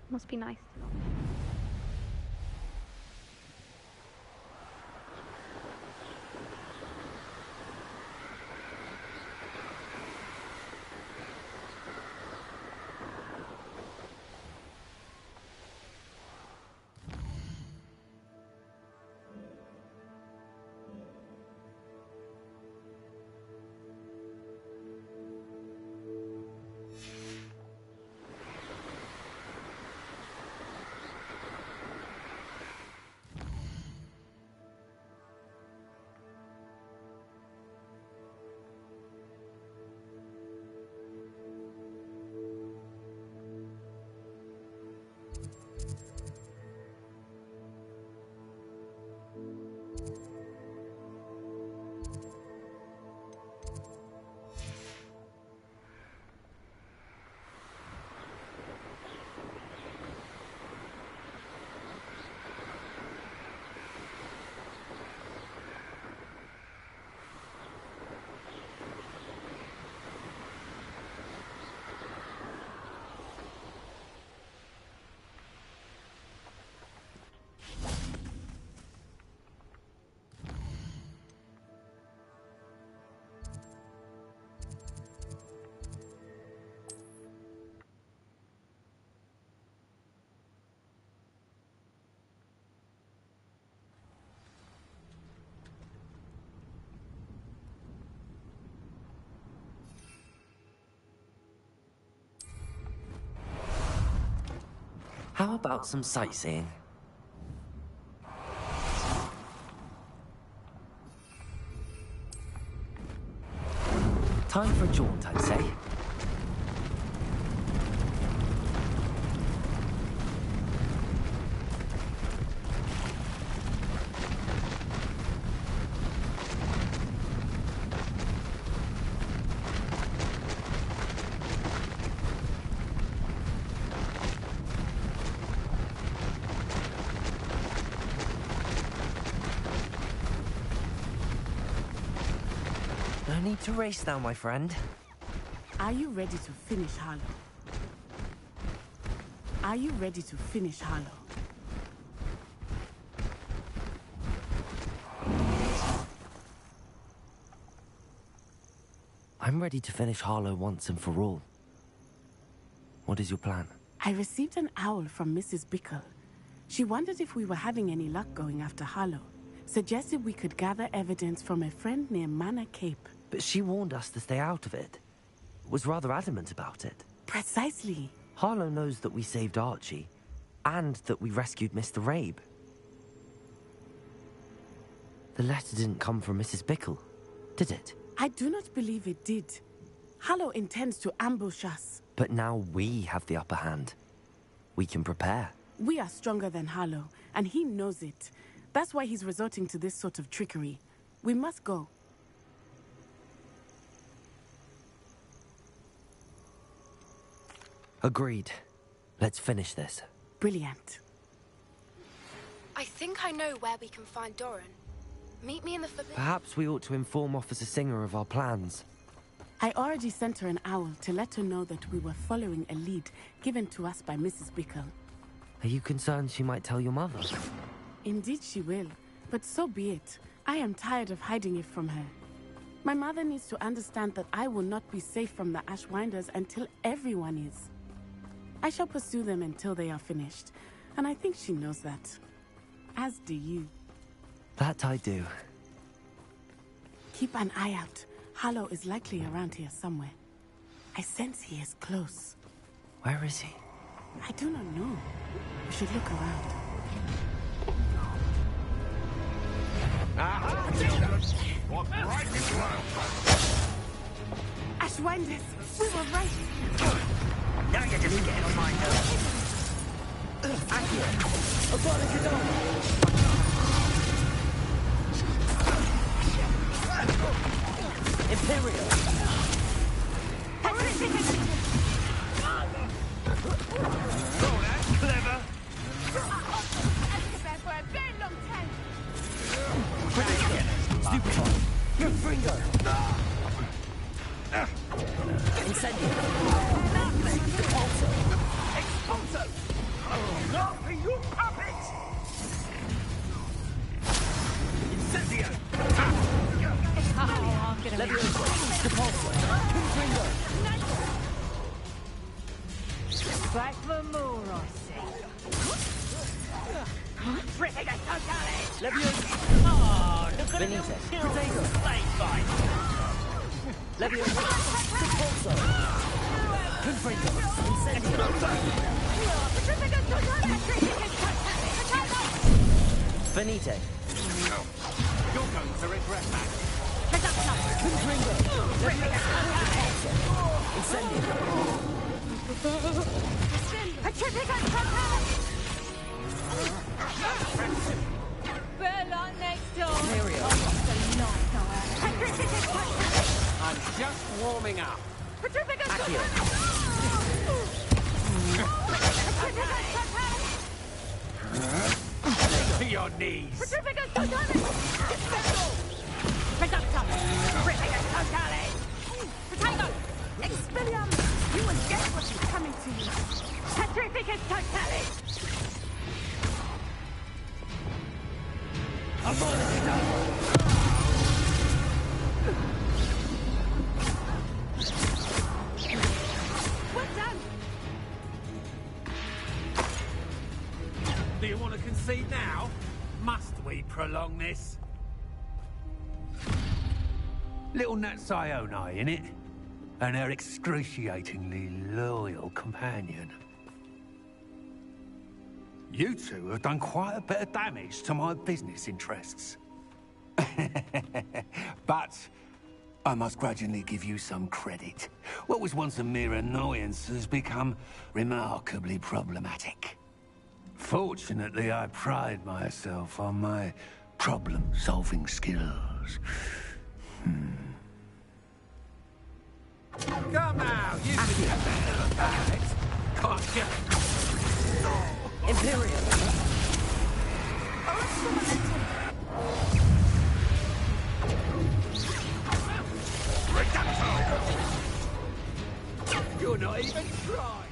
Must be nice. How about some sightseeing? Time for a jaunt, I'd say. No need to race now, my friend. Are you ready to finish Harlow? Are you ready to finish Harlow? I'm ready to finish Harlow once and for all. What is your plan? I received an owl from Mrs. Bickle. She wondered if we were having any luck going after Harlow. Suggested we could gather evidence from a friend near Manor Cape. But she warned us to stay out of it. Was rather adamant about it. Precisely. Harlow knows that we saved Archie, and that we rescued Mr. Rabe. The letter didn't come from Mrs. Bickle, did it? I do not believe it did. Harlow intends to ambush us. But now we have the upper hand. We can prepare. We are stronger than Harlow, and he knows it. That's why he's resorting to this sort of trickery. We must go. Agreed. Let's finish this. Brilliant. I think I know where we can find Doran. Meet me in the forbidden... Perhaps we ought to inform Officer Singer of our plans. I already sent her an owl to let her know that we were following a lead given to us by Mrs. Bickle. Are you concerned she might tell your mother? Indeed she will, but so be it. I am tired of hiding it from her. My mother needs to understand that I will not be safe from the Ashwinders until everyone is. I shall pursue them until they are finished, and I think she knows that. As do you. That I do. Keep an eye out. Harlow is likely around here somewhere. I sense he is close. Where is he? I do not know. We should look around. Ashwinders! We were right! Now you're just getting on my nerves. Accio! Avoid the door! Imperial! Oh, that's clever! For a very long time. Stupid one! Your finger! Incendio! Expulso! Expulso! Oh, not for you puppets! Incendio! Oh, I'm gonna Levioso! Expulso! Finger! back for more, I see. Ripping a totally! Levioso! Oh, look at Benitez! him! Potato! Slave fight! Levioso! Expulso! Confringo! Incendio! Venite! You're going to regret that. Confringo! Levioso! Incendio! Bella next door. Imperial! I'm just warming up. Accio! To your knees. Expelliarmus! You will get what is coming to you! Petrificus totalis! Well done! Do you want to concede now? Must we prolong this? Little Natsione, innit? And her excruciatingly loyal companion. You two have done quite a bit of damage to my business interests. But I must grudgingly give you some credit. What was once a mere annoyance has become remarkably problematic. Fortunately, I pride myself on my problem-solving skills. Come now, you can do better than that. Can't you? Imperial! You're not even trying.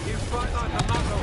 You fight like a muggle.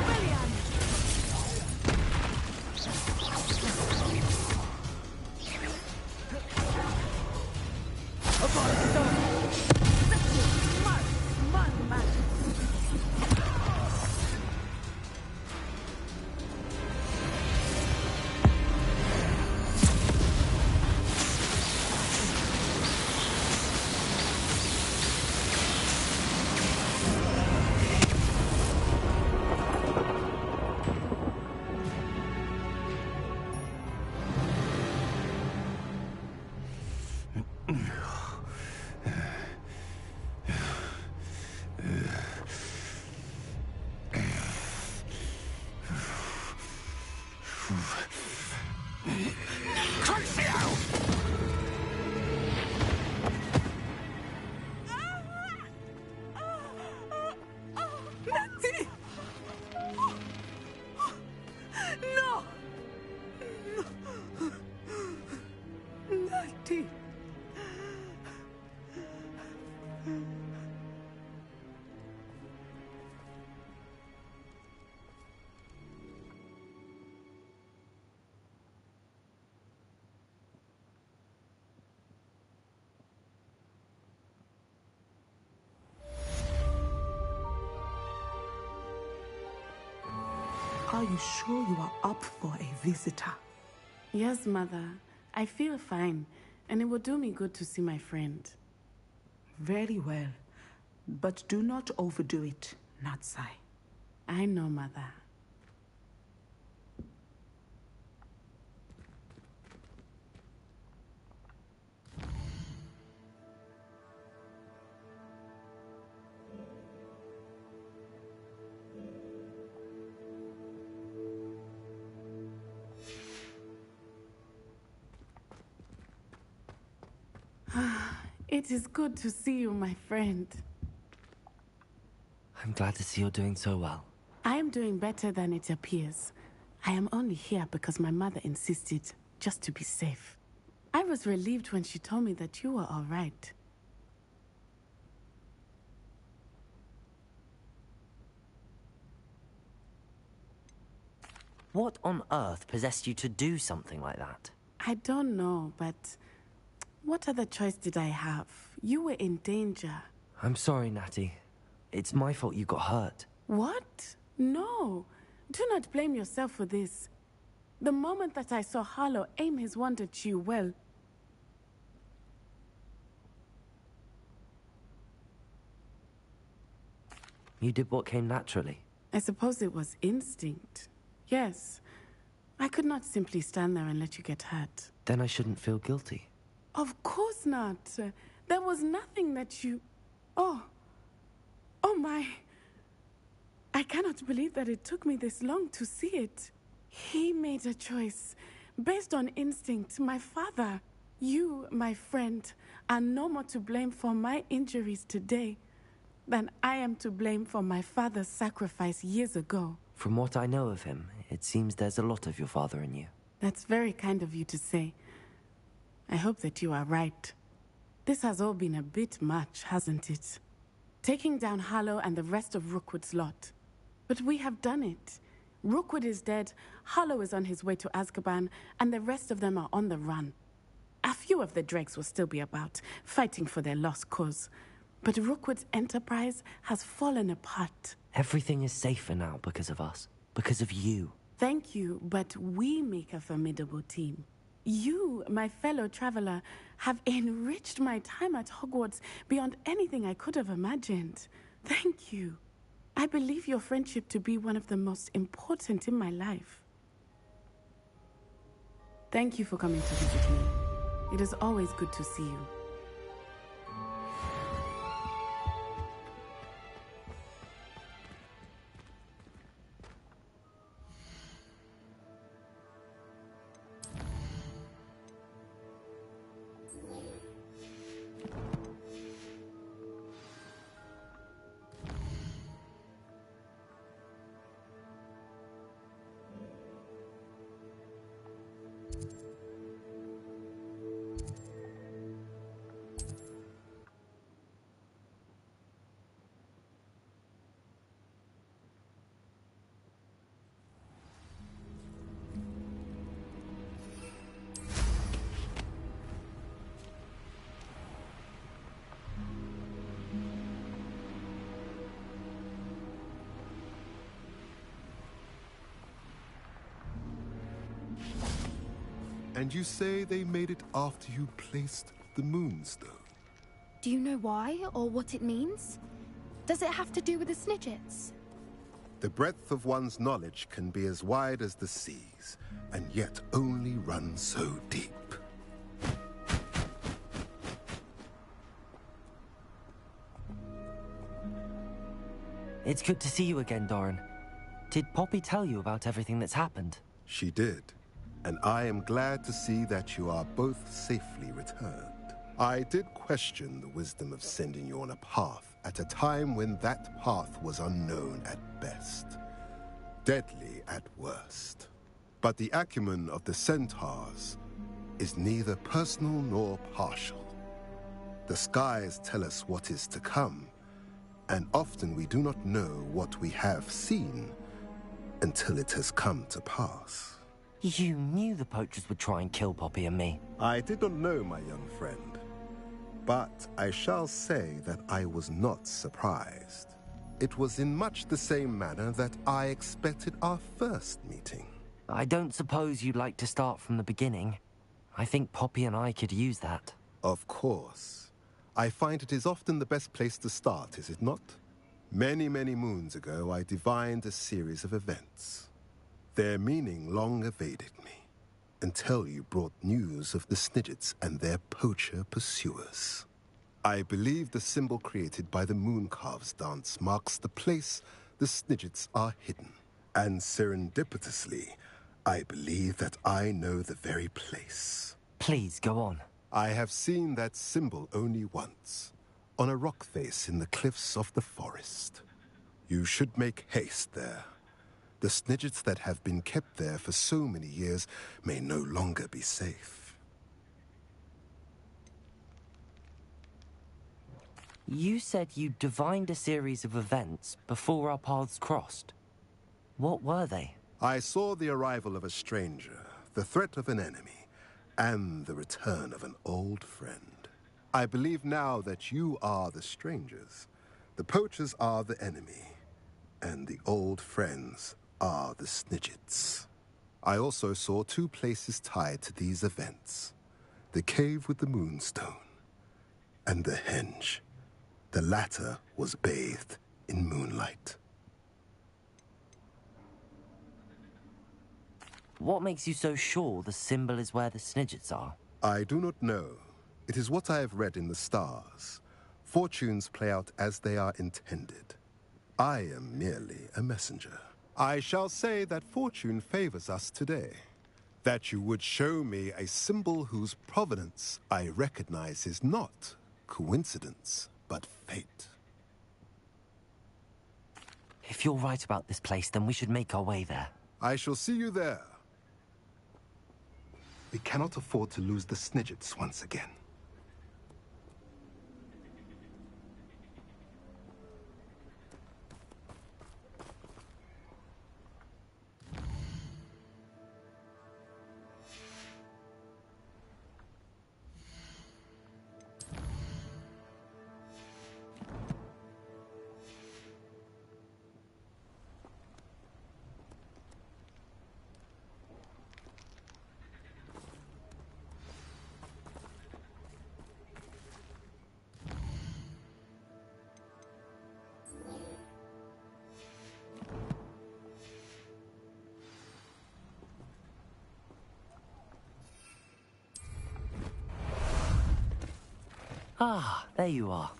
Are you sure you are up for a visitor? Yes, Mother. I feel fine, and it will do me good to see my friend. Very well. But do not overdo it, Natsai. I know, Mother. It is good to see you, my friend. I'm glad to see you're doing so well. I am doing better than it appears. I am only here because my mother insisted, just to be safe. I was relieved when she told me that you were all right. What on earth possessed you to do something like that? I don't know, but what other choice did I have? You were in danger. I'm sorry, Natty. It's my fault you got hurt. What? No. Do not blame yourself for this. The moment that I saw Harlow aim his wand at you, well... You did what came naturally. I suppose it was instinct. Yes. I could not simply stand there and let you get hurt. Then I shouldn't feel guilty. Of course not. There was nothing that you... Oh. Oh my. I cannot believe that it took me this long to see it. He made a choice. Based on instinct, my father. You, my friend, are no more to blame for my injuries today than I am to blame for my father's sacrifice years ago. From what I know of him, it seems there's a lot of your father in you. That's very kind of you to say. I hope that you are right. This has all been a bit much, hasn't it? Taking down Harlow and the rest of Rookwood's lot. But we have done it. Rookwood is dead, Harlow is on his way to Azkaban, and the rest of them are on the run. A few of the dregs will still be about, fighting for their lost cause. But Rookwood's enterprise has fallen apart. Everything is safer now because of us. Because of you. Thank you, but we make a formidable team. You, my fellow traveler, have enriched my time at Hogwarts beyond anything I could have imagined. Thank you. I believe your friendship to be one of the most important in my life. Thank you for coming to visit me. It is always good to see you. And you say they made it after you placed the Moonstone? Do you know why, or what it means? Does it have to do with the Snidgets? The breadth of one's knowledge can be as wide as the seas, and yet only run so deep. It's good to see you again, Doran. Did Poppy tell you about everything that's happened? She did. And I am glad to see that you are both safely returned. I did question the wisdom of sending you on a path at a time when that path was unknown at best, deadly at worst. But the acumen of the centaurs is neither personal nor partial. The skies tell us what is to come, and often we do not know what we have seen until it has come to pass. You knew the poachers would try and kill Poppy and me. I did not know, my young friend. But I shall say that I was not surprised. It was in much the same manner that I expected our first meeting. I don't suppose you'd like to start from the beginning. I think Poppy and I could use that. Of course. I find it is often the best place to start, is it not? Many, many moons ago, I divined a series of events. Their meaning long evaded me, until you brought news of the Snidgets and their poacher pursuers. I believe the symbol created by the Mooncalves dance marks the place the Snidgets are hidden. And serendipitously, I believe that I know the very place. Please, go on. I have seen that symbol only once, on a rock face in the cliffs of the forest. You should make haste there. The Snidgets that have been kept there for so many years may no longer be safe. You said you divined a series of events before our paths crossed. What were they? I saw the arrival of a stranger, the threat of an enemy, and the return of an old friend. I believe now that you are the strangers, the poachers are the enemy, and the old friends are the Snidgets. I also saw two places tied to these events: the cave with the moonstone and the henge. The latter was bathed in moonlight. What makes you so sure the symbol is where the Snidgets are? I do not know. It is what I have read in the stars. Fortunes play out as they are intended. I am merely a messenger. I shall say that fortune favors us today. That you would show me a symbol whose provenance I recognize is not coincidence, but fate. If you're right about this place, then we should make our way there. I shall see you there. We cannot afford to lose the Snidgets once again. Ah, there you are.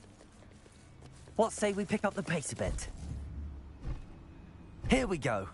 What say we pick up the pace a bit? Here we go.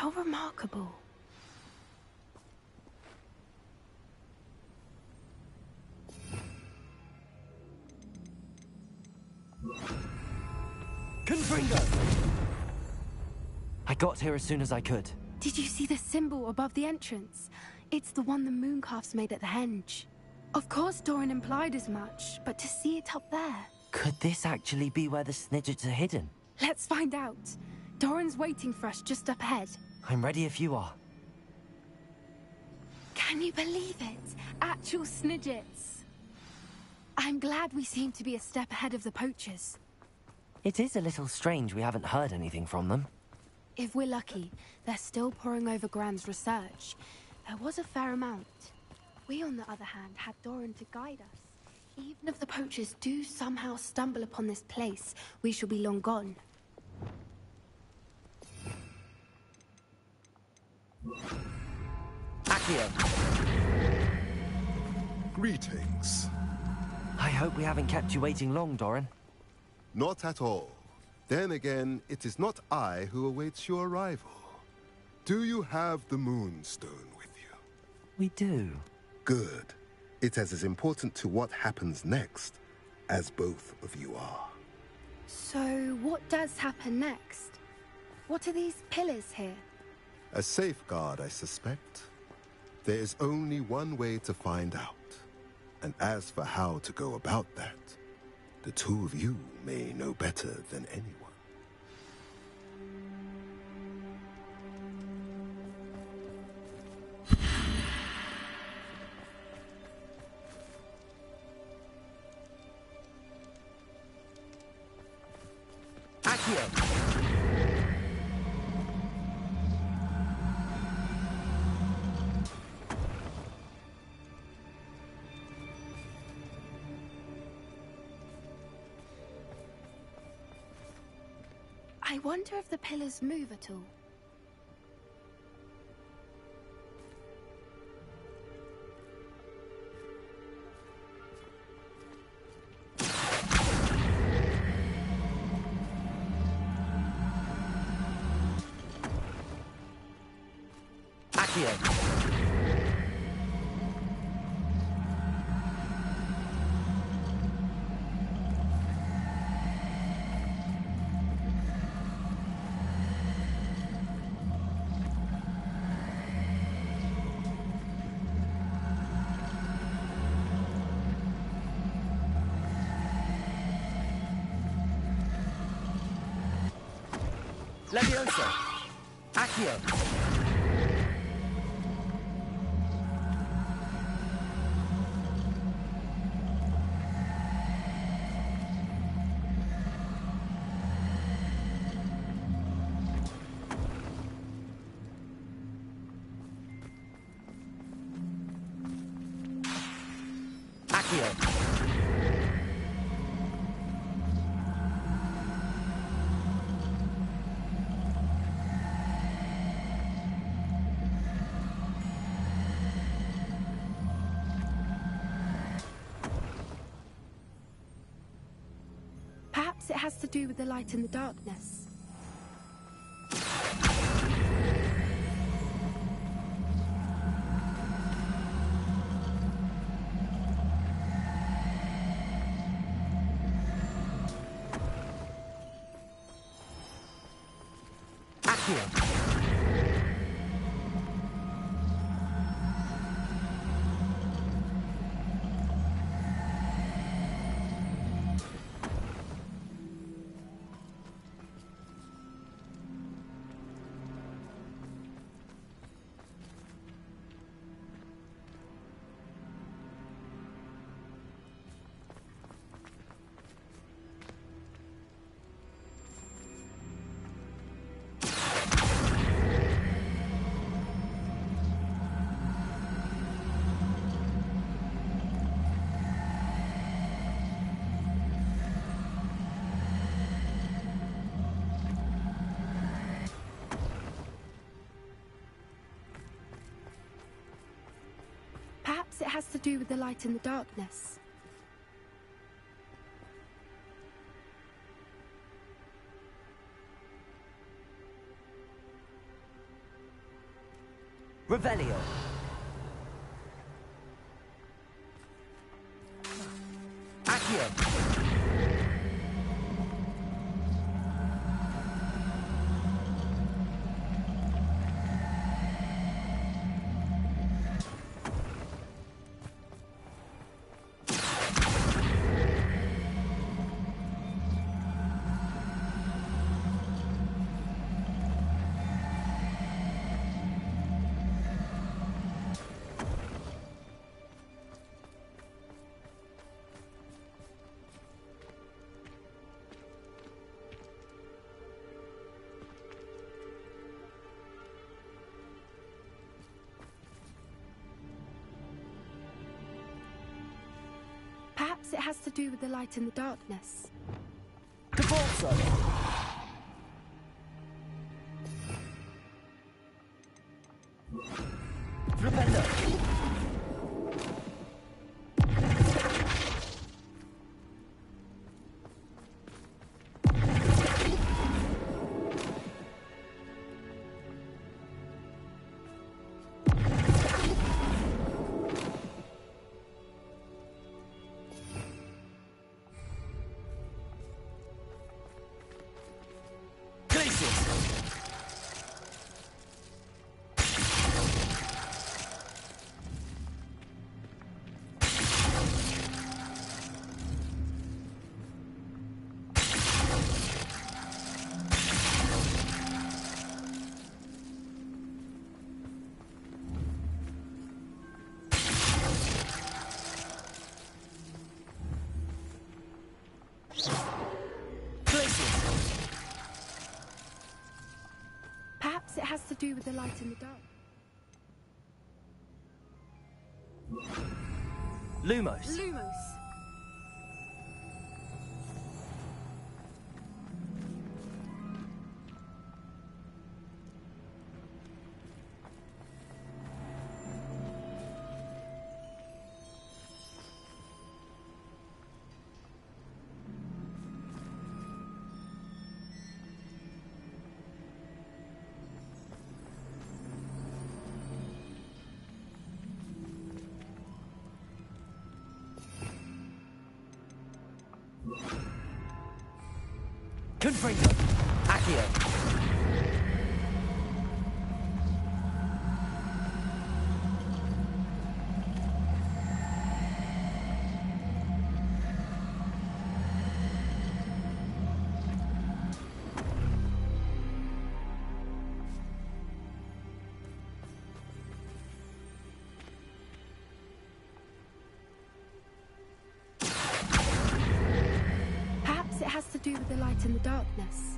How remarkable. Confringo! I got here as soon as I could. Did you see the symbol above the entrance? It's the one the mooncalfs made at the henge. Of course Doran implied as much, but to see it up there... Could this actually be where the Snidgets are hidden? Let's find out. Doran's waiting for us just up ahead. I'm ready if you are. Can you believe it? Actual Snidgets. I'm glad we seem to be a step ahead of the poachers. It is a little strange we haven't heard anything from them. If we're lucky, they're still poring over Gran's research. There was a fair amount. We, on the other hand, had Doran to guide us. Even if the poachers do somehow stumble upon this place, we shall be long gone. Accio! Greetings. I hope we haven't kept you waiting long, Doran. Not at all. Then again, it is not I who awaits your arrival. Do you have the Moonstone with you? We do. Good. It is as important to what happens next as both of you are. So, what does happen next? What are these pillars here? A safeguard, I suspect. There is only one way to find out. And as for how to go about that, the two of you may know better than anyone. Accio! I wonder if the pillars move at all. Accio! Leviosa! Accio! Accio! Perhaps it has to do with the light and the darkness. Accio! Perhaps it has to do with the light and the darkness. Revelio. Accio. Perhaps it has to do with the light in the darkness. Cabalso. Flipendo. Perhaps it has to do with the light in the dark. Lumos. Lumos. Confringo. Accio. Perhaps it has to do with the light in the darkness.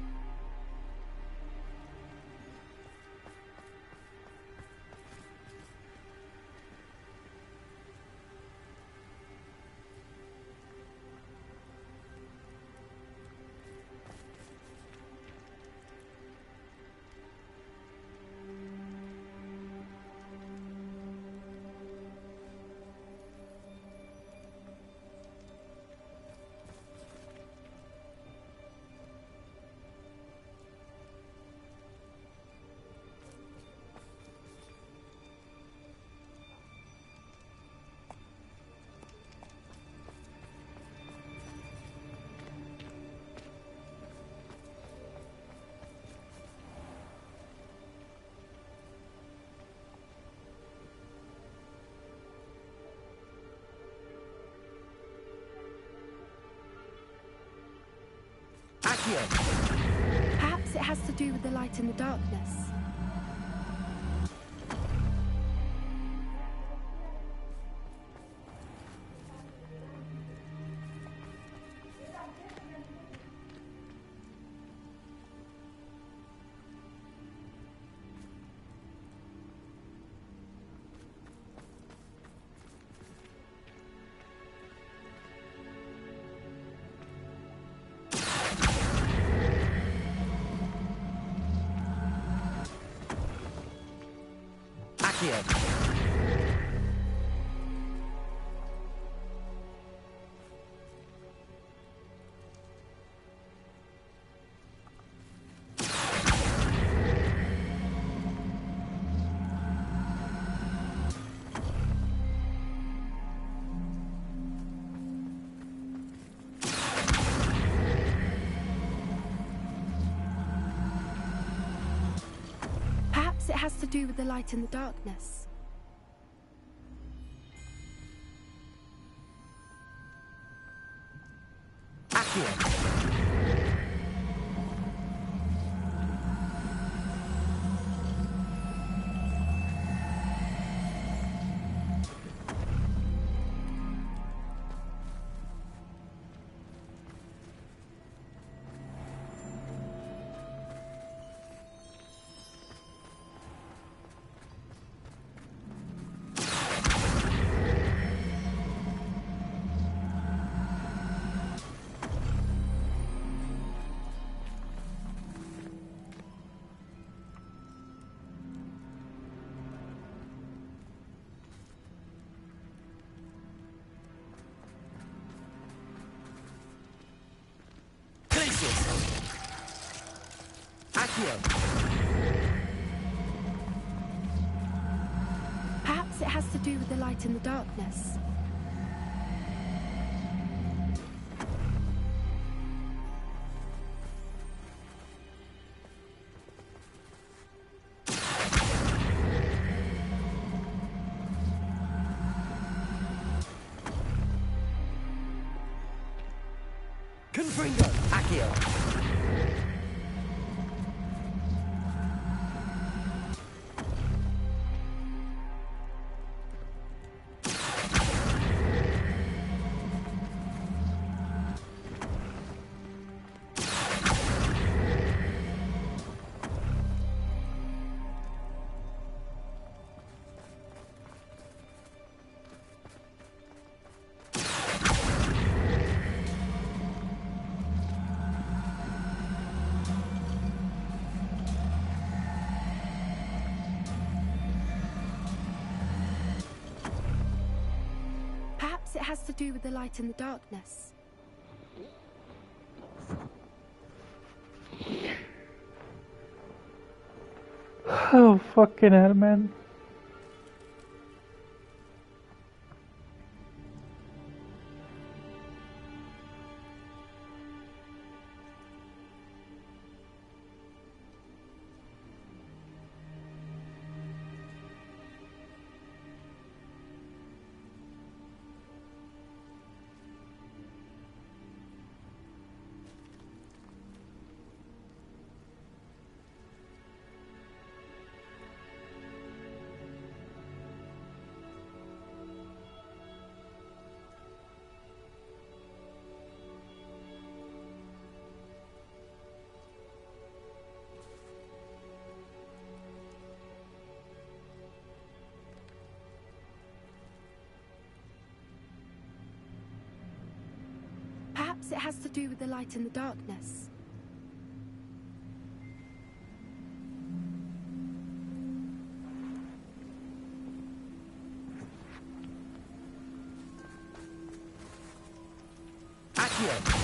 Accio. Perhaps it has to do with the light in the darkness. Accio. has to do with the light and the darkness. Accio! Perhaps it has to do with the light and the darkness. Confringo! Accio! Perhaps it has to do with the light and the darkness. Oh, fucking hell, man. Perhaps it has to do with the light and the darkness. Accio!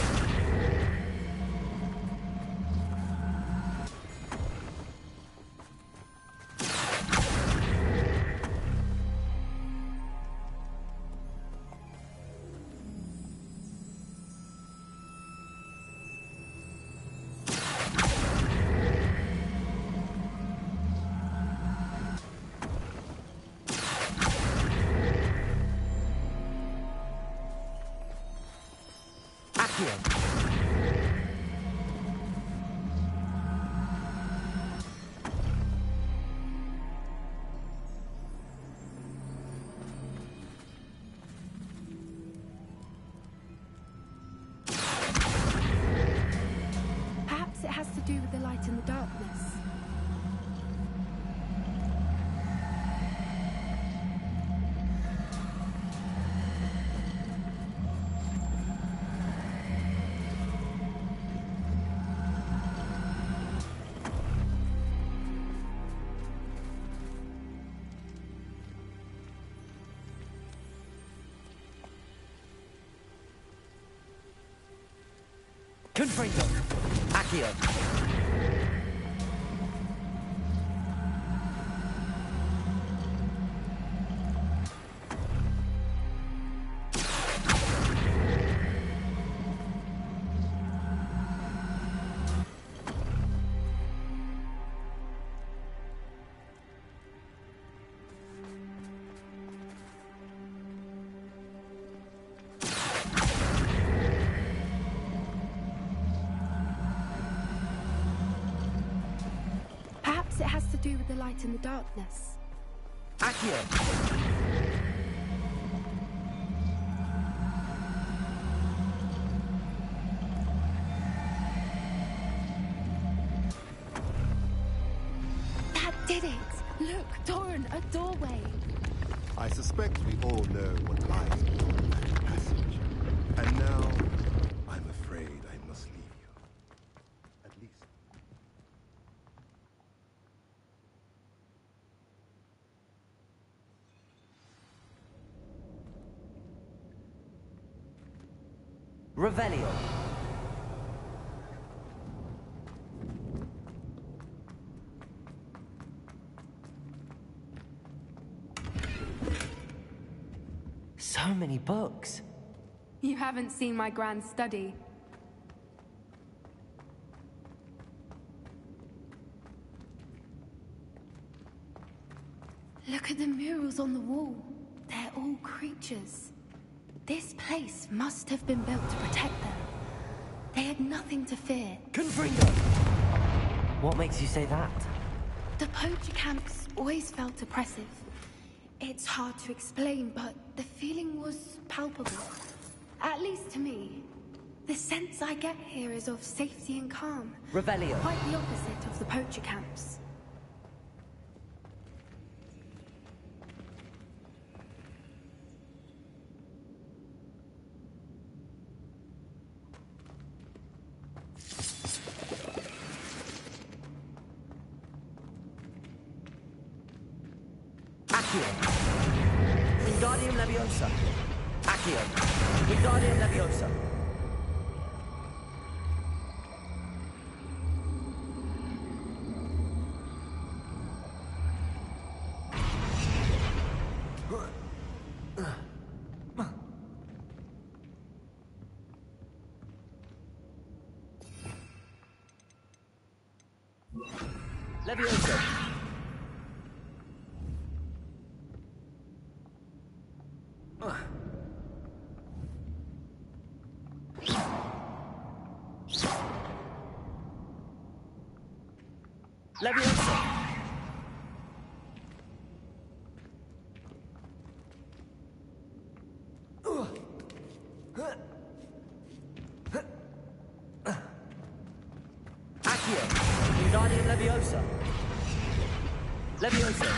Perhaps it has to do with the light and the darkness. Confringo! Accio! Perhaps it has to do with the light and the darkness. Accio! That did it! Look, Doran, a doorway! I suspect we all know what lies beyond that passage. And now, I'm afraid I must leave you. At least. Revelio. So many books. You haven't seen my grand study. Look at the murals on the wall. They're all creatures. This place must have been built to protect them. They had nothing to fear. Confringo! What makes you say that? The poacher camps always felt oppressive. It's hard to explain, but the feeling was palpable. At least to me. The sense I get here is of safety and calm. Revelio. Quite the opposite of the poacher camps. Wingardium Leviosa. Accio. Wingardium Leviosa. Leviosa. Leviosa. Accio. Wingardium Leviosa. Leviosa.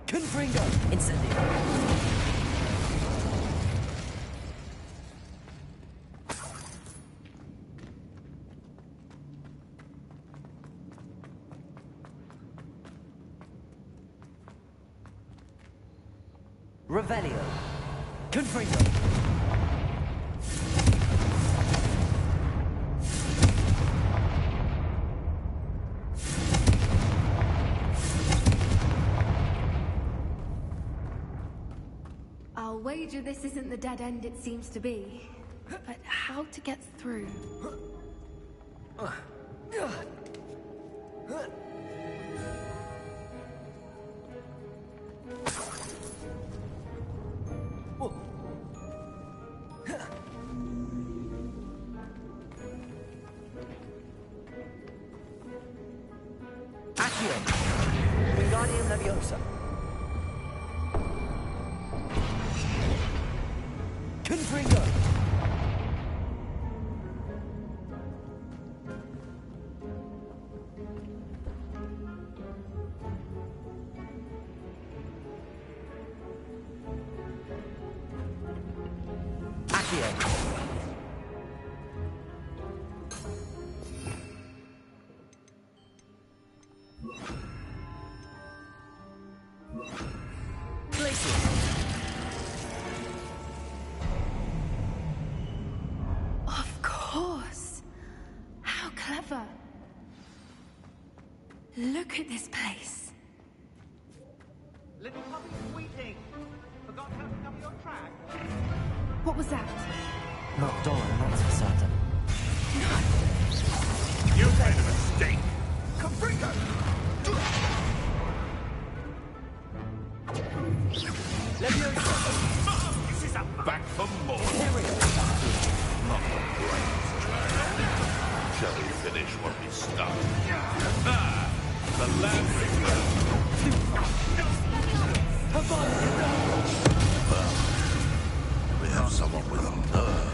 Confringo! Incendio! Revelio! Confringo! I'll wager this isn't the dead end it seems to be. But how to get through? Accio! Wingardium Leviosa. Confringo! Look at this place. Little puppy squeaking. Forgot how to cover your track. What was that? Not Doran, that's for certain. You made a mistake. Confringo! This is back for more. Not the brains. Shall we finish what we started? Ah, the land returns. We have someone with a nerve.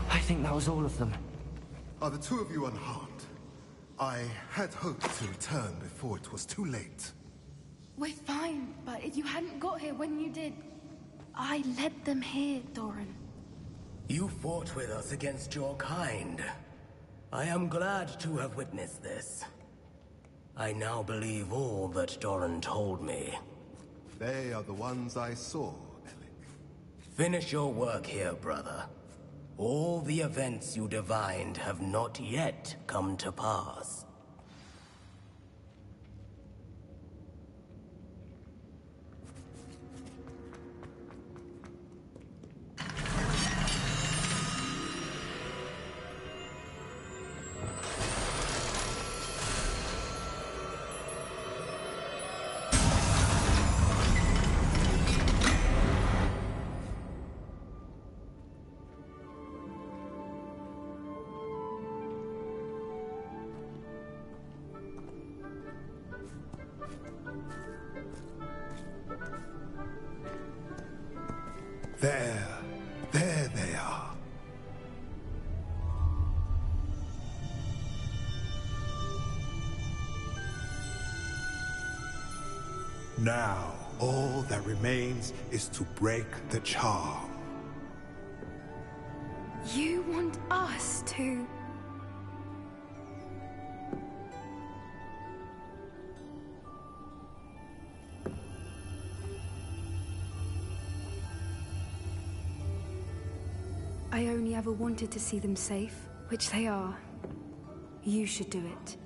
I think that was all of them. Are the two of you unharmed? I had hoped to return before it was too late. We're fine, but if you hadn't got here when you did, I led them here, Doran. You fought with us against your kind. I am glad to have witnessed this. I now believe all that Doran told me. They are the ones I saw, Alec. Finish your work here, brother. All the events you divined have not yet come to pass. There they are. Now, all that remains is to break the charm. You want us to... I only ever wanted to see them safe, which they are. You should do it.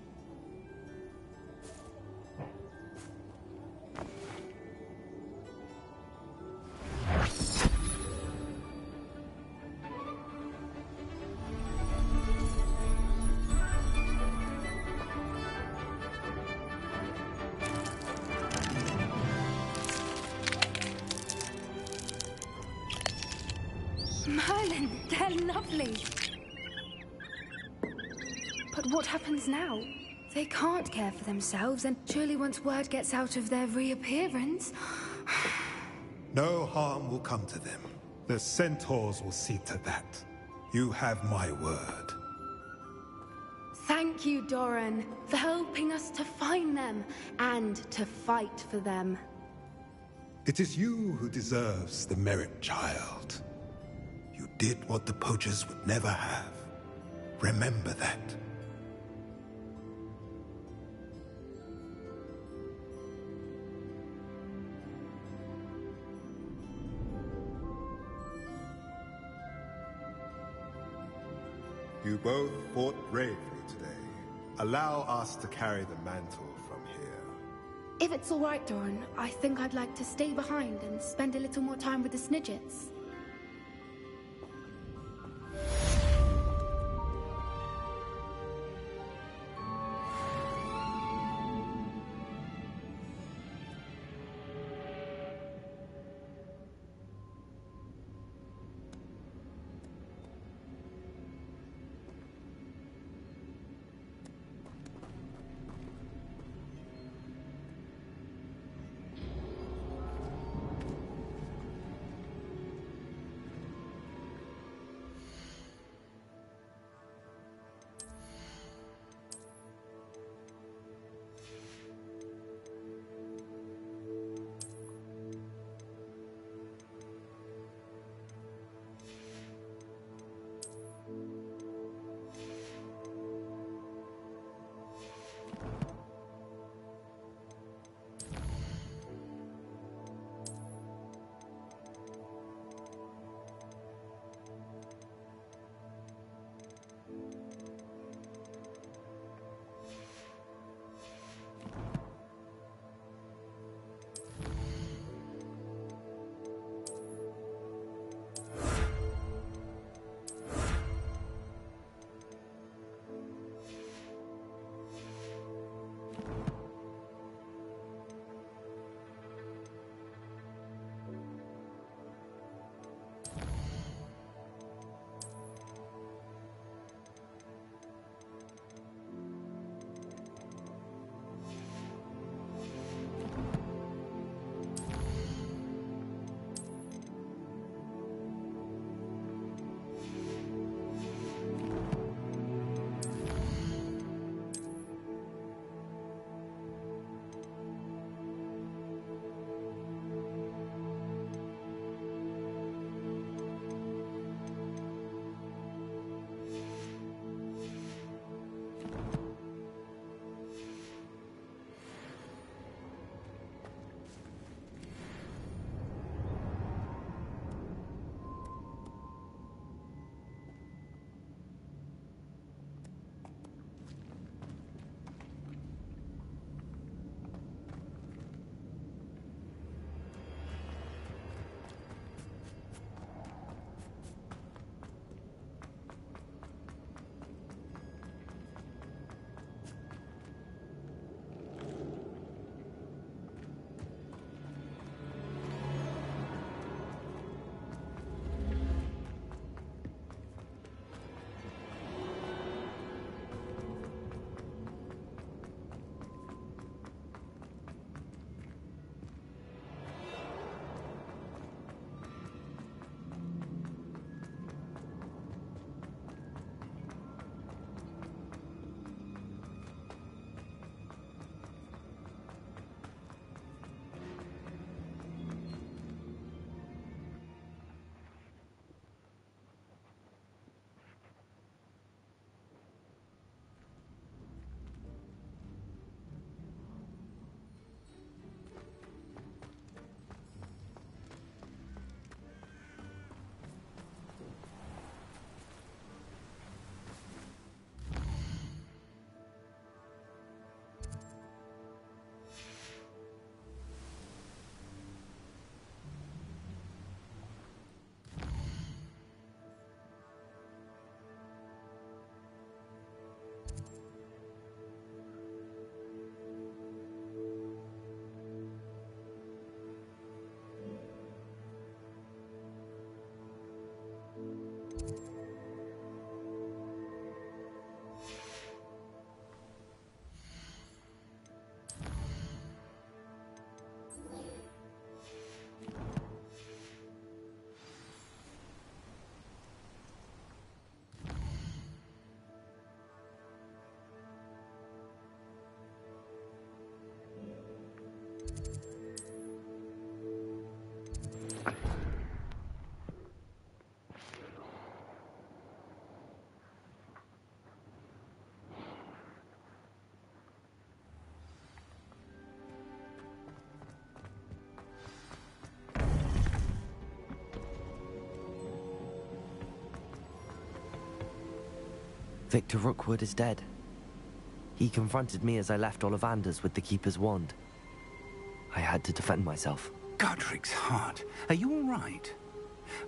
Merlin, they're lovely. But what happens now? They can't care for themselves, and surely once word gets out of their reappearance... No harm will come to them. The centaurs will see to that. You have my word. Thank you, Doran, for helping us to find them and to fight for them. It is you who deserves the merit, child. You did what the poachers would never have. Remember that. You both fought bravely today. Allow us to carry the mantle from here. If it's all right, Doran, I think I'd like to stay behind and spend a little more time with the Snidgets. Victor Rookwood is dead. He confronted me as I left Ollivander's with the Keeper's wand. I had to defend myself. Godric's heart. Are you all right?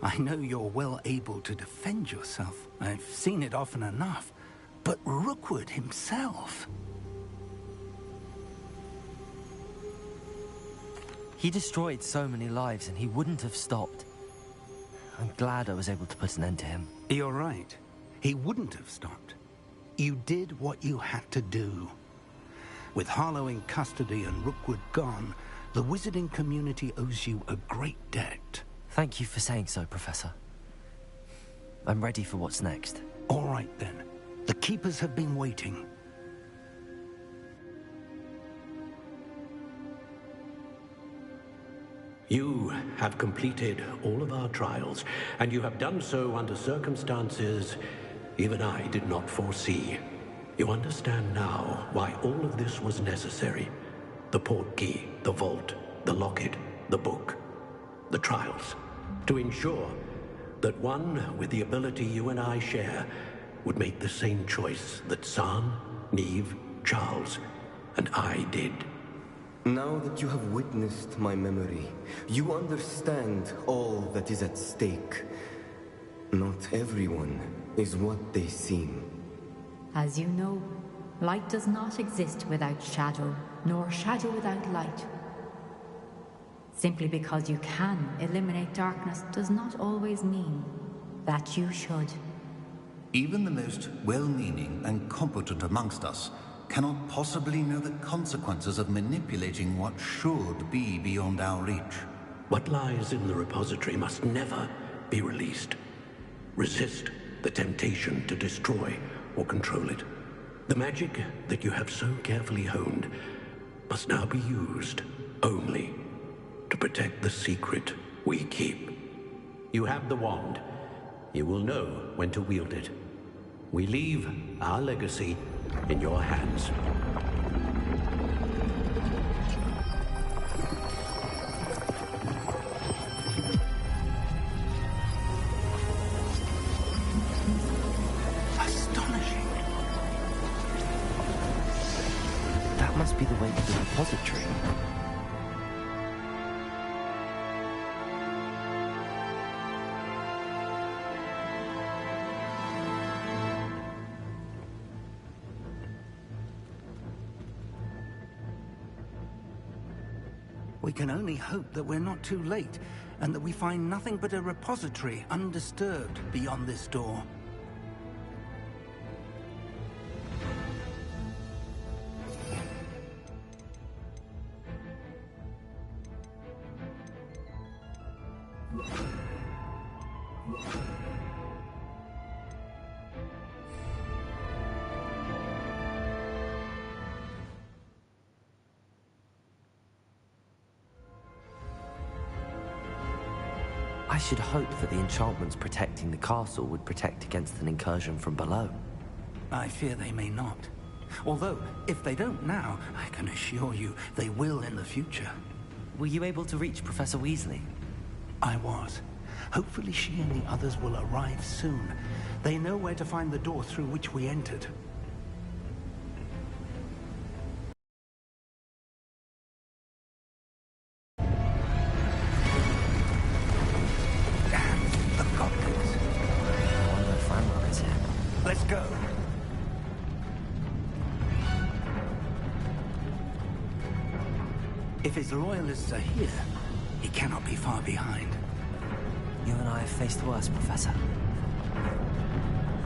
I know you're well able to defend yourself. I've seen it often enough. But Rookwood himself... He destroyed so many lives and he wouldn't have stopped. I'm glad I was able to put an end to him. You're right. He wouldn't have stopped. You did what you had to do. With Harlow in custody and Rookwood gone, the wizarding community owes you a great debt. Thank you for saying so, Professor. I'm ready for what's next. All right, then. The Keepers have been waiting. You have completed all of our trials, and you have done so under circumstances even I did not foresee. You understand now why all of this was necessary. The portkey, the vault, the locket, the book, the trials. To ensure that one with the ability you and I share would make the same choice that San, Neve, Charles, and I did. Now that you have witnessed my memory, you understand all that is at stake. Not everyone is what they seem. As you know, light does not exist without shadow, nor shadow without light. Simply because you can eliminate darkness does not always mean that you should. Even the most well-meaning and competent amongst us cannot possibly know the consequences of manipulating what should be beyond our reach. What lies in the repository must never be released. Resist the temptation to destroy or control it. The magic that you have so carefully honed must now be used only to protect the secret we keep. You have the wand. You will know when to wield it. We leave our legacy in your hands. Astonishing. That must be the way to the repository. We can only hope that we're not too late, and that we find nothing but a repository undisturbed beyond this door. I should hope that the enchantments protecting the castle would protect against an incursion from below. I fear they may not. Although, if they don't now, I can assure you they will in the future. Were you able to reach Professor Weasley? I was. Hopefully she and the others will arrive soon. They know where to find the door through which we entered. Let's go. If his loyalists are here, he cannot be far behind. You and I have faced worse, Professor.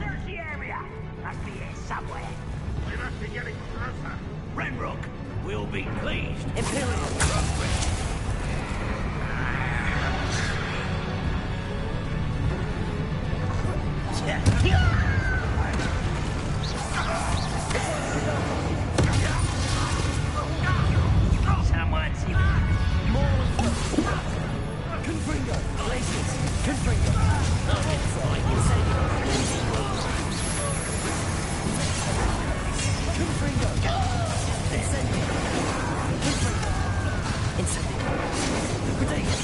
Search the area. Must be here somewhere. We must be getting closer. Renrook will be pleased. Imperial. Someone's here. Confringo. Glaciers. Confringo. Confringo. Incendio. Confringo. Incendio. Liquidator.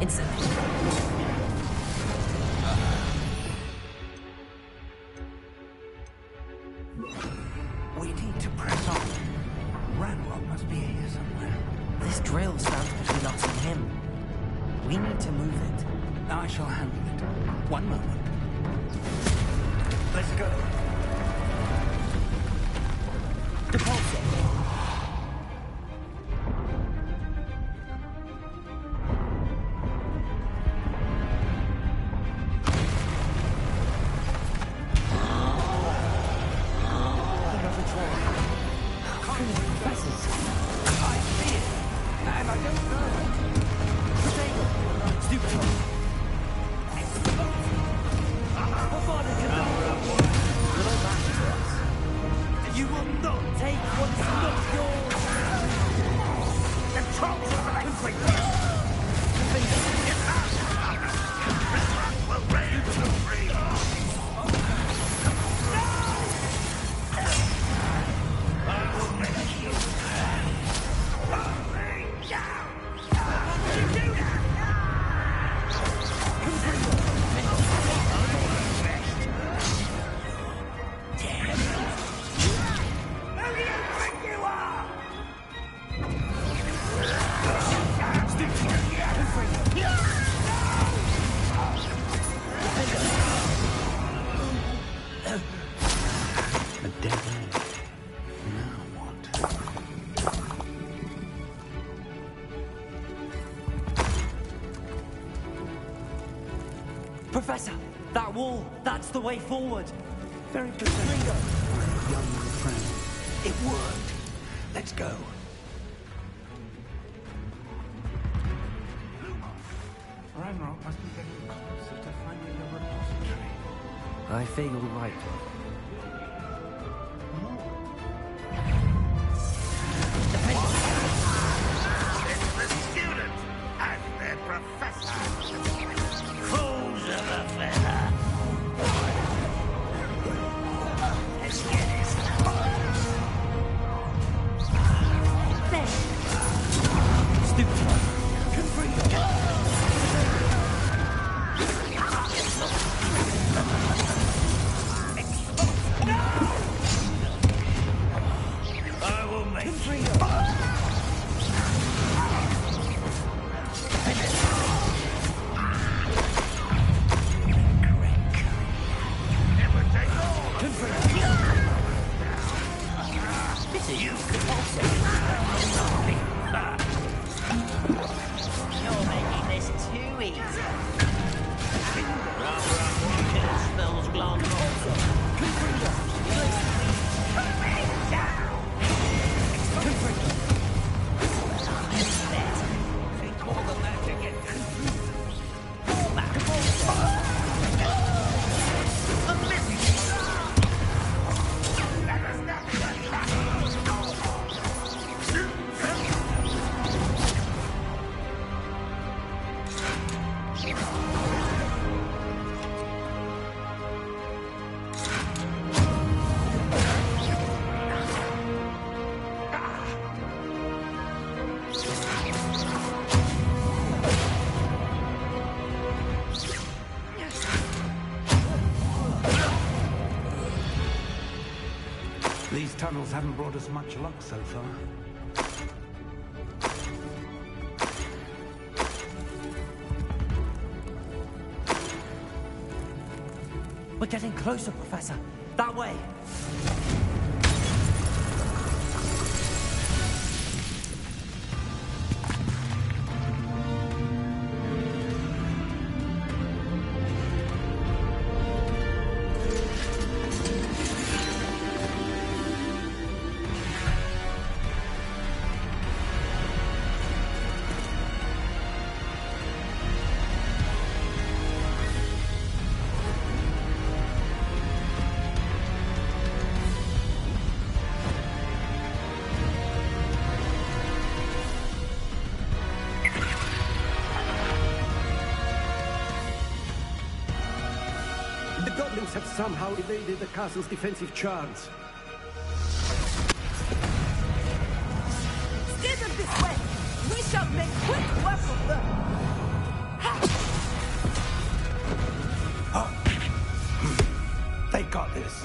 Instantly. We need to press on. Ranrock must be here somewhere. This drill stands between us and him. We need to move it. I shall handle it. One moment. Let's go. Deposit. Professor, that wall, that's the way forward. Very perceptive, my young friend. It worked. Let's go. Ranrock must be getting closer to finding the repository. I fear you're right. It's the students and their professor. Fools of a feather. Let's get this. There. Stupid. I will make You're making this too easy. Smells blonde. These tunnels haven't brought us much luck so far. We're getting closer, Professor. That way. The goblins have somehow evaded the castle's defensive charms. Steer them this way! We shall make quick work of them! They got this.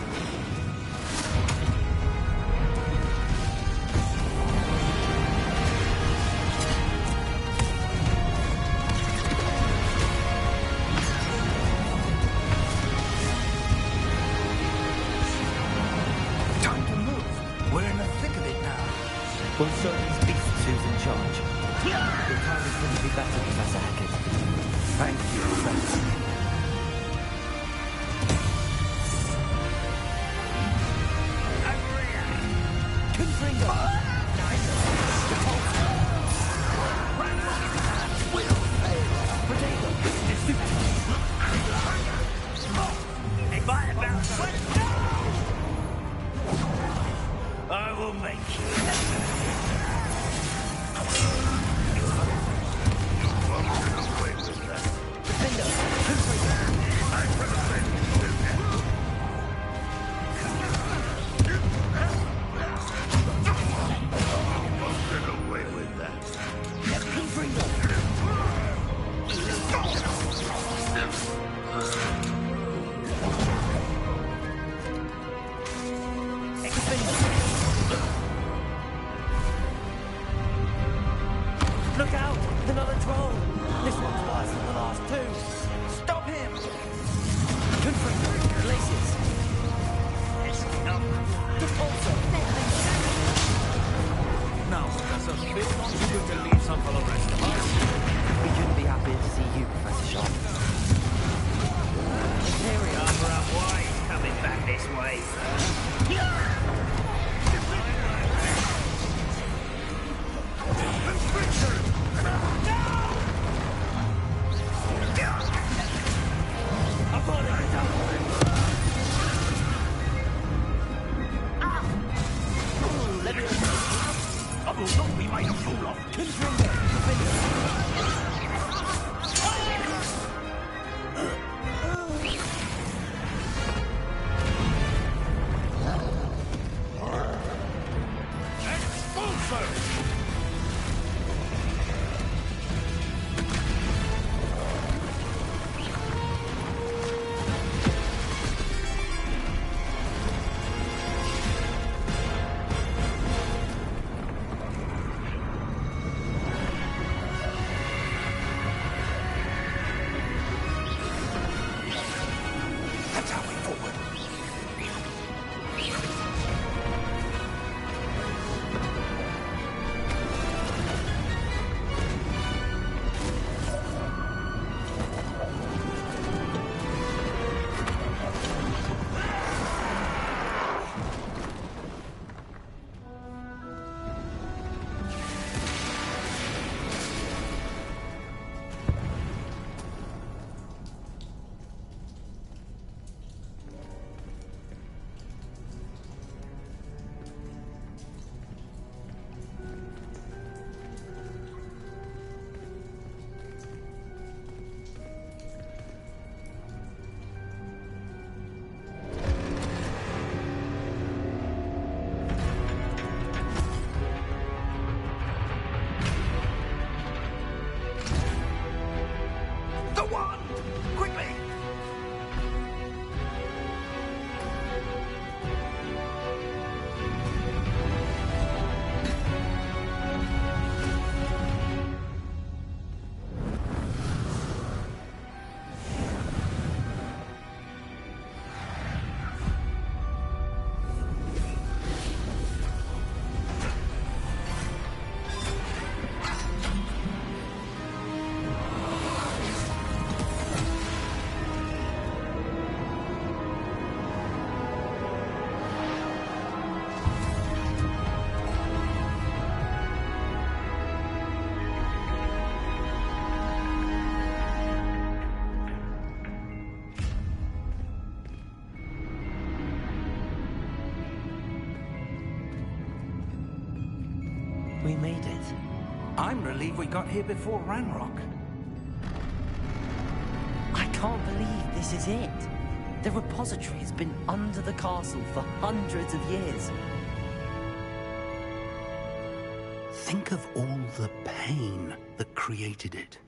Time to move. We're in the thick of it now. We'll show these beasts who's in charge. Your timing couldn't be better, Professor Hackett. Thank you, Professor. I will make you. Look out! Another troll! This one's worse than the last two! Stop him! Confringo! Glaciers! Now, Professor, it's not too good to leave some for the rest of us. We couldn't be happier to see you, Professor Sharp. Here we are, for our wise coming back this way. I will not be made a fool of. We made it. I'm relieved we got here before Ranrock. I can't believe this is it. The repository has been under the castle for hundreds of years. Think of all the pain that created it.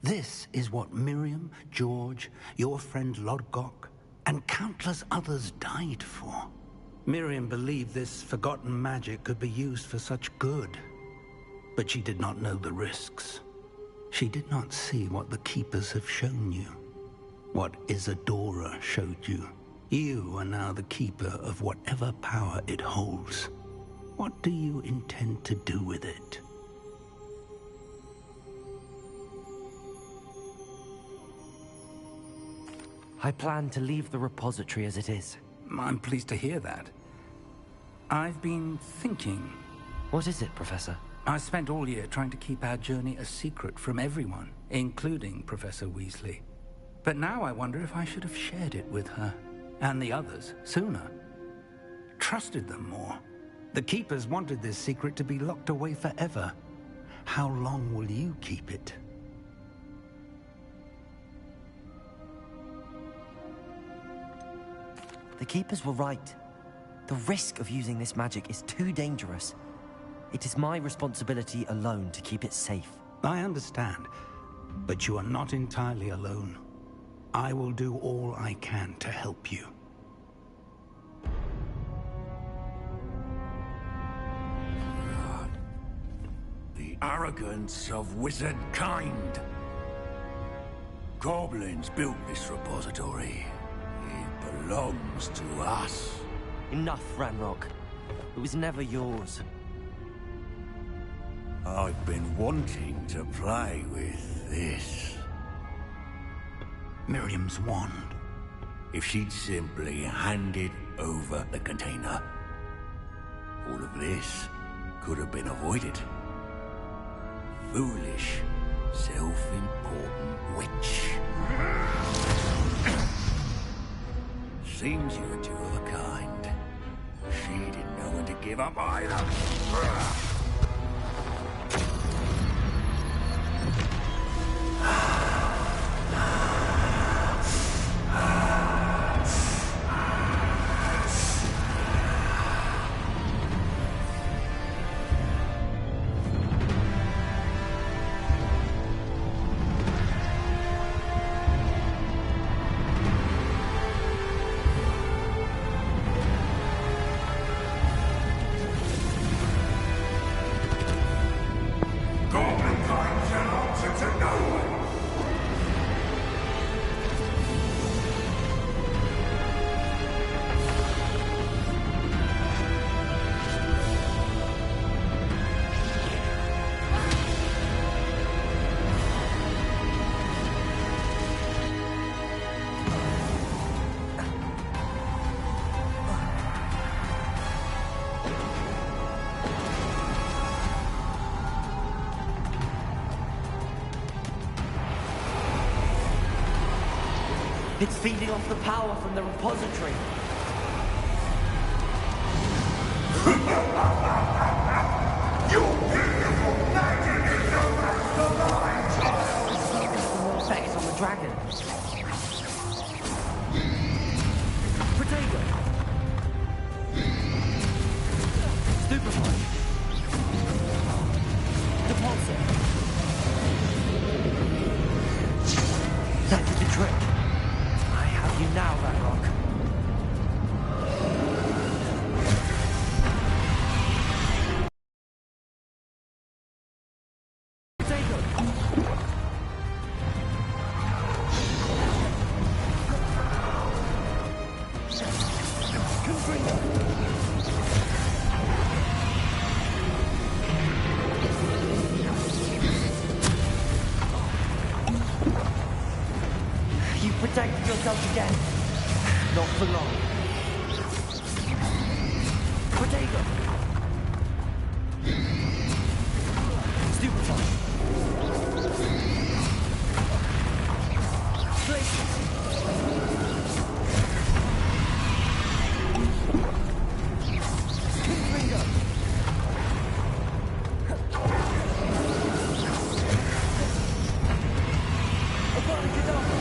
This is what Miriam, George, your friend Lodgok, and countless others died for. Miriam believed this forgotten magic could be used for such good, but she did not know the risks. She did not see what the Keepers have shown you, what Isadora showed you. You are now the Keeper of whatever power it holds. What do you intend to do with it? I plan to leave the repository as it is. I'm pleased to hear that. I've been thinking. What is it, Professor? I spent all year trying to keep our journey a secret from everyone, including Professor Weasley. But now I wonder if I should have shared it with her, and the others, sooner. Trusted them more. The Keepers wanted this secret to be locked away forever. How long will you keep it? The Keepers were right. The risk of using this magic is too dangerous. It is my responsibility alone to keep it safe. I understand, but you are not entirely alone. I will do all I can to help you. The arrogance of wizard kind. Goblins built this repository. It belongs to us. Enough, Ranrock. It was never yours. I've been wanting to play with this. Miriam's wand. If she'd simply handed over the container, all of this could have been avoided. Foolish, self-important witch. Seems you're two of a kind. She didn't know when to give up either. It's feeding off the power from the repository. Your beautiful magic is no match for mine! No effects on the dragon. Protego! Stupefy! Deposit! That did the trick. I have you now, Ranrock. You protected yourself again. Not for long. Protego! Stupefy! Glacius! Confringo! Abracadabra!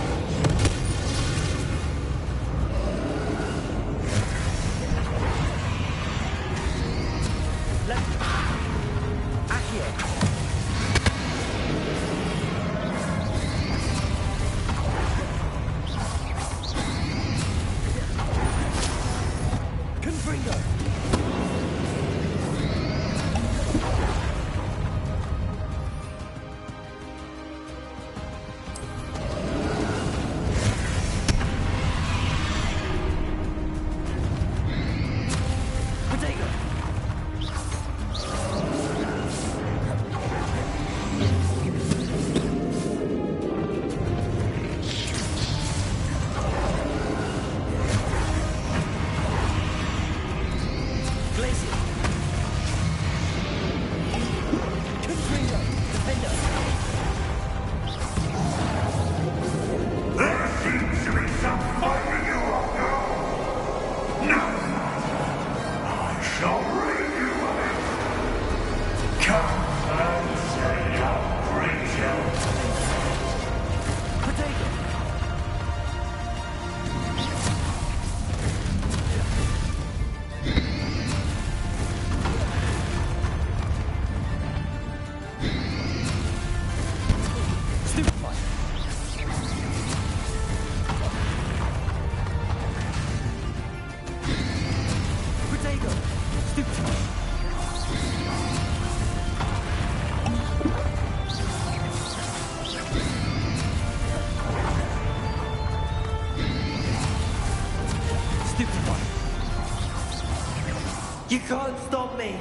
You can't stop me!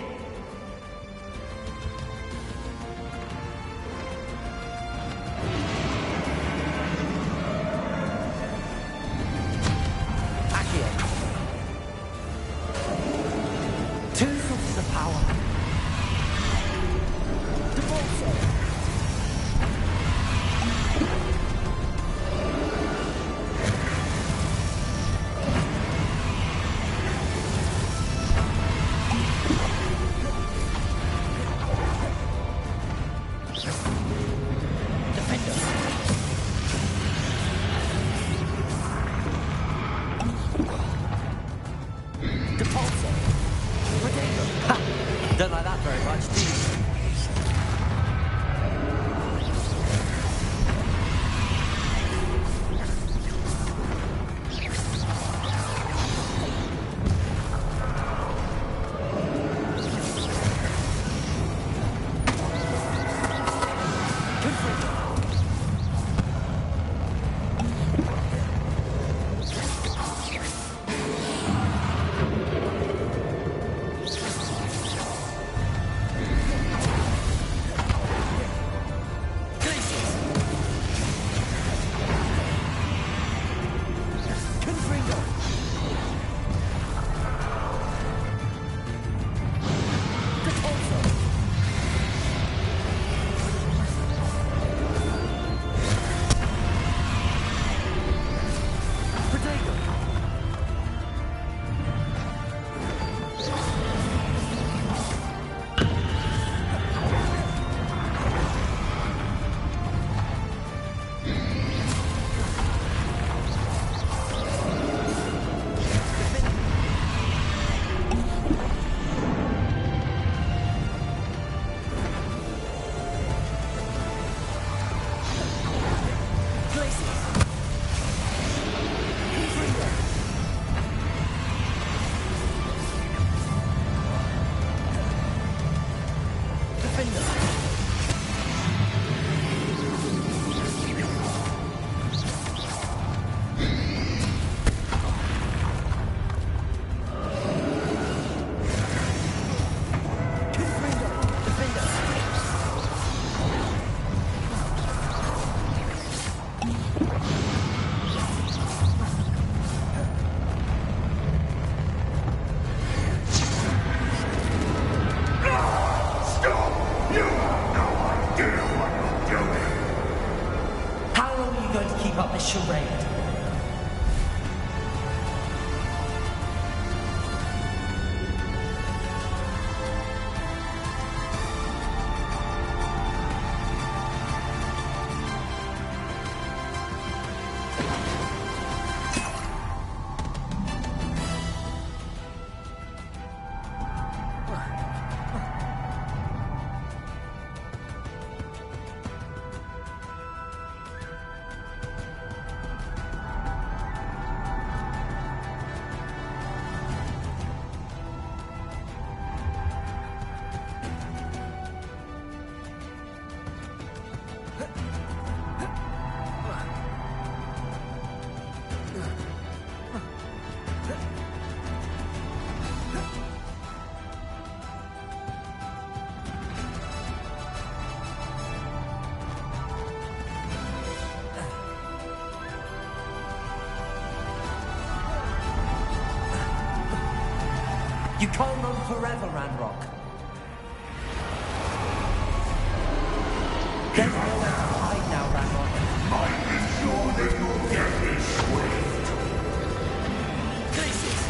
Accio. Two sources of power. Devolso. Don't like that very much, do you? Charade. You can't run forever, Ranrock. There's nowhere to hide now, Ranrock. Might ensure that your death is swift. Glacius!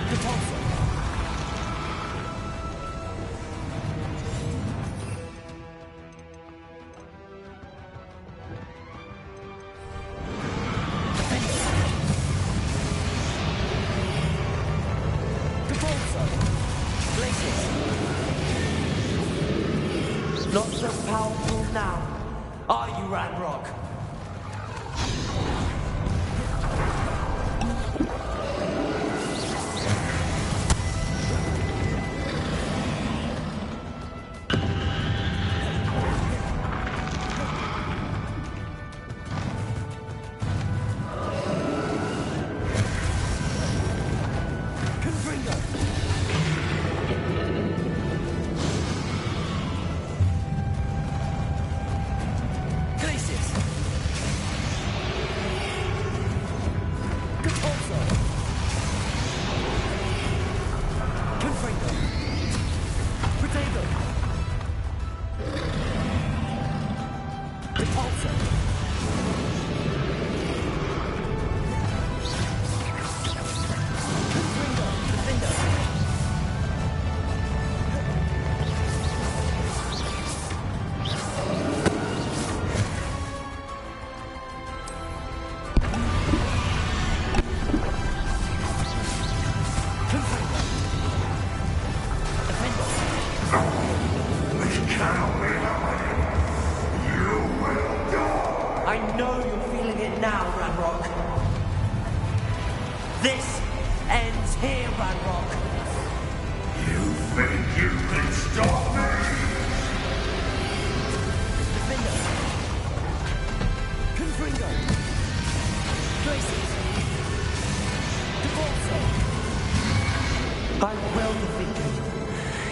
Repulsor! Not so powerful now, are you, Ranrock? Confringo!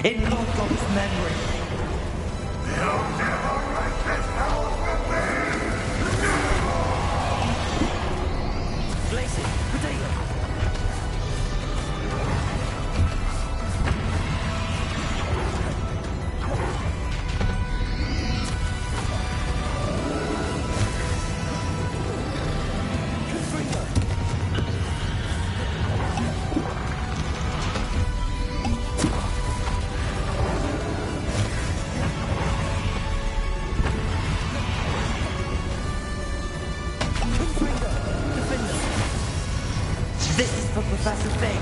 in Lodgok's memory. You'll never write this down with me! Glacier, potato. This is for Professor Fig.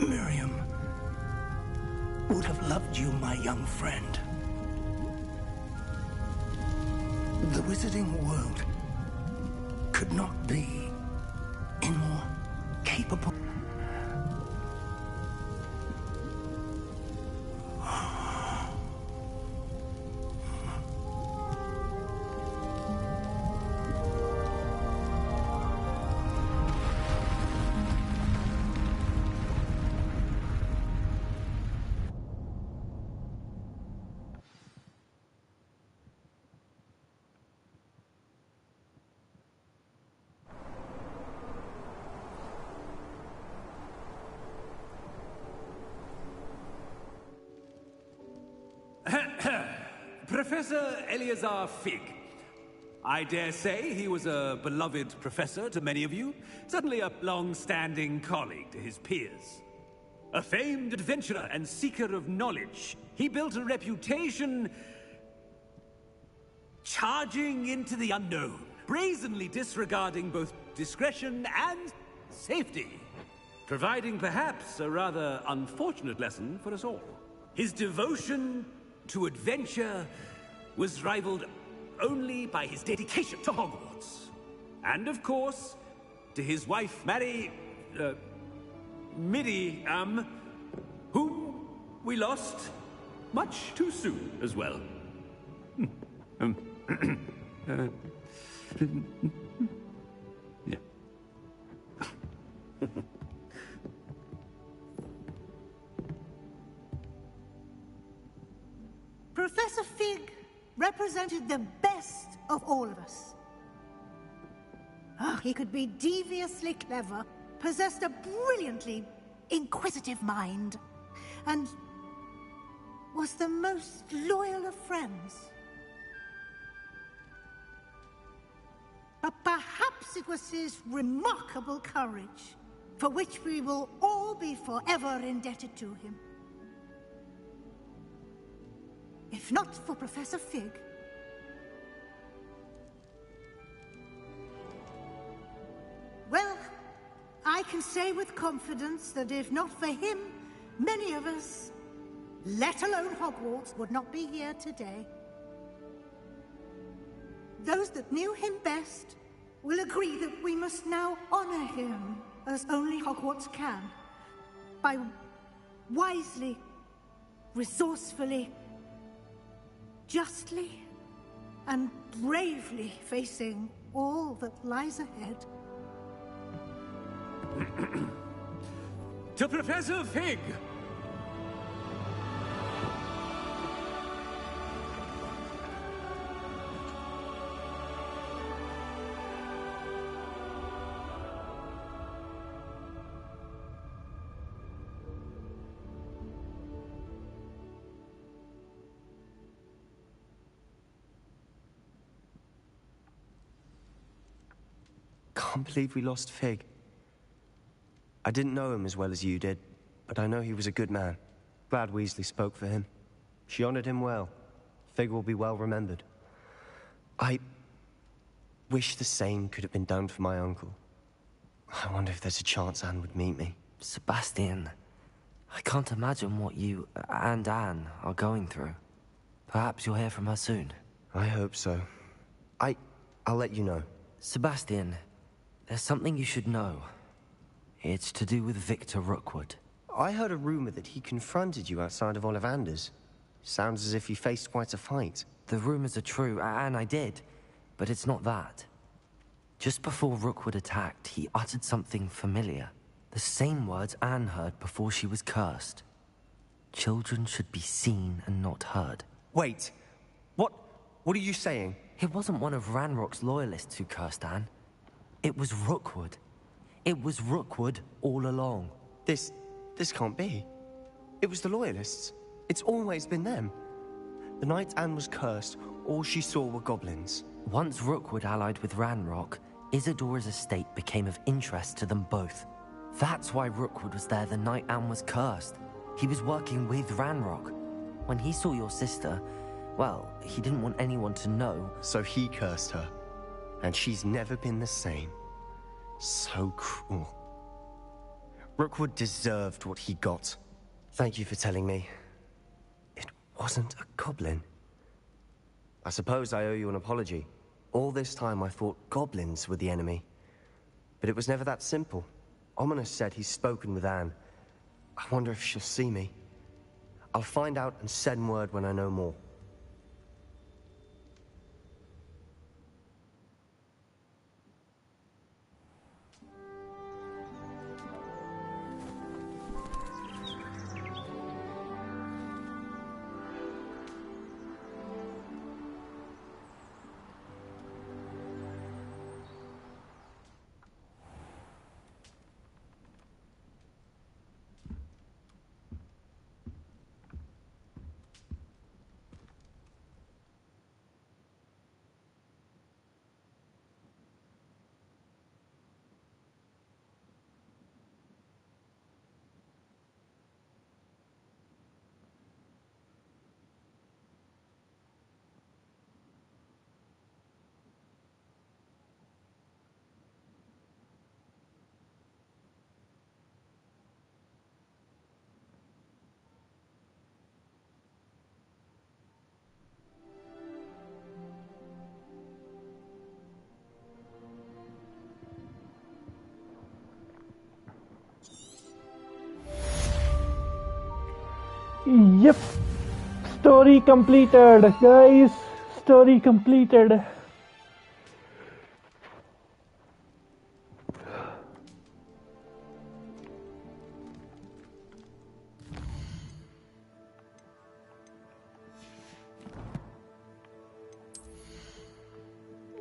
Miriam would have loved you, my young friend. The wizarding world could not be a more capable. Professor Eleazar Fig. I dare say he was a beloved professor to many of you, certainly a long-standing colleague to his peers. A famed adventurer and seeker of knowledge, he built a reputation charging into the unknown, brazenly disregarding both discretion and safety, providing perhaps a rather unfortunate lesson for us all. His devotion to adventure was rivaled only by his dedication to Hogwarts. And of course, to his wife, Miriam, whom we lost Much too soon as well. Yeah. Professor Fig represented the best of all of us. He could be deviously clever, possessed a brilliantly inquisitive mind, and was the most loyal of friends. But perhaps it was his remarkable courage, for which we will all be forever indebted to him. If not for Professor Fig, well, I can say with confidence that if not for him, many of us, let alone Hogwarts, would not be here today. Those that knew him best will agree that we must now honor him as only Hogwarts can, by wisely, resourcefully, justly, and bravely facing all that lies ahead. To Professor Fig! Can't believe we lost Fig. I didn't know him as well as you did, but I know he was a good man. Glad Weasley spoke for him. She honored him well. Fig will be well remembered. I wish the same could have been done for my uncle. I wonder if there's a chance Anne would meet me. Sebastian, I can't imagine what you and Anne are going through. Perhaps you'll hear from her soon. I hope so. I'll let you know. Sebastian, there's something you should know. It's to do with Victor Rookwood. I heard a rumor that he confronted you outside of Ollivander's. Sounds as if you faced quite a fight. The rumors are true, and I did. But it's not that. Just before Rookwood attacked, he uttered something familiar. The same words Anne heard before she was cursed. Children should be seen and not heard. Wait. What are you saying? It wasn't one of Ranrock's loyalists who cursed Anne. It was Rookwood. It was Rookwood all along. This can't be. It was the Loyalists. It's always been them. The night Anne was cursed, all she saw were goblins. Once Rookwood allied with Ranrock, Isadora's estate became of interest to them both. That's why Rookwood was there the night Anne was cursed. He was working with Ranrock. When he saw your sister, well, he didn't want anyone to know. So he cursed her. And she's never been the same. So cruel. Rookwood deserved what he got. Thank you for telling me. It wasn't a goblin. I suppose I owe you an apology. All this time I thought goblins were the enemy. But it was never that simple. Ominous said he's spoken with Anne. I wonder if she'll see me. I'll find out and send word when I know more. Yep. Story completed, guys. Story completed.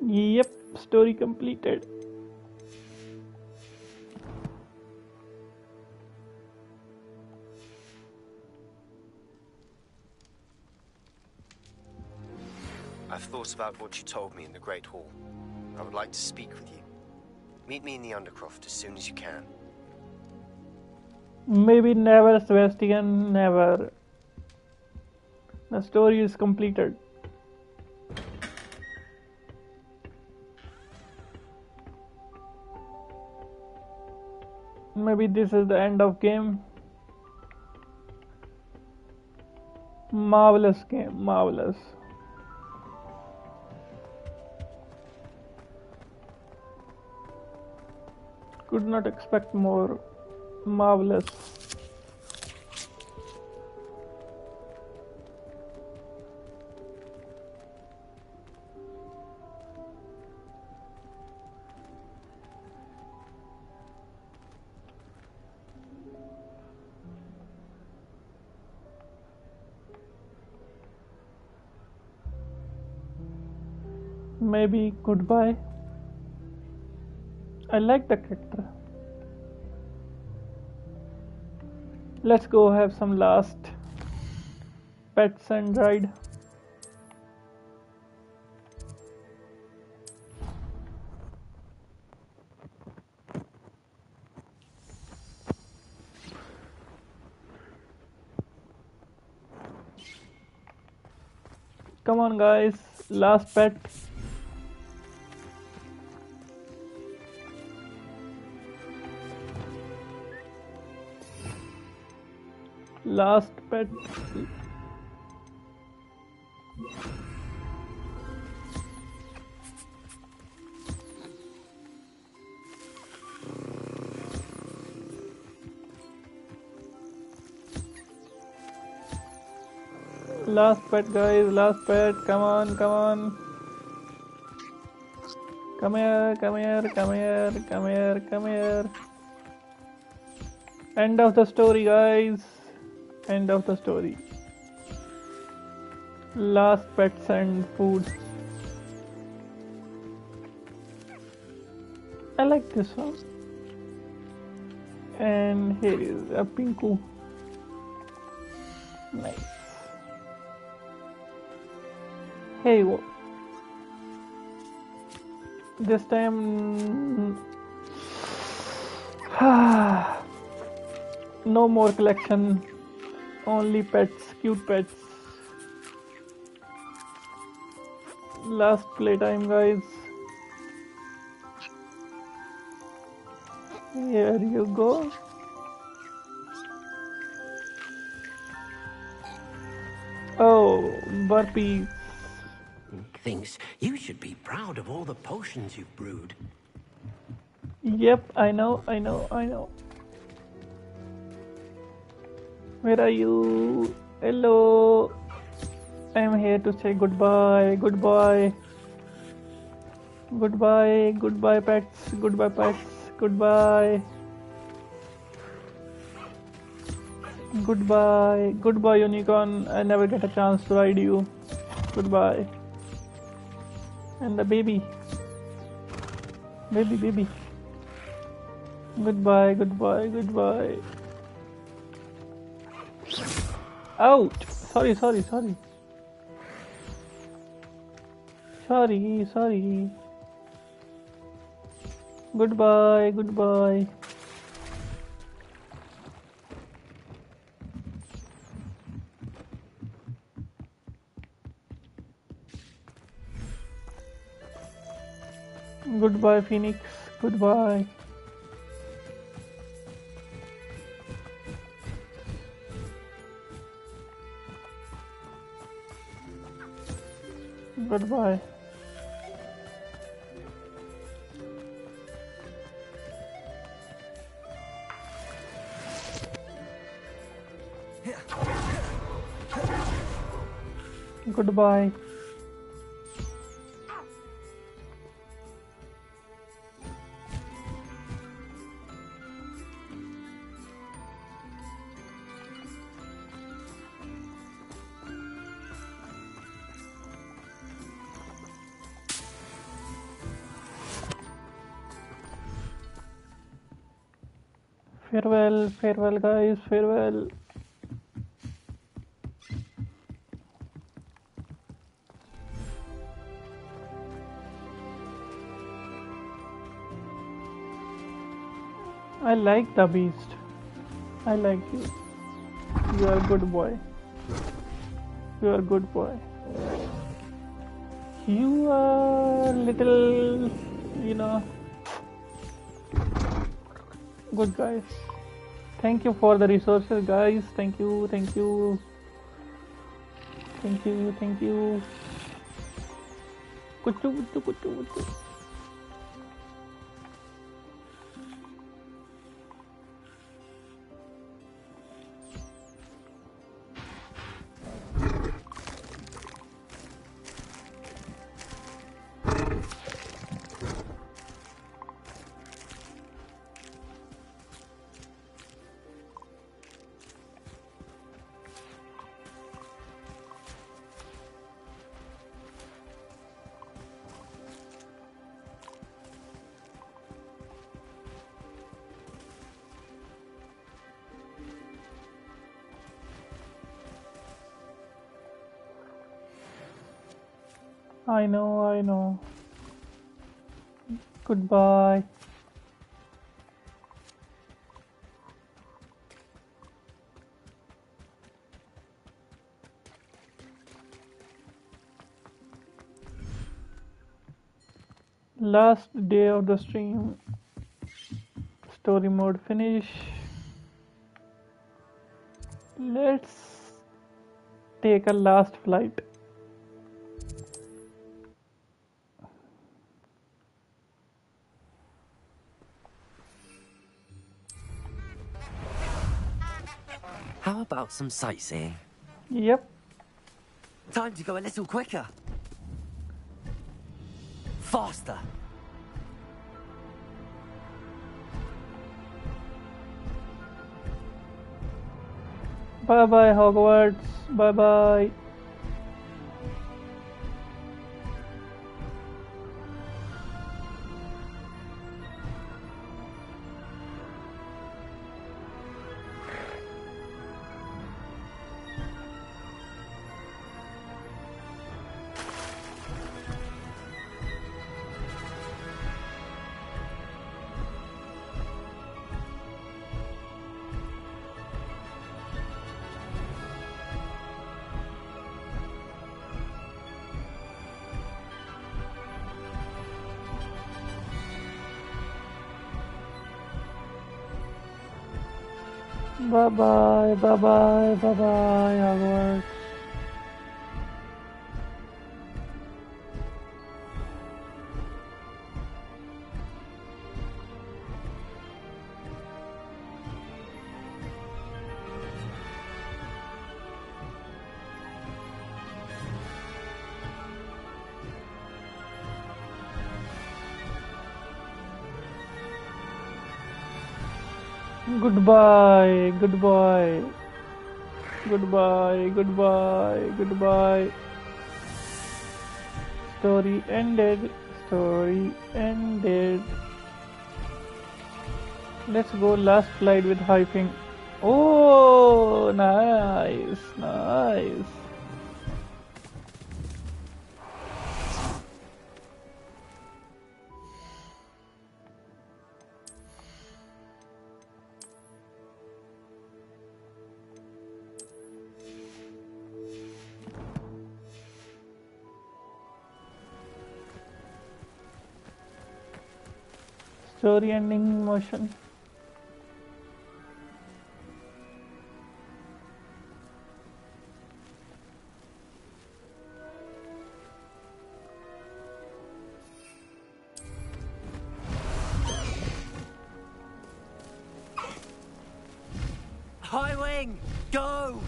Yep, story completed. I've thought about what you told me in the Great Hall. I would like to speak with you. Meet me in the Undercroft as soon as you can. Maybe never, Sebastian, never. The story is completed. Maybe this is the end of game. Marvelous game, marvelous. Could not expect more. Marvelous. Maybe goodbye. I like the character. Let's go have some last pets and ride. Come on guys, last pet. Last pet. Last pet, guys, last pet. Come on, come on. Come here, come here, come here, come here, come here. End of the story, guys. End of the story. Last pets and food. I like this one. And here is a Pinku. Nice. Hey, this time no more collection, only pets, cute pets. Last playtime, guys. Here you go. Oh, burpees. Thinks you should be proud of all the potions you've brewed. Yep, I know, I know, I know. Where are you? Hello. I'm here to say goodbye, goodbye. Goodbye, goodbye pets, goodbye pets, goodbye. Goodbye, goodbye unicorn. I never get a chance to ride you. Goodbye. And the baby. Baby, baby. Goodbye, goodbye, goodbye. Ouch! Sorry, sorry, sorry. Sorry, sorry. Goodbye, goodbye. Goodbye, Phoenix. Goodbye. Goodbye. Goodbye. Farewell, farewell guys, farewell. I like the beast. I like you. You are a good boy. You are a good boy. You are little, you know, good guys. Thank you for the resources, guys. Thank you, thank you. Thank you, thank you. Kuchu, kuchu, kuchu, kuchu. I know, I know. Goodbye. Last day of the stream. Story mode finish. Let's take a last flight. How about some sightseeing? Yep. Time to go a little quicker. Faster. Bye bye, Hogwarts. Bye bye. Bye bye, bye bye, bye bye, Hogwarts. Goodbye, goodbye, goodbye, goodbye, goodbye. Story ended, story ended. Let's go last flight with hyping. Oh, nice, nice. Story ending motion. High wing, go!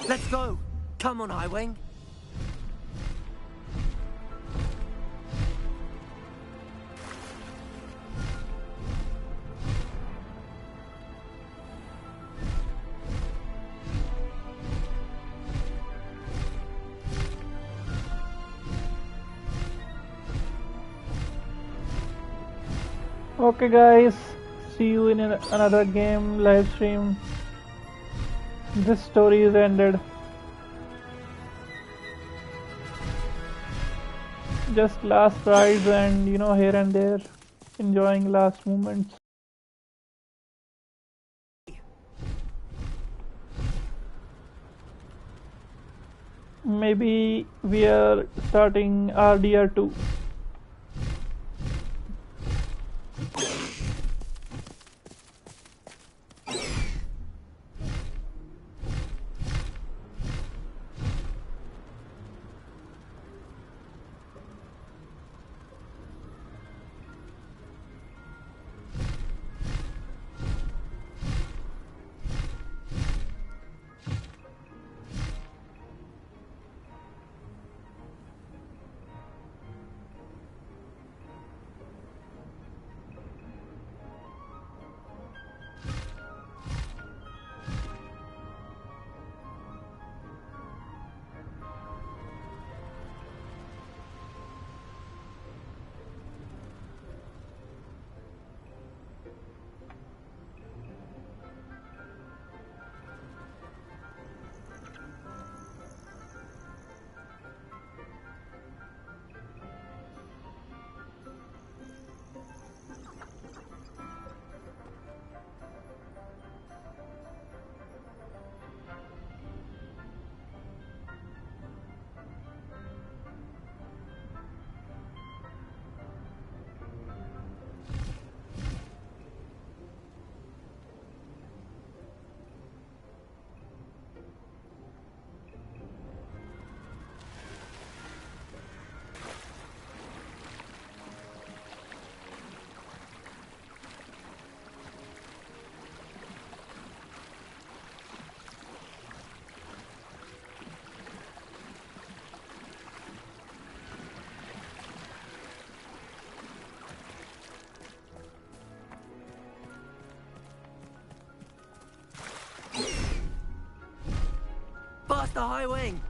Let's go! Come on, Highwing! Okay guys, see you in another game live stream. This story is ended. Just last rides and here and there, enjoying last moments. Maybe we are starting RDR2. Faster, Highwing!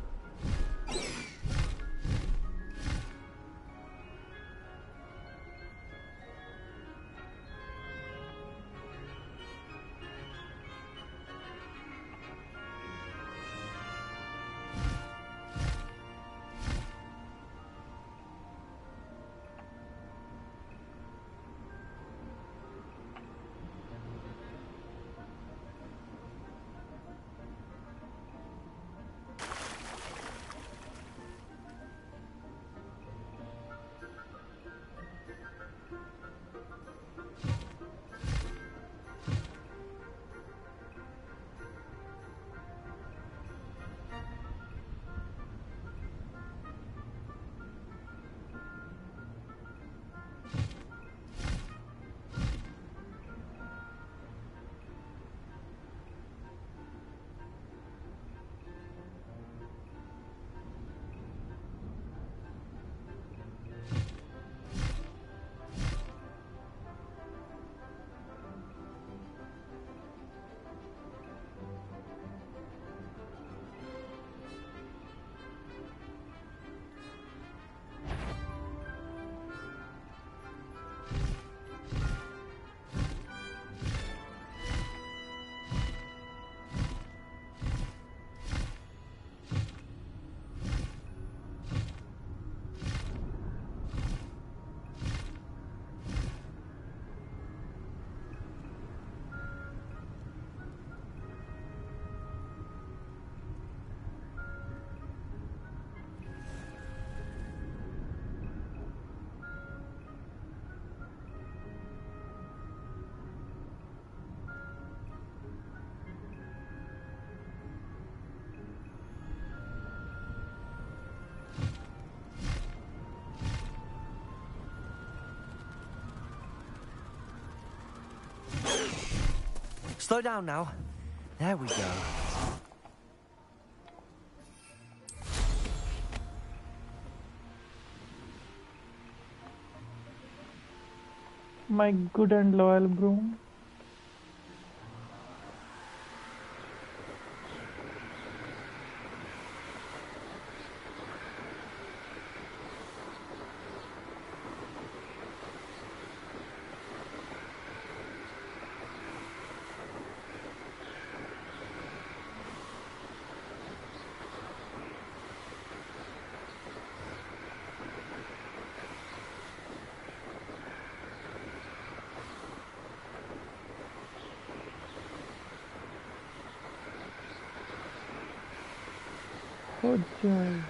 Slow down now. There we go. My good and loyal broom. Oh joy.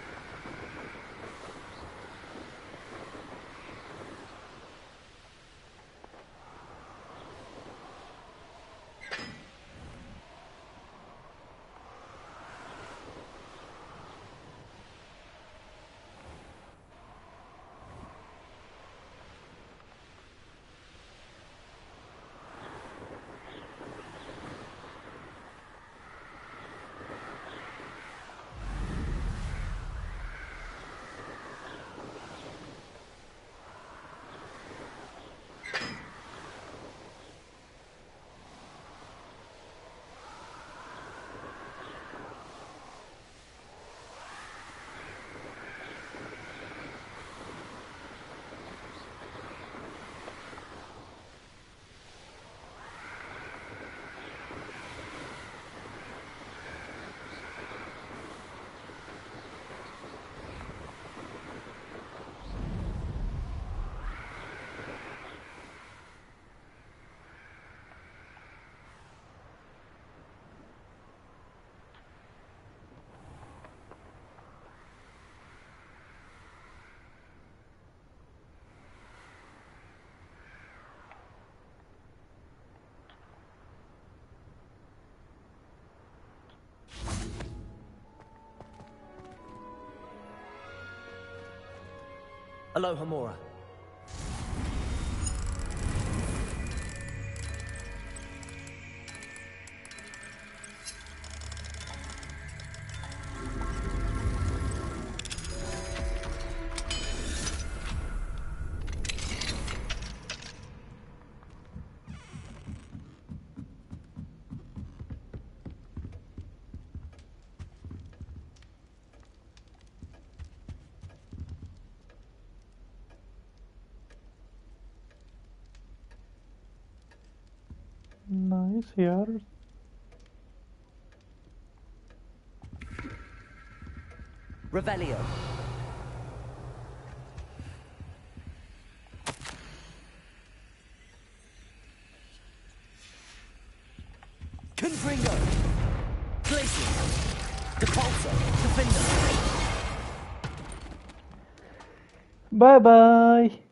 Aloha Mora. Nice यार. Revelio. Confringo. Glacier. Depulsor. Defender. Bye bye.